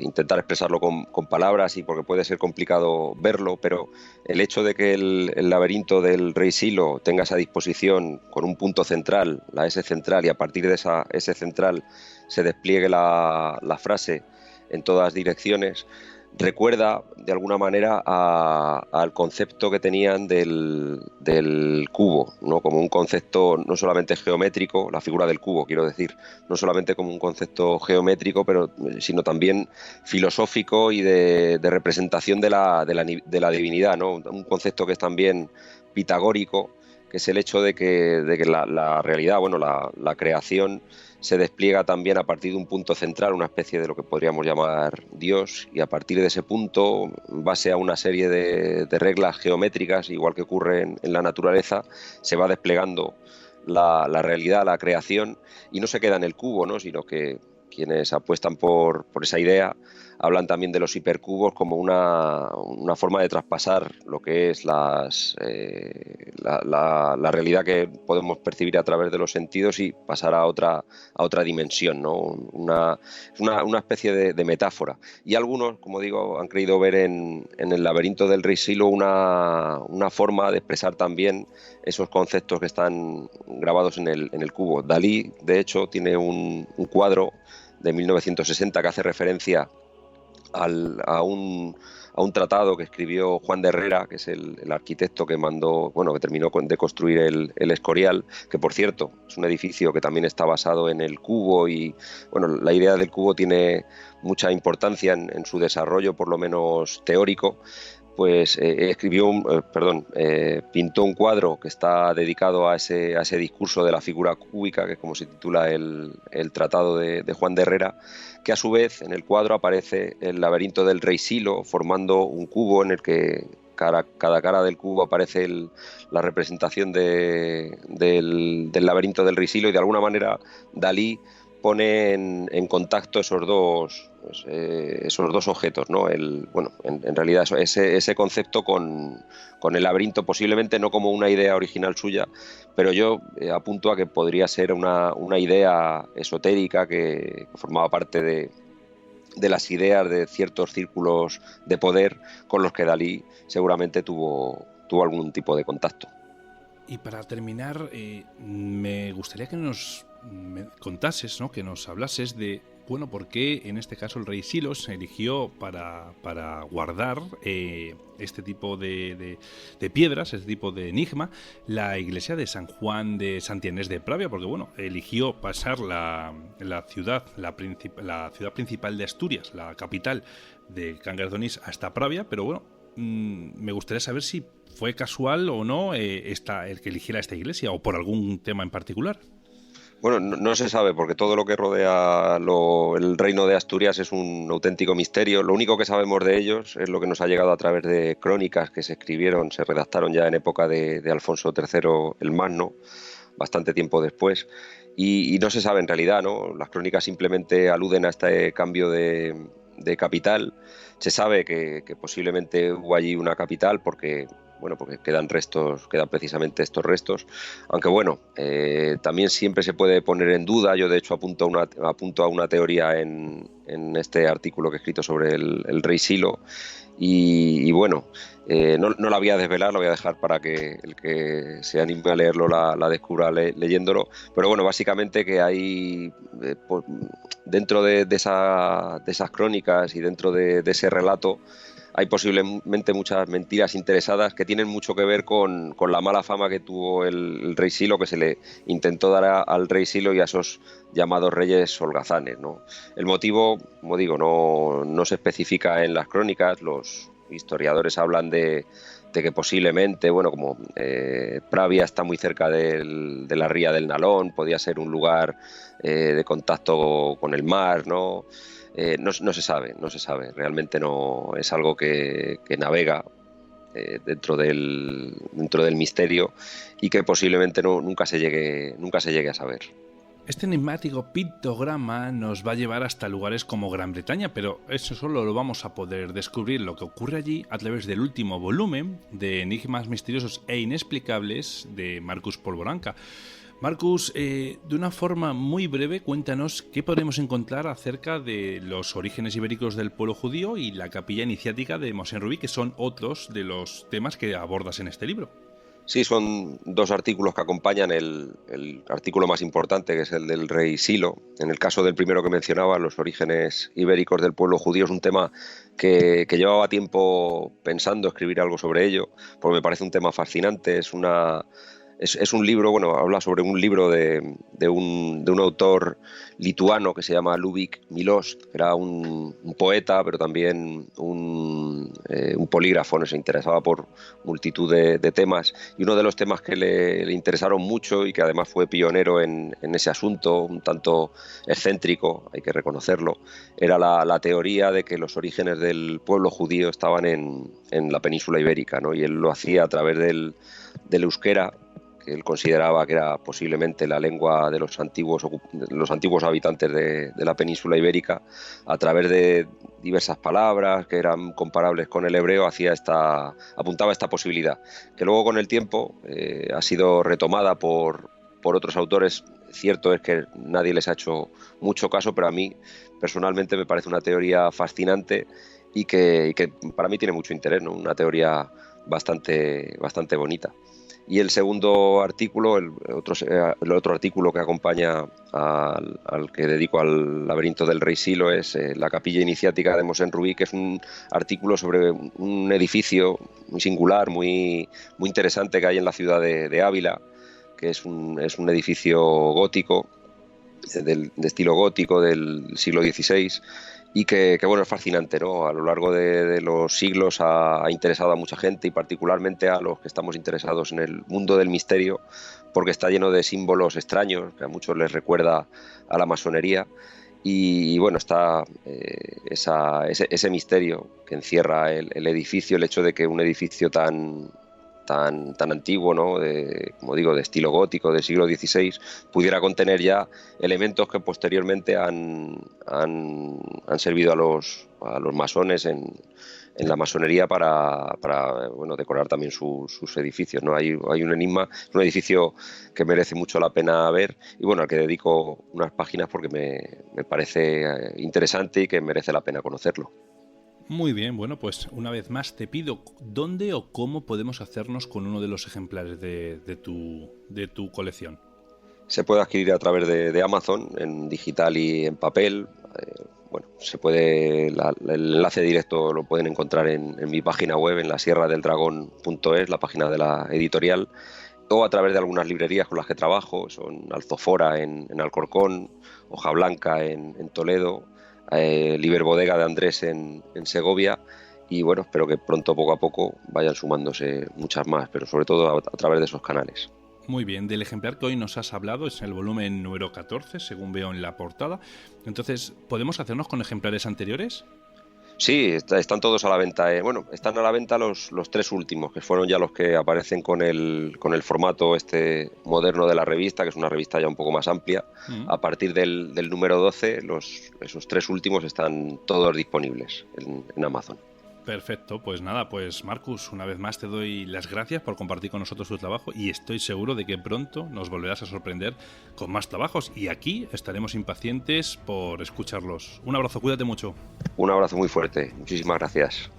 intentar expresarlo con palabras y porque puede ser complicado verlo, pero el hecho de que el laberinto del rey Silo tenga esa disposición con un punto central, la S central, y a partir de esa S central se despliegue la frase en todas direcciones, recuerda de alguna manera al concepto que tenían del cubo, ¿no? Como un concepto no solamente geométrico, la figura del cubo, quiero decir, no solamente como un concepto geométrico, sino también filosófico y de representación de la divinidad, ¿no? Un concepto que es también pitagórico, que es el hecho de que la realidad, bueno, la creación se despliega también a partir de un punto central, una especie de lo que podríamos llamar Dios, y a partir de ese punto, en base a una serie de reglas geométricas, igual que ocurre en la naturaleza, se va desplegando la realidad, la creación, y no se queda en el cubo, ¿no? Sino que quienes apuestan por esa idea hablan también de los hipercubos como una forma de traspasar lo que es la realidad que podemos percibir a través de los sentidos y pasar a otra dimensión, ¿no? Una especie de metáfora. Y algunos, como digo, han creído ver en el laberinto del rey Silo una forma de expresar también esos conceptos que están grabados en el cubo. Dalí, de hecho, tiene un cuadro de 1960 que hace referencia a un tratado que escribió Juan de Herrera, que es el arquitecto que terminó de construir el Escorial, que por cierto es un edificio que también está basado en el cubo y bueno, la idea del cubo tiene mucha importancia en su desarrollo, por lo menos teórico. pues pintó un cuadro que está dedicado a ese discurso de la figura cúbica, que es como se titula el tratado de Juan de Herrera, que a su vez en el cuadro aparece el laberinto del rey Silo, formando un cubo en el que cada cara del cubo aparece la representación del laberinto del rey Silo, y de alguna manera Dalí pone en contacto esos dos objetos, ¿no? En realidad ese concepto con el laberinto, posiblemente no como una idea original suya, pero yo apunto a que podría ser una idea esotérica que formaba parte de las ideas de ciertos círculos de poder con los que Dalí seguramente tuvo algún tipo de contacto. Y para terminar, me gustaría que nos contases, ¿no? Que nos hablases de, bueno, por qué en este caso el rey Silo se eligió para guardar este tipo de piedras, este tipo de enigma, la iglesia de San Juan de Santianés de Pravia, porque bueno, eligió pasar la ciudad principal de Asturias, la capital de Cangas de Onís, hasta Pravia, pero bueno, me gustaría saber si fue casual o no el que eligiera esta iglesia, o por algún tema en particular. Bueno, no se sabe, porque todo lo que rodea el reino de Asturias es un auténtico misterio. Lo único que sabemos de ellos es lo que nos ha llegado a través de crónicas que se redactaron ya en época de Alfonso III el Magno, bastante tiempo después, y no se sabe en realidad, ¿no? Las crónicas simplemente aluden a este cambio de capital. Se sabe que posiblemente hubo allí una capital porque quedan precisamente estos restos, aunque bueno, también siempre se puede poner en duda. Yo de hecho apunto a una teoría en este artículo que he escrito sobre el rey Silo, y bueno, no la voy a desvelar, la voy a dejar para que el que se anime a leerlo la descubra leyéndolo, pero bueno, básicamente que hay dentro de esas crónicas y dentro de ese relato hay posiblemente muchas mentiras interesadas que tienen mucho que ver con la mala fama que tuvo el rey Silo, que se le intentó dar al rey Silo y a esos llamados reyes holgazanes, ¿no? El motivo, como digo, no se especifica en las crónicas. Los historiadores hablan de que posiblemente, bueno, como Pravia está muy cerca de la ría del Nalón, podía ser un lugar de contacto con el mar, ¿no? No se sabe, realmente no es algo que navega dentro del misterio, y que posiblemente nunca se llegue a saber. Este enigmático pictograma nos va a llevar hasta lugares como Gran Bretaña, pero eso solo lo vamos a poder descubrir lo que ocurre allí a través del último volumen de Enigmas misteriosos e inexplicables de Marcus Polvoranca. Marcus, de una forma muy breve, cuéntanos qué podemos encontrar acerca de los orígenes ibéricos del pueblo judío y la capilla iniciática de Mosén Rubí, que son otros de los temas que abordas en este libro. Sí, son dos artículos que acompañan el artículo más importante, que es el del rey Silo. En el caso del primero que mencionaba, los orígenes ibéricos del pueblo judío, es un tema que llevaba tiempo pensando escribir algo sobre ello, porque me parece un tema fascinante. Es un libro, bueno, habla sobre un libro de un autor lituano que se llama Liubik Miloš, que era un poeta, pero también un polígrafo, ¿no? Se interesaba por multitud de temas, y uno de los temas que le interesaron mucho y que además fue pionero en ese asunto, un tanto excéntrico, hay que reconocerlo, era la teoría de que los orígenes del pueblo judío estaban en la península ibérica, ¿no? Y él lo hacía a través del euskera, que él consideraba que era posiblemente la lengua de los antiguos habitantes de la península ibérica. A través de diversas palabras que eran comparables con el hebreo, apuntaba esta posibilidad, que luego con el tiempo ha sido retomada por otros autores. Cierto es que nadie les ha hecho mucho caso, pero a mí personalmente me parece una teoría fascinante y que para mí tiene mucho interés, ¿no? Una teoría bastante bonita. Y el segundo artículo, el otro artículo que acompaña al que dedico al laberinto del rey Silo, es la capilla iniciática de Mosén Rubí, que es un artículo sobre un edificio muy singular, muy interesante, que hay en la ciudad de Ávila, que es un edificio gótico, de estilo gótico del siglo XVI, y que bueno, es fascinante, ¿no? A lo largo de los siglos ha interesado a mucha gente y particularmente a los que estamos interesados en el mundo del misterio, porque está lleno de símbolos extraños que a muchos les recuerda a la masonería. Y bueno, está ese misterio que encierra el edificio, el hecho de que un edificio tan antiguo, ¿no? Como digo, de estilo gótico del siglo XVI, pudiera contener ya elementos que posteriormente han servido a los masones en la masonería para bueno, decorar también sus edificios, ¿no? Hay un enigma, un edificio que merece mucho la pena ver y bueno, al que dedico unas páginas porque me parece interesante y que merece la pena conocerlo. Muy bien, bueno, pues una vez más te pido dónde o cómo podemos hacernos con uno de los ejemplares de tu colección. Se puede adquirir a través de Amazon, en digital y en papel. Bueno, el enlace directo lo pueden encontrar en mi página web, en lasierradeldragón.es, la página de la editorial, o a través de algunas librerías con las que trabajo, son Alzofora en Alcorcón, Hoja Blanca en Toledo, Liberbodega de Andrés en Segovia, y bueno, espero que pronto, poco a poco, vayan sumándose muchas más, pero sobre todo a través de esos canales. Muy bien, del ejemplar que hoy nos has hablado es el volumen número 14, según veo en la portada. Entonces, ¿podemos hacernos con ejemplares anteriores? Sí, están todos a la venta. Bueno, están a la venta los 3 últimos, que fueron ya los que aparecen con el formato moderno de la revista, que es una revista ya un poco más amplia. A partir del número 12, esos 3 últimos están todos disponibles en Amazon. Perfecto, pues nada, pues Marcus, una vez más te doy las gracias por compartir con nosotros tu trabajo y estoy seguro de que pronto nos volverás a sorprender con más trabajos y aquí estaremos impacientes por escucharlos. Un abrazo, cuídate mucho. Un abrazo muy fuerte, muchísimas gracias.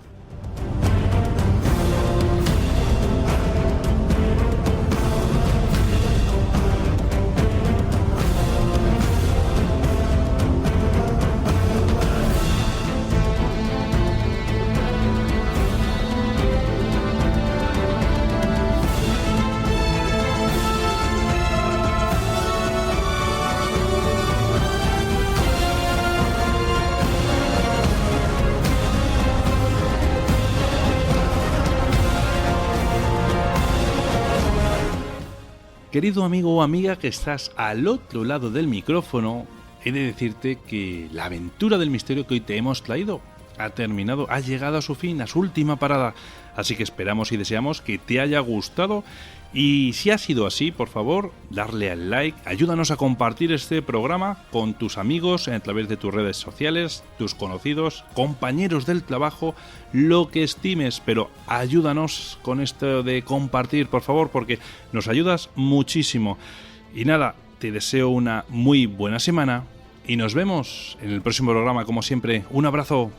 Querido amigo o amiga que estás al otro lado del micrófono, he de decirte que la aventura del misterio que hoy te hemos traído ha terminado, ha llegado a su fin, a su última parada. Así que esperamos y deseamos que te haya gustado. Y si ha sido así, por favor, darle al like, ayúdanos a compartir este programa con tus amigos a través de tus redes sociales, tus conocidos, compañeros del trabajo, lo que estimes, pero ayúdanos con esto de compartir, por favor, porque nos ayudas muchísimo. Y nada, te deseo una muy buena semana y nos vemos en el próximo programa, como siempre. Un abrazo.